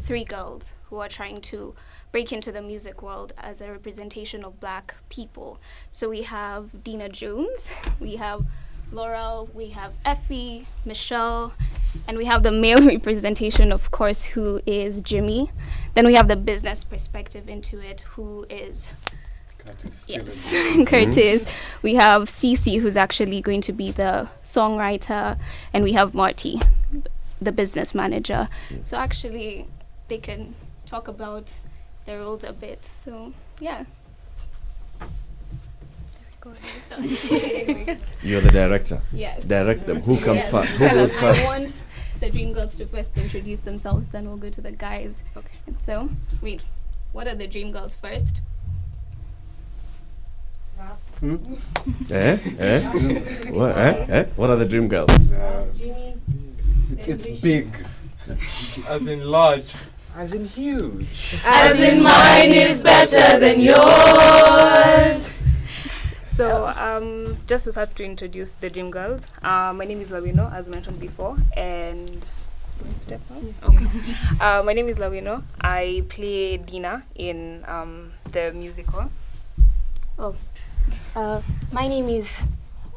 3 girls who are trying to break into the music world as a representation of Black people. So we have Dina Jones, we have Laurel, we have Effie, Michelle, and we have the male representation, of course, who is Jimmy. Then we have the business perspective into it, who is Curtis. We have Cece, who's actually going to be the songwriter, and we have Marty, the business manager. So actually, they can talk about their roles a bit. So yeah. Go ahead. You're the director. Yes. Direct them. Who comes Yes. first? Who goes I first? want the dream girls to first introduce themselves, then we'll go to the guys. Okay. And so, wait, what are the dream girls first? What are the dream girls? It's big. As in large. As in huge. As in mine is better than yours. So, just to start to introduce the dream girls, my name is Lawino, as mentioned before, and do I step up? Okay. My name is Lawino. I play Dina in the musical. My name is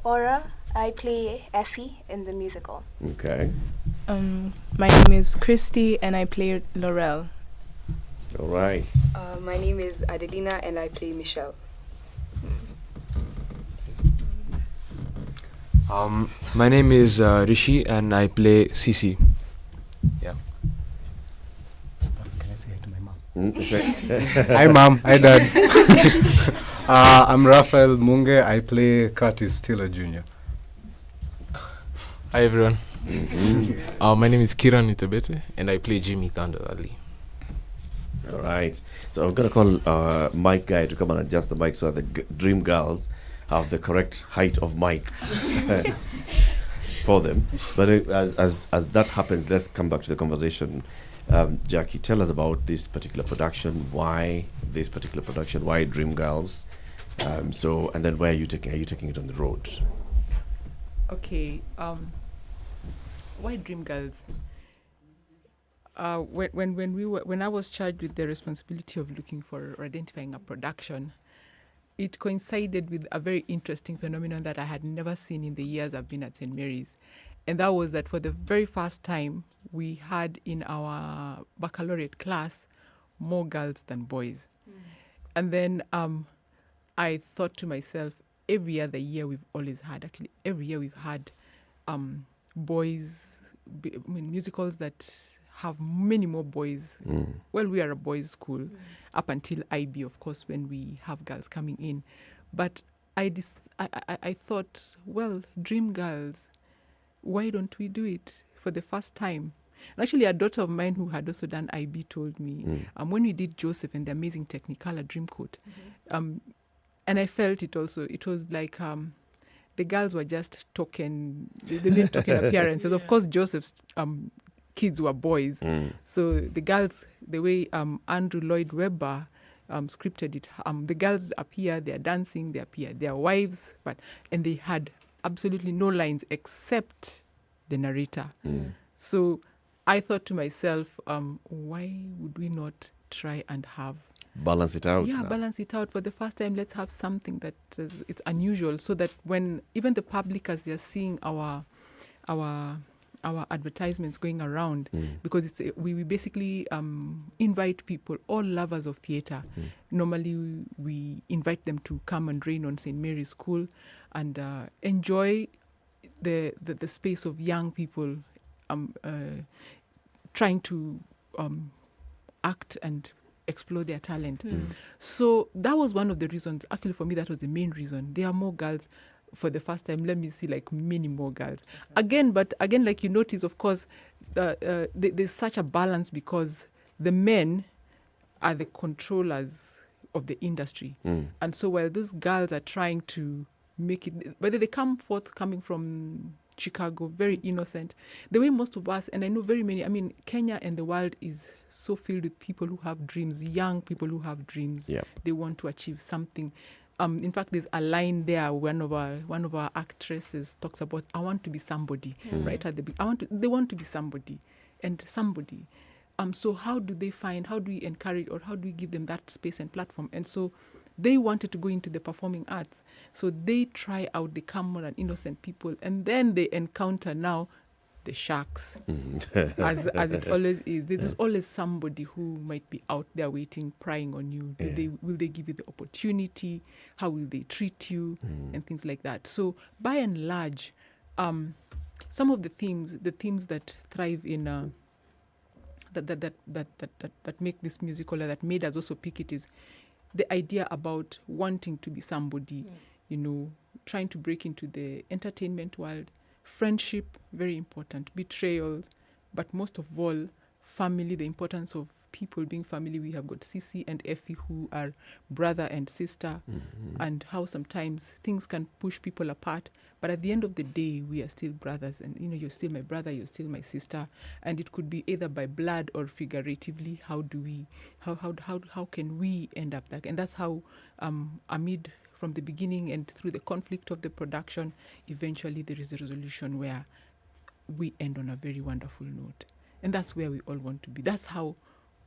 Aura. I play Effie in the musical. Okay. My name is Christy and I play Laurel. All right. My name is Adelina and I play Michelle. My name is Rishi and I play Cici. Yeah. Can I say hi to my mom? Hi mom, hi dad. I'm Raphael Munge. I play Curtis Taylor Jr. Hi everyone. My name is Kiran Itebete and I play Jimmy Thunder Ali. All right. So I'm going to call Mike Guy to come and adjust the mic so that the dream girls have the correct height of mic for them. But as that happens, let's come back to the conversation. Jackie, tell us about this particular production. Why this particular production? Why Dream Girls? And then where are you taking? Are you taking it on the road? Okay. Why Dream Girls? When I was charged with the responsibility of looking for or identifying a production, it coincided with a very interesting phenomenon that I had never seen in the years I've been at St. Mary's. And that was that for the very first time, we had in our baccalaureate class more girls than boys. And then I thought to myself, every other year we've had boys, musicals that have many more boys. Well, we are a boys' school up until IB, of course, when we have girls coming in. But I thought, well, Dream Girls, why don't we do it for the first time? And actually, a daughter of mine who had also done IB told me, when we did Joseph and the Amazing Technicolor Dreamcoat, and I felt it also, it was like the girls were just token, they made token appearances. Of course, Joseph's kids were boys. So the girls, the way Andrew Lloyd Webber scripted it, the girls appear, they're dancing, they appear, they're wives, and they had absolutely no lines except the narrator. So I thought to myself, why would we not try and have balance it out? Yeah, balance it out. For the first time, let's have something that it's unusual, so that when even the public, as they're seeing our advertisements going around, because we basically invite people, all lovers of theatre. Normally, we invite them to come and reign on St. Mary's School and enjoy the space of young people trying to act and explore their talent. So that was one of the reasons. Actually, for me, that was the main reason. There are more girls. For the first time, let me see like many more girls. Again, like you notice, of course, there's such a balance because the men are the controllers of the industry. And so while these girls are trying to make it, whether they come forth coming from Chicago, very innocent, the way most of us, and I know very many, I mean, Kenya and the world is so filled with people who have dreams, young people who have dreams. Yep. They want to achieve something. In fact, there's a line there. One of our actresses talks about, "I want to be somebody." Right at the beginning, they want to be somebody, and somebody. So how do we encourage, or how do we give them that space and platform? And so they wanted to go into the performing arts. So they try out. They come on an innocent people, and then they encounter now the sharks, as it always is. There's always somebody who might be out there waiting, prying on you. Will they give you the opportunity? How will they treat you? And things like that. So by and large, some of the themes that thrive in that make this musical, that made us also pick it, is the idea about wanting to be somebody. trying to break into the entertainment world. Friendship, very important. Betrayals, but most of all, family, the importance of people being family. We have got Sisi and Effie who are brother and sister, and how sometimes things can push people apart. But at the end of the day, we are still brothers, and you're still my brother, you're still my sister, and it could be either by blood or figuratively. How can we end up that? And that's how amid from the beginning and through the conflict of the production, eventually there is a resolution where we end on a very wonderful note. And that's where we all want to be. That's how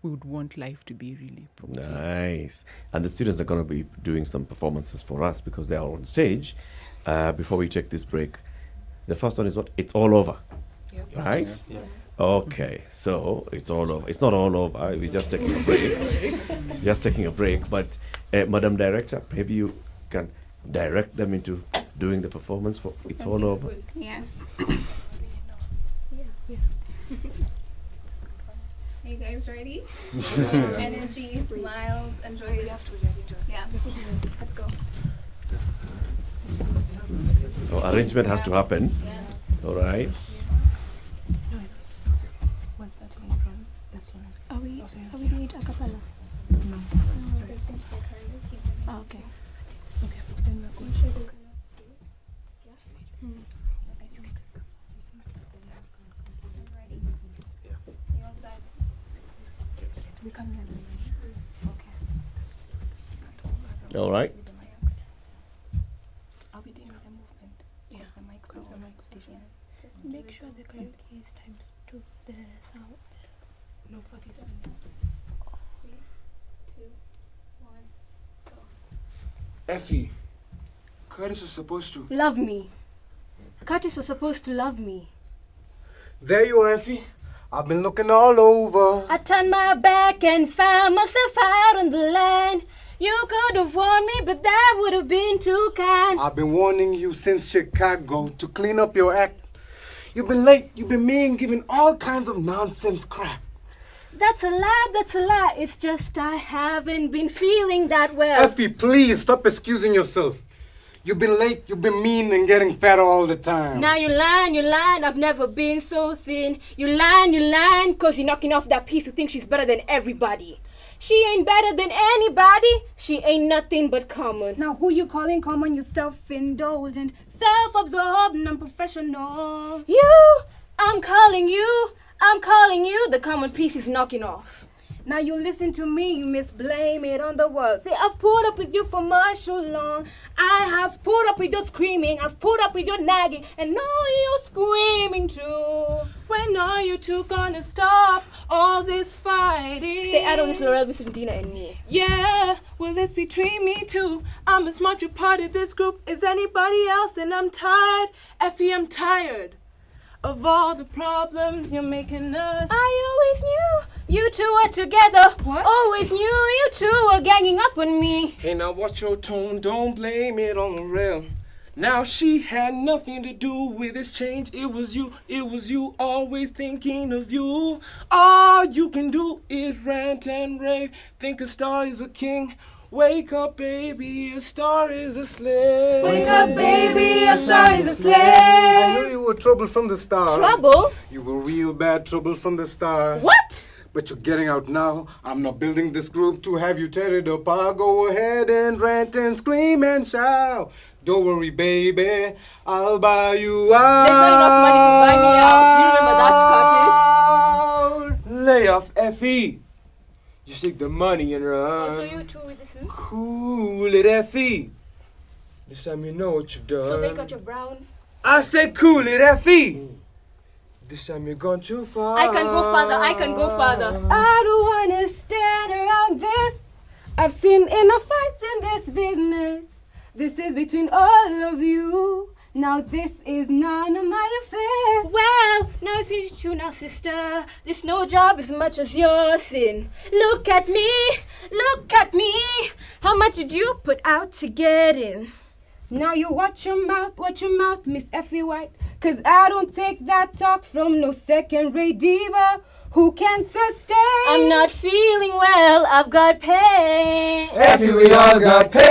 we would want life to be, really. Probably. Nice. And the students are going to be doing some performances for us because they are on stage. Before we take this break, the first one is what? It's all over. Yep. Right? Yes. Okay, so it's all over. It's not all over. We're just taking a break. But Madam Director, maybe you can direct them into doing the performance for It's All Over. Yeah. Are you guys ready? Energy, smiles, enjoy. You have to be ready. Yeah. Let's go. Arrangement has to happen. Yeah. All right. What's that from? This one. Are we doing it a cappella? No. There's going to be karaoke. Oh, okay. Okay. Then we're going to We come here. Okay. All right. Are we doing the movement? Yeah. The mics are on mic stations. Just make sure the karaoke is times 2. The sound. No, for this one. 3, 2, 1, go. Effie, Curtis was supposed to Love me. Curtis was supposed to love me. There you are, Effie. I've been looking all over. I turned my back and found myself out on the line. You could have warned me, but that would have been too kind. I've been warning you since Chicago to clean up your act. You've been late, you've been mean, giving all kinds of nonsense crap. That's a lie. It's just I haven't been feeling that well. Effie, please stop excusing yourself. You've been late, you've been mean and getting fatter all the time. Now you're lying, I've never been so thin. You're lying, cause you're knocking off that piece who thinks she's better than everybody. She ain't better than anybody. She ain't nothing but common. Now who you calling common? You self-indulgent, self-absorbed and unprofessional. I'm calling you. The common piece is knocking off. Now you listen to me, you misblame it on the world. Say, I've put up with you for much too long. I have put up with your screaming, I've put up with your nagging, and now you're screaming too. When are you two gonna stop all this fighting? Stay out of this, Laurel, between Dina and me. Yeah, well, it's between me too. I'm as much a part of this group as anybody else, and I'm tired. Effie, I'm tired of all the problems you're making us. I always knew you two were together. What? Always knew you two were ganging up on me. Hey, now watch your tone, don't blame it on the rail. Now she had nothing to do with this change. It was you, always thinking of you. All you can do is rant and rave. Think a star is a king. Wake up, baby, a star is a slave. Wake up, baby, a star is a slave. I knew you were trouble from the start. Trouble? You were real bad trouble from the start. What? But you're getting out now. I'm not building this group to have you tear it apart. Go ahead and rant and scream and shout. Don't worry, baby, I'll buy you out. There's not enough money to buy me out. You remember that, Scottish? Lay off, Effie. Just take the money and run. Oh, so you two with this? Cool it, Effie. This time you know what you've done. So they got your brown? I said cool it, Effie. This time you've gone too far. I can go further. I don't wanna stand around this. I've seen enough fights in this business. This is between all of you. Now this is none of my affair. Well, now it's true now, sister. This no job as much as your sin. Look at me. How much did you put out to get in? Now you watch your mouth, Miss Effie White. 'Cause I don't take that talk from no second-rate diva who can't sustain. I'm not feeling well, I've got pain. Effie, we all got pain.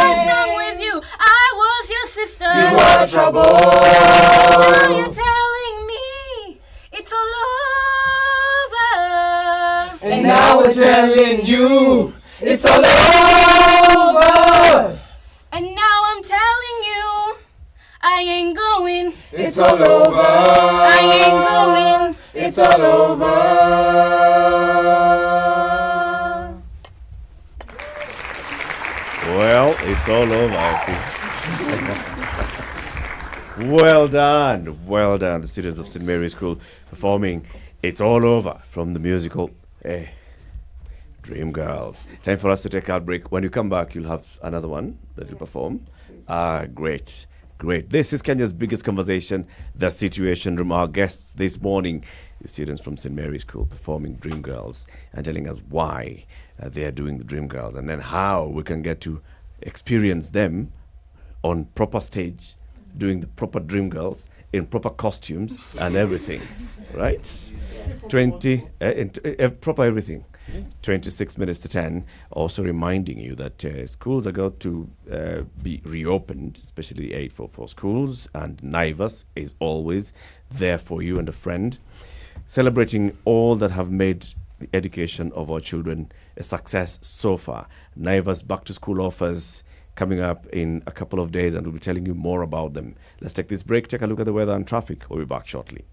I'm with you, I was your sister. You are trouble. Now you're telling me it's all over. And now we're telling you it's all over. And now I'm telling you I ain't going. It's all over. I ain't going. It's all over. Well, it's all over, I think. Well done. Well done. The students of St. Mary's School performing It's All Over from the musical Dream Girls. Time for us to take our break. When you come back, you'll have another one that you perform. Great. Great. This is Kenya's biggest conversation, The Situation Room. Our guests this morning, the students from St. Mary's School performing Dream Girls and telling us why they are doing the Dream Girls and then how we can get to experience them on proper stage, doing the proper Dream Girls in proper costumes and everything. Right? 20, proper everything. 26 minutes to 10. Also reminding you that schools are going to be reopened, especially 844 schools, and Naivas is always there for you and a friend, celebrating all that have made the education of our children a success so far. Naivas back to school offers coming up in a couple of days, and we'll be telling you more about them. Let's take this break, take a look at the weather and traffic. We'll be back shortly.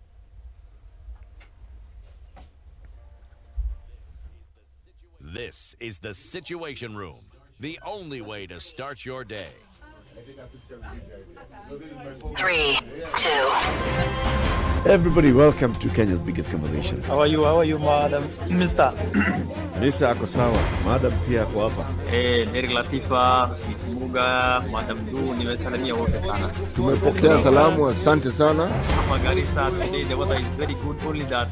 This is the Situation Room, the only way to start your day. 3, 2. Everybody, welcome to Kenya's biggest conversation. How are you, madam? Mr. ako sawa, madam pia ako hapa. Eric Latifa, Muga, Madam Du, nimesalimia wote sana. Tumepokea salamu, asante sana. Hapa Garissa today the weather is very good, only that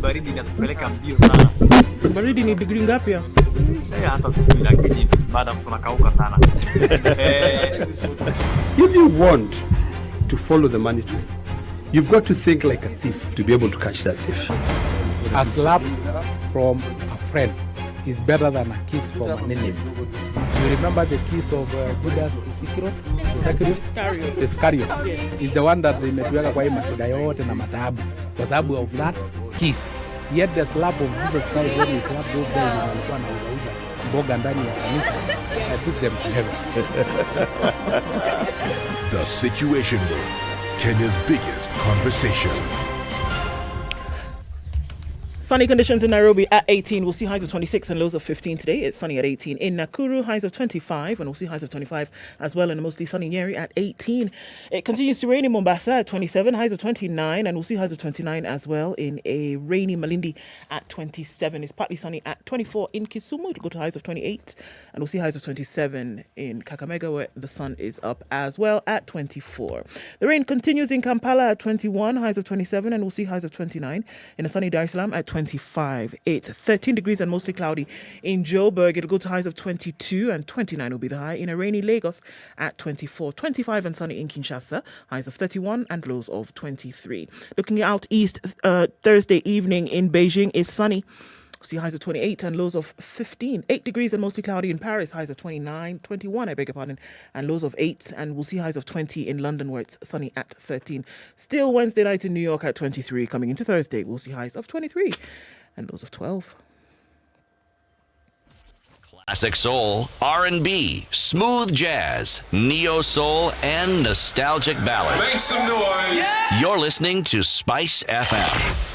baridi inatupeleka mbio sana. Baridi ni degree ngapi ya? Hata sijui lakini madam tunakauka sana. If you want to follow the money trail, you've got to think like a thief to be able to catch that thief. A slap from a friend is better than a kiss from an enemy. You remember the kiss of Judas Iscariot? Yes. Is the one that imetuweka kwa hii mashida yote na mataabu kwa sababu of that kiss. Yet the slap of Jesus Christ when he slapped those guys in walikuwa na urauza mboga ndani ya kanisa, I took them to heaven. The Situation Room, Kenya's biggest conversation. Sunny conditions in Nairobi at 18. We'll see highs of 26 and lows of 15 today. It's sunny at 18. In Nakuru, highs of 25, and we'll see highs of 25 as well, and a mostly sunny Nyeri at 18. It continues to rain in Mombasa at 27, highs of 29, and we'll see highs of 29 as well in a rainy Malindi at 27. It's partly sunny at 24 in Kisumu. It'll go to highs of 28, and we'll see highs of 27 in Kakamega, where the sun is up as well at 24. The rain continues in Kampala at 21, highs of 27, and we'll see highs of 29 in a sunny Dar es Salaam at 25. It's 13 degrees and mostly cloudy in Joburg. It'll go to highs of 22 and 29 will be the high. In a rainy Lagos at 24, 25 and sunny in Kinshasa, highs of 31 and lows of 23. Looking out east, Thursday evening in Beijing is sunny. See highs of 28 and lows of 15. 8 degrees and mostly cloudy in Paris, highs of 21, I beg your pardon, and lows of 8. And we'll see highs of 20 in London, where it's sunny at 13. Still Wednesday night in New York at 23. Coming into Thursday, we'll see highs of 23 and lows of 12. Classic soul, R&B, smooth jazz, neo soul, and nostalgic ballads. Make some noise. Yeah. You're listening to Spice FM.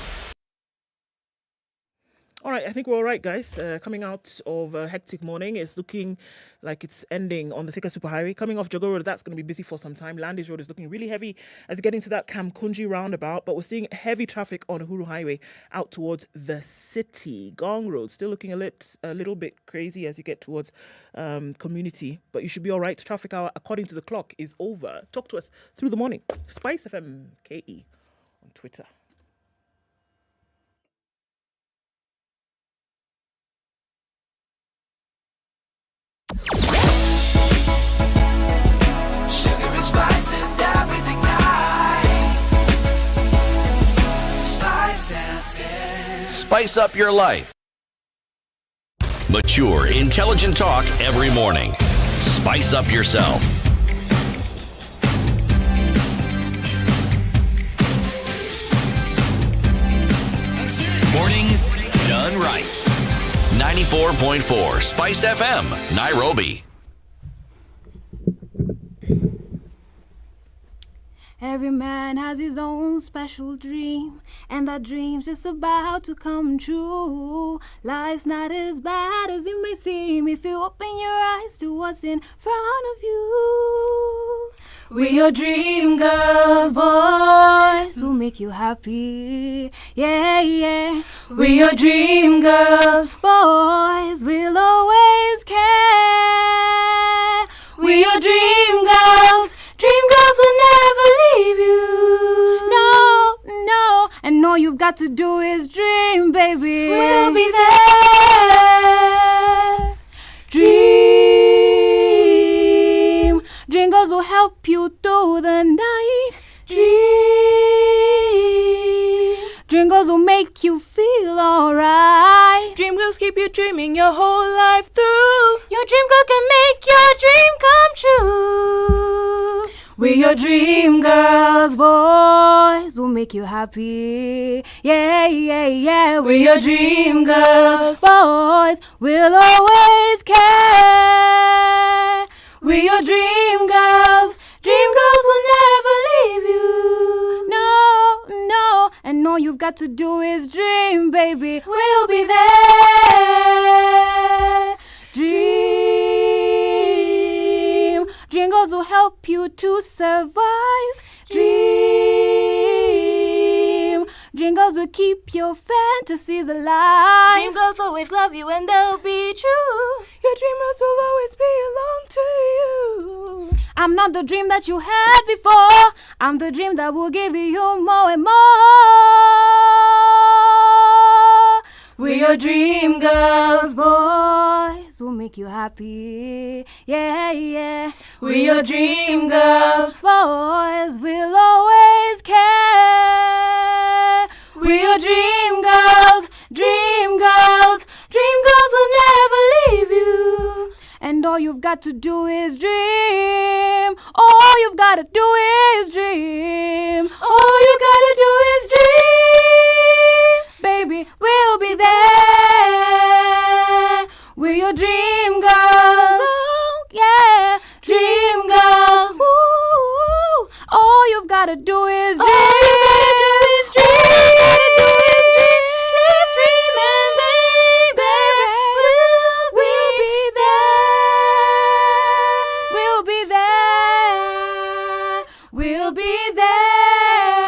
All right, I think we're all right, guys. Coming out of a hectic morning, it's looking like it's ending on the Thika Superhighway. Coming off Jogoo Road, that's going to be busy for some time. Landis Road is looking really heavy as you get into that Kamkunji roundabout, but we're seeing heavy traffic on Uhuru Highway out towards the city. Gong Road still looking a little bit crazy as you get towards Community, but you should be all right. Traffic hour, according to the clock, is over. Talk to us through the morning. SpiceFM KE on Twitter. Sugar is Spice and everything nice. Spice FM. Spice up your life. Mature, intelligent talk every morning. Spice up yourself. Mornings done right. 94.4 Spice FM, Nairobi. Every man has his own special dream, and that dream's just about to come true. Life's not as bad as it may seem if you open your eyes to what's in front of you. We're your dream girls, boys, we'll make you happy, yeah, yeah. We're your dream girls, boys, we'll always care. We're your dream girls. Dream girls will never leave you. No, no. And all you've got to do is dream, baby. We'll be there. Dream. Dream girls will help you through the night. Dream. Dream girls will make you feel alright. Dream girls keep you dreaming your whole life through. Your dream girl can make your dream come true. We're your dream girls, boys, we'll make you happy. Yeah, yeah, yeah. We're your dream girls, boys, we'll always care. We're your dream girls. Dream girls will never leave you. No, no. And all you've got to do is dream, baby. We'll be there. Dream. Dream girls will help you to survive. Dream. Dream girls will keep your fantasies alive. Dream girls always love you and they'll be true. Your dream girls will always belong to you. I'm not the dream that you had before. I'm the dream that will give you more and more. We're your dream girls, boys, we'll make you happy. Yeah, yeah. We're your dream girls, boys, we'll always care. We're your dream girls, dream girls. Dream girls will never leave you. And all you've got to do is dream. All you've got to do is dream. All you gotta do is dream. Baby, we'll be there. We're your dream girls. Oh, yeah. Dream girls. Ooh. All you've got to do is dream. All you gotta do is dream. Just dream and baby, we'll be there. We'll be there. We'll be there.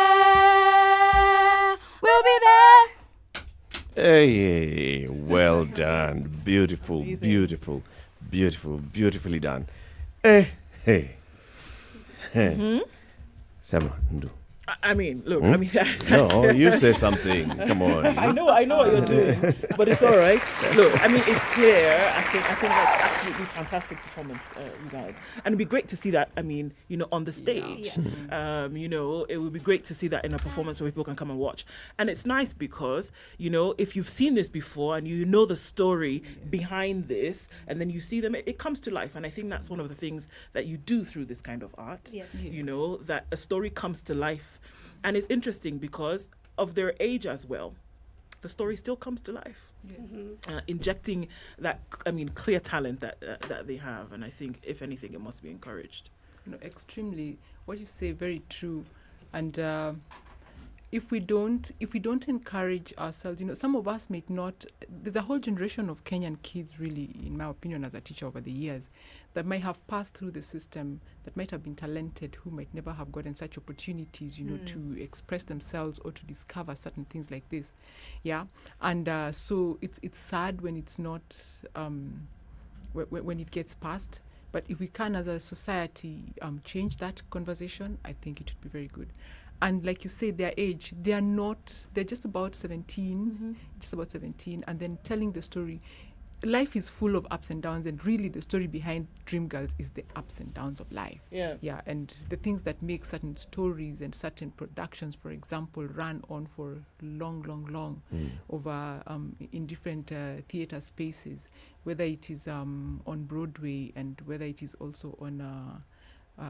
We'll be there. Hey, well done. Beautiful, beautiful, beautiful, beautifully done. Hey. Sema, Ndu. I mean, look, I mean, no, you say something. Come on. I know what you're doing, but it's all right. Look, I mean, it's clear. I think that's absolutely fantastic performance, you guys, and it'd be great to see that. I mean, on the stage. Yeah. It would be great to see that in a performance where people can come and watch. And it's nice because if you've seen this before and you know the story behind this, and then you see them, it comes to life. And I think that's one of the things that you do through this kind of art. Yes. That a story comes to life. And it's interesting because of their age as well, the story still comes to life. Yes. Injecting that, clear talent that they have. And I think, if anything, it must be encouraged. Extremely, what you say, very true. And if we don't encourage ourselves, some of us may not. There's a whole generation of Kenyan kids, really, in my opinion, as a teacher over the years, that might have passed through the system, that might have been talented, who might never have gotten such opportunities, to express themselves or to discover certain things like this. Yeah, and so it's sad when it's not when it gets passed. But if we can, as a society, change that conversation, I think it would be very good. And like you say, their age, they're just about 17, and then telling the story. life is full of ups and downs, and really the story behind Dream Girls is the ups and downs of life. Yeah, and the things that make certain stories and certain productions, for example, run on for long over in different theatre spaces, whether it is on Broadway and whether it is also on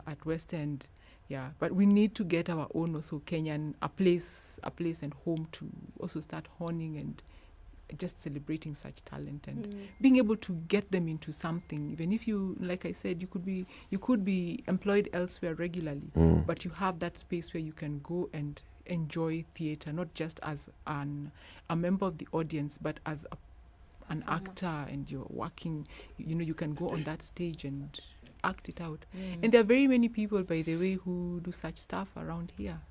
at West End. Yeah, but we need to get our own also Kenyan a place and home to also start honing and just celebrating such talent and being able to get them into something. Even if you, like I said, you could be employed elsewhere regularly, but you have that space where you can go and enjoy theatre, not just as a member of the audience, but as an actor, and you're working. You can go on that stage and act it out. And there are very many people, by the way, who do such stuff around here.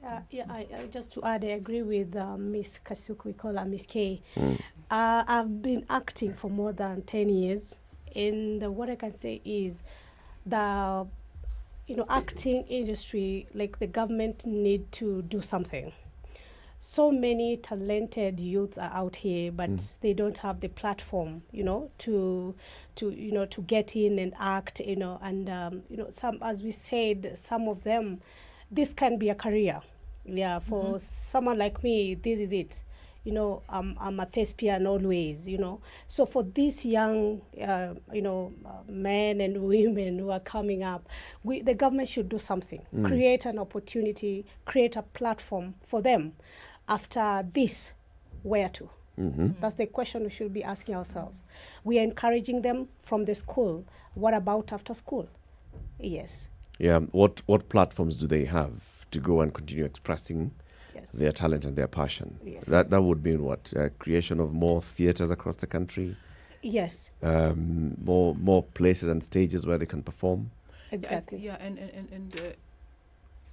I just to add, I agree with Miss Kasuku. We call her Miss K. I've been acting for more than 10 years, and what I can say is the acting industry, like the government, need to do something. So many talented youths are out here, but they don't have the platform, to get in and act, and some, as we said, some of them, this can be a career. Yeah, for someone like me, this is it. I'm a thespian always, So for these young, men and women who are coming up, the government should do something. Create an opportunity, create a platform for them. After this, where to? That's the question we should be asking ourselves. We are encouraging them from the school. What about after school? Yes. Yeah. What platforms do they have to go and continue expressing their talent and their passion? Yes. That would mean what? Creation of more theatres across the country? Yes. More places and stages where they can perform? Exactly.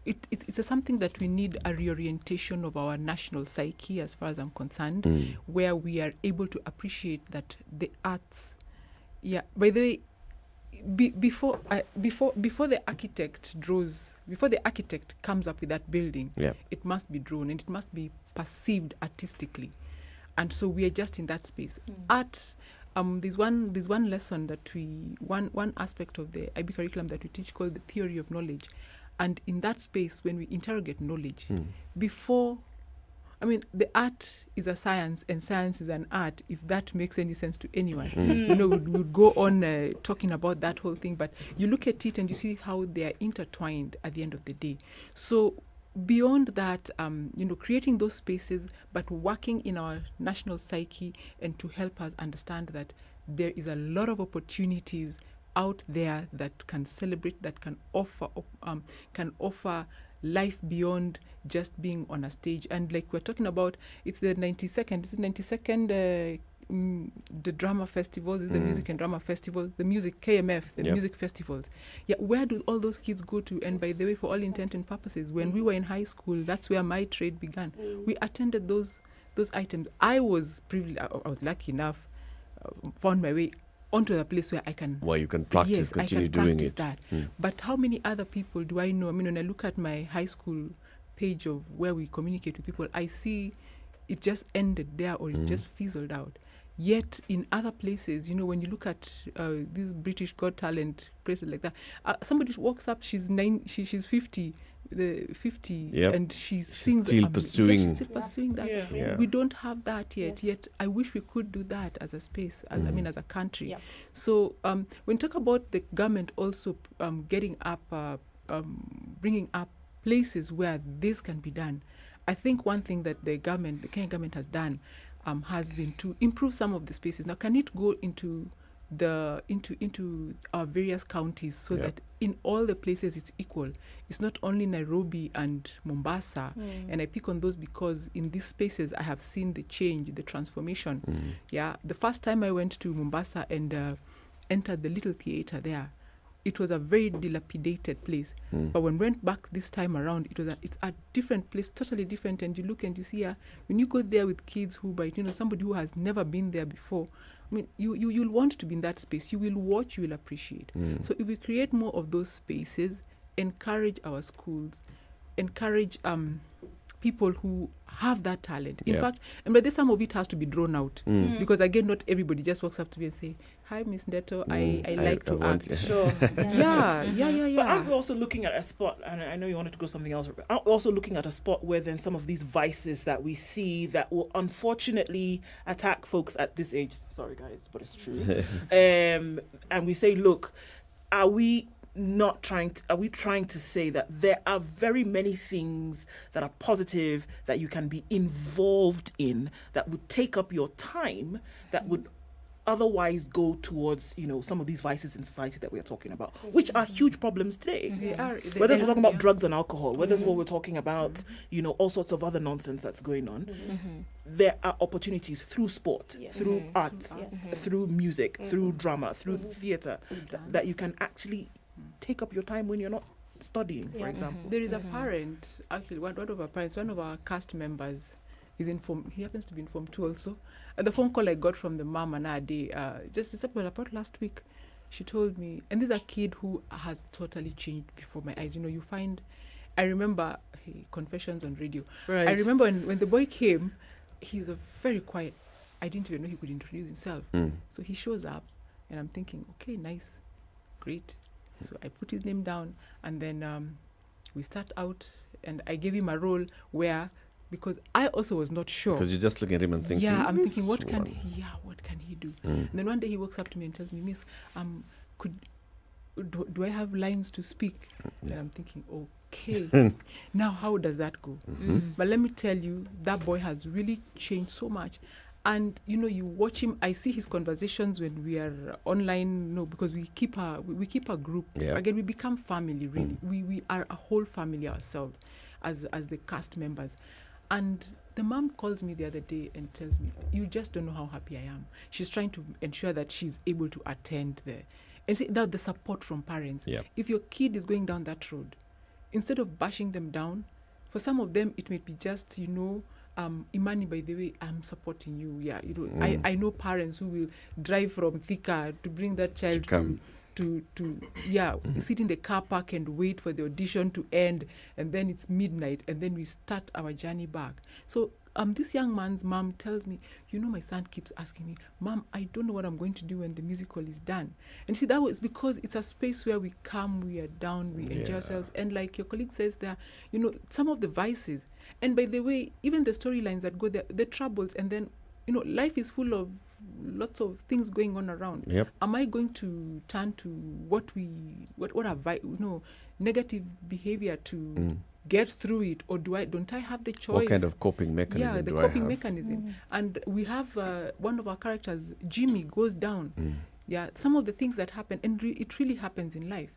It's something that we need a reorientation of our national psyche, as far as I'm concerned, where we are able to appreciate that the arts. Yeah. By the way, before the architect comes up with that building, it must be drawn and it must be perceived artistically, and so we are just in that space. Art. There's one lesson that one aspect of the IB curriculum that we teach called the theory of knowledge. And in that space, when we interrogate knowledge, the art is a science and science is an art, if that makes any sense to anyone. We would go on talking about that whole thing, but you look at it and you see how they are intertwined at the end of the day. So beyond that, creating those spaces, but working in our national psyche and to help us understand that there is a lot of opportunities out there that can celebrate, that can offer life beyond just being on a stage. And like we're talking about, it's the 92nd the drama festivals, the music and drama festival, the music KMF, the music festivals. Yeah, where do all those kids go to? And by the way, for all intent and purposes, when we were in high school, that's where my trade began. We attended those items. I was privileged. I was lucky enough, found my way onto the place where I can... Where you can practice, continue doing it. That. But how many other people do I know? I mean, when I look at my high school page of where we communicate with people, I see it just ended there or it just fizzled out. Yet in other places, when you look at this British Got Talent places like that, somebody walks up, she's 50, and she sings. Still pursuing. She's still pursuing that. Yeah. We don't have that yet. Yet I wish we could do that as a space. As a country. Yeah. So when we talk about the government also getting up, bringing up places where this can be done, I think one thing that the Kenyan government has done has been to improve some of the spaces. Now, can it go into our various counties so that in all the places it's equal? It's not only Nairobi and Mombasa, and I pick on those because in these spaces I have seen the change, the transformation. Yeah, the first time I went to Mombasa and entered the little theater there, it was a very dilapidated place. But when we went back this time around, it's a different place, totally different. And you look and you see, when you go there with kids who, somebody who has never been there before, I mean, you'll want to be in that space. You will watch, you will appreciate. So if we create more of those spaces, encourage our schools, encourage people who have that talent. In Yeah. fact, and by this, some of it has to be drawn out Mm. because again, not everybody just walks up to me and say, "Hi, Miss Neto, I like to want act." to- Sure. Yeah. But aren't we also looking at a spot, and I know you wanted to go something else, but aren't we also looking at a spot where then some of these vices that we see that will unfortunately attack folks at this age, sorry guys, but it's true, and we say, look, are we trying to say that there are very many things that are positive that you can be involved in that would take up your time, that would otherwise go towards, some of these vices in society that we're talking about, which are huge problems today. They are. Whether we're talking about drugs and alcohol, whether it's what we're talking about, all sorts of other nonsense that's going on, there are opportunities through sport, through art, through music, through drama, through theatre, that you can actually take up your time when you're not studying, for example. There is a parent, actually, one of our parents, one of our cast members, he happens to be in Form 2 also. And the phone call I got from the mom another day, just about last week, she told me, and this is a kid who has totally changed before my eyes. You find, I remember, confessions on radio. Right. I remember when the boy came, he's a very quiet, I didn't even know he could introduce himself. So he shows up, and I'm thinking, okay, nice, great. So I put his name down, and then we start out, and I gave him a role where, because I also was not sure. Because you're just looking at him and thinking, I'm thinking, what one. can he do? And then one day he walks up to me and tells me, Miss, do I have lines to speak? And I'm thinking, okay, now how does that go? But let me tell you, that boy has really changed so much. And you watch him. I see his conversations when we are online. Because we keep a group. Yeah. Again, we become family. Really, we are a whole family ourselves, as the cast members. And the mom calls me the other day and tells me, "You just don't know how happy I am." She's trying to ensure that she's able to attend there, and see now the support from parents. Yeah. If your kid is going down that road, instead of bashing them down, for some of them it may be just Imani, by the way, I'm supporting you. Yeah, I know parents who will drive from Thika to bring that child to sit in the car park and wait for the audition to end, and then it's midnight, and then we start our journey back. So this young man's mom tells me, my son keeps asking me, "Mom, I don't know what I'm going to do when the musical is done." And see, that was because it's a space where we come, we are down, we enjoy ourselves. And like your colleague says there, some of the vices. And by the way, even the storylines that go there, the troubles, and then, life is full of lots of things going on around. Yep. Am I going to turn to what are negative behavior to get through it, or don't I have the choice? What kind of coping mechanism the do I coping have? mechanism. And we have one of our characters, Jimmy, goes down. Yeah, some of the things that happen, and it really happens in life.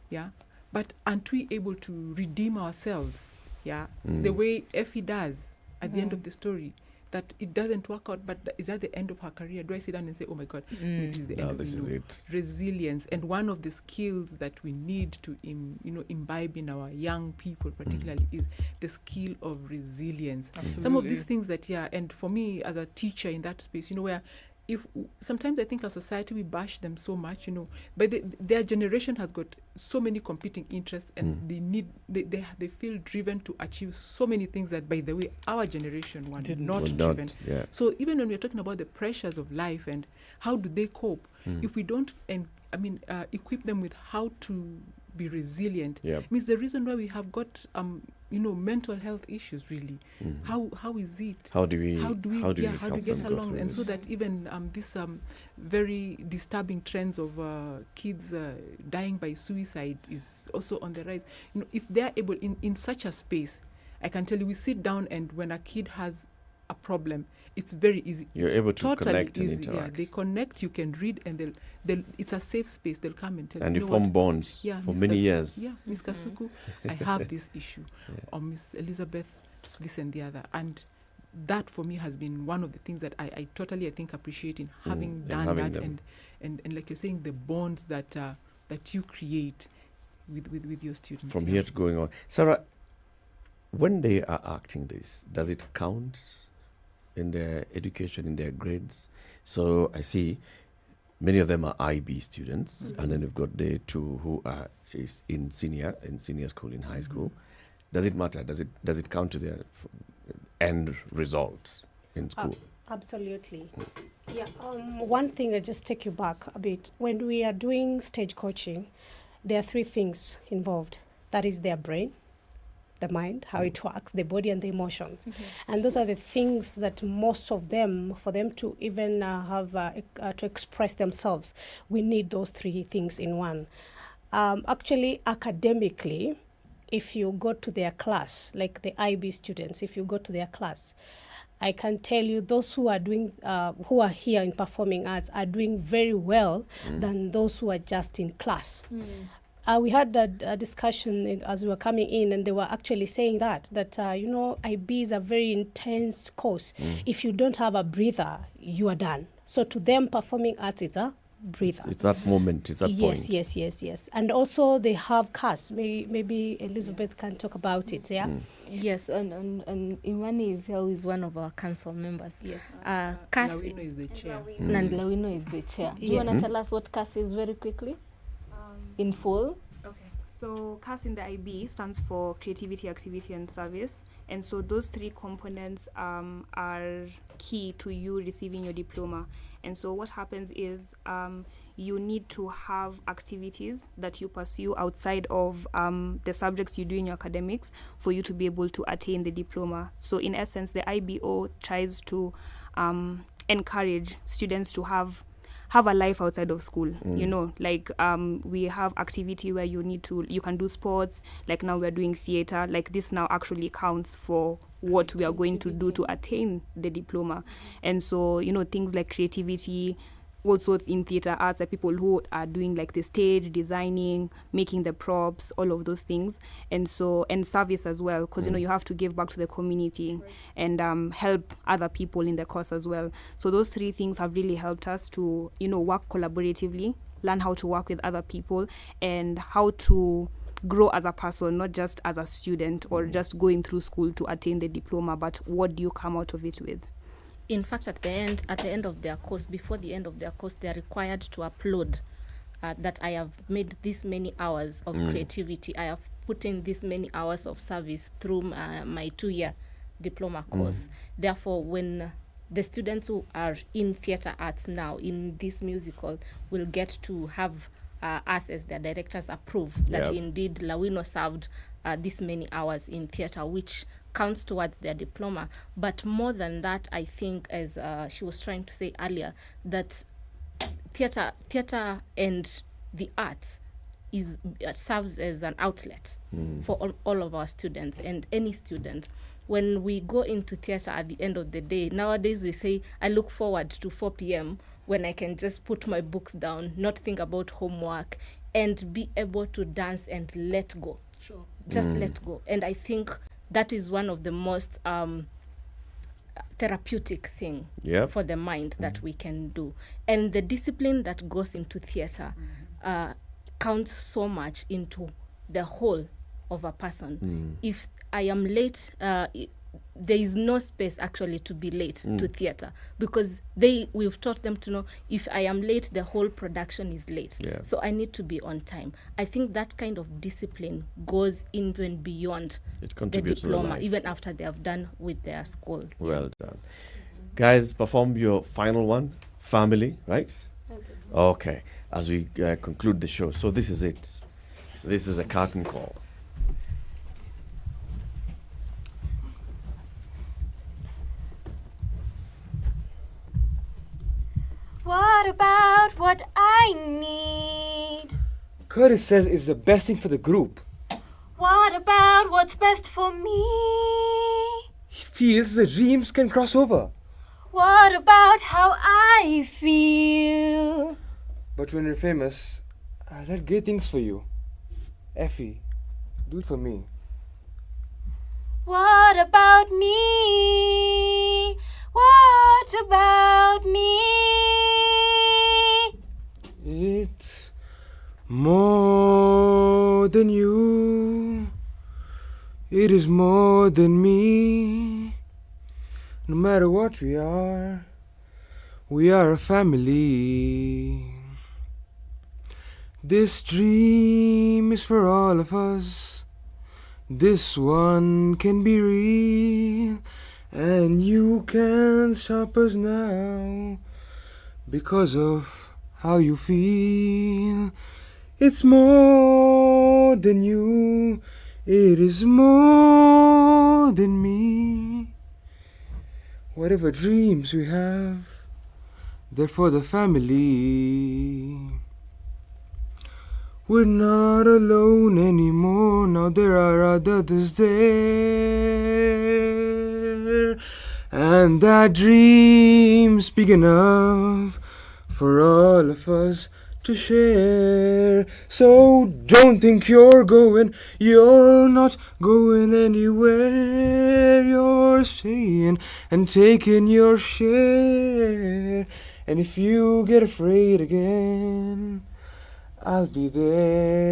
Yeah, but aren't we able to redeem ourselves? Yeah, the way Effie does at the end of the story. That it doesn't work out, but is that the end of her career? Do I sit down and say, "Oh my God, it is the end of this is it." Resilience, and one of the skills that we need to, imbibe in our young people, particularly, is the skill of resilience. Absolutely. Some of these things that, and for me as a teacher in that space, where sometimes I think as society we bash them so much, but their generation has got so many competing interests, and they feel driven to achieve so many things that, by the way, our generation were not driven. Yeah. So even when we're talking about the pressures of life and how do they cope, if we don't equip them with how to be resilient, means the reason why we have got mental health issues, really. How is it? How do we get along? And so that even this very disturbing trends of kids dying by suicide is also on the rise. If they're able in such a space, I can tell you, we sit down, and when a kid has a problem, it's very easy. You're able to totally connect and easy. interact. Yeah, they connect. You can read, and they'll. It's a safe space. They'll come and tell. And you you know form what? bonds for many years. Yeah, Miss Kasuku, I have this issue, or Miss Elizabeth, this and the other, and that for me has been one of the things that I totally, I think, appreciate in having done that, and like you're saying, the bonds that you create with your students. From here to going on, Sarah, when they are acting this, does it count in their education, in their grades? So I see many of them are IB students, and then we've got the two who are in senior school, in high school. Does it matter? Does it count to the end result in school? Absolutely. Yeah. One thing, I just take you back a bit. When we are doing stage coaching, there are 3 things involved. That is their brain, the mind, how it works, the body, and the emotions. Okay. And those are the things that most of them, for them to even have to express themselves, we need those 3 things in one. Actually, academically, if you go to their class, like the IB students, if you go to their class, I can tell you those who are doing, who are here in performing arts are doing very well than those who are just in class. We had a discussion as we were coming in, and they were actually saying that IB is a very intense course. If you don't have a breather, you are done. So to them, performing arts is a breather. It's that moment, it's that point. Yes. And also they have CAS. Maybe Elizabeth can talk about it, yeah? Yes, and Imani is here, who is one of our council members. Yes. CAS Lawino is the chair. And Lawino is the chair. Do you want to tell us what CAS is very quickly? In full? Okay. So CAS in the IB stands for Creativity, Activity and Service. And so those 3 components are key to you receiving your diploma. And so what happens is you need to have activities that you pursue outside of the subjects you do in your academics for you to be able to attain the diploma. So in essence, the IBO tries to encourage students to have a life outside of school. Like we have activity where you can do sports, like now we're doing theater, like this now actually counts for what we are going to do to attain the diploma. And so, things like creativity, also in theater arts, are people who are doing like the stage designing, making the props, all of those things. And so, and service as well, because you have to give back to the community and help other people in the course as well. So those 3 things have really helped us to work collaboratively, learn how to work with other people, and how to grow as a person, not just as a student or just going through school to attain the diploma, but what do you come out of it with? In fact, at the end of their course, before the end of their course, they are required to upload that I have made this many hours of creativity. I have put in this many hours of service through my 2-year diploma course. Therefore, when the students who are in theatre arts now, in this musical, will get to have us as their directors approve that indeed Lawino served this many hours in theatre, which counts towards their diploma. But more than that, I think, as she was trying to say earlier, that theatre and the arts serves as an outlet for all of our students and any student. When we go into theatre at the end of the day, nowadays we say, I look forward to 4 p.m. when I can just put my books down, not think about homework, and be able to dance and let go. Sure. Just let go. And I think that is one of the most therapeutic thing for the mind that we can do. And the discipline that goes into theatre counts so much into the whole of a person. If I am late, there is no space actually to be late to theatre, because we've taught them to know if I am late, the whole production is late. So I need to be on time. I think that kind of discipline goes even beyond the diploma, even after they have done with their school. Well done. Guys, perform your final one, family, right? Okay, as we conclude the show. So this is it. This is the curtain call. What about what I need? Curtis says it's the best thing for the group. What about what's best for me? He feels the dreams can cross over. What about how I feel? But when you're famous, I'll have great things for you. Effie, do it for me. What about me? What about me? It's more than you. It is more than me. No matter what we are a family. This dream is for all of us. This one can be real, and you can shop us now because of how you feel. It's more than you, it is more than me. Whatever dreams we have, they're for the family. We're not alone anymore, now there are others there. And that dream's big enough for all of us to share. So don't think you're not going anywhere. You're staying and taking your share. And if you get afraid again, I'll be there.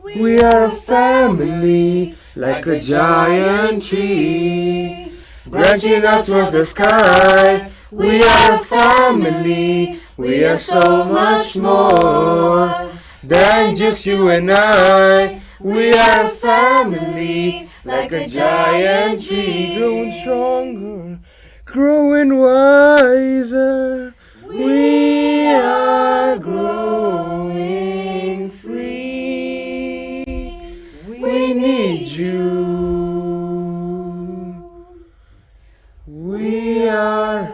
We are a family, like a giant tree, branching out towards the sky. We are a family, we are so much more than just you and I. We are a family, like a giant tree, growing stronger, growing wiser. We are growing free. We need you. We are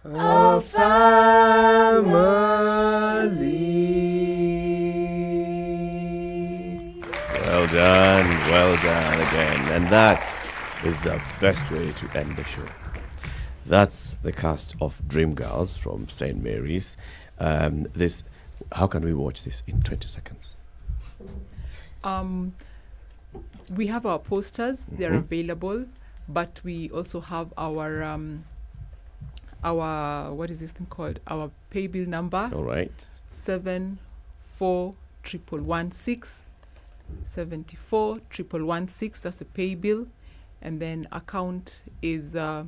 a family. Well done again. And that is the best way to end the show. That's the cast of Dream Girls from St. Mary's. How can we watch this in 20 seconds? We have our posters; they're available, but we also have our what is this thing called? Our pay bill number. All right. 741116. 741116. That's a pay bill, and then account is the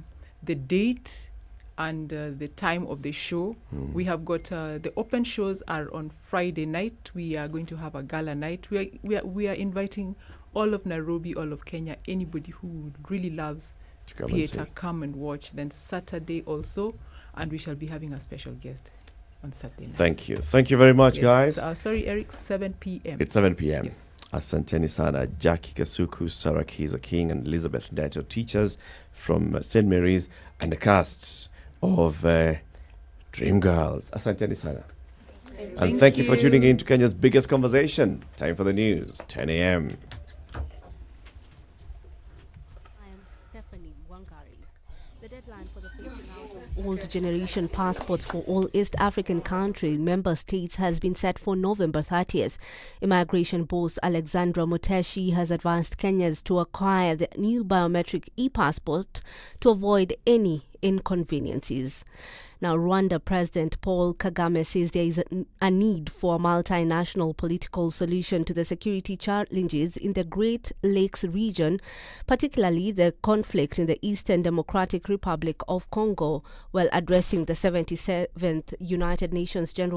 date and the time of the show. We have got the open shows are on Friday night. We are going to have a gala night. We are inviting all of Nairobi, all of Kenya, anybody who really loves theatre, come and watch. Then Saturday also, and we shall be having a special guest on Saturday night. Thank you very much, guys. Sorry, Eric, 7 p.m. It's 7 p.m. Yes. Asanteni sana, Jackie Kasuku, Sarah Kiza King, and Elizabeth Dato, teachers from St. Mary's, and the cast of Dream Girls. Asanteni sana. And thank you for tuning in to Kenya's biggest conversation. Time for the news, 10 a.m. Old generation passports for all East African country member states has been set for November 30th. Immigration boss Alexandra Muteshi has advised Kenyans to acquire the new biometric e-passport to avoid any inconveniences. Now, Rwanda President Paul Kagame says there is a need for a multinational political solution to the security challenges in the Great Lakes region, particularly the conflict in the Eastern Democratic Republic of Congo, while addressing the 77th United Nations General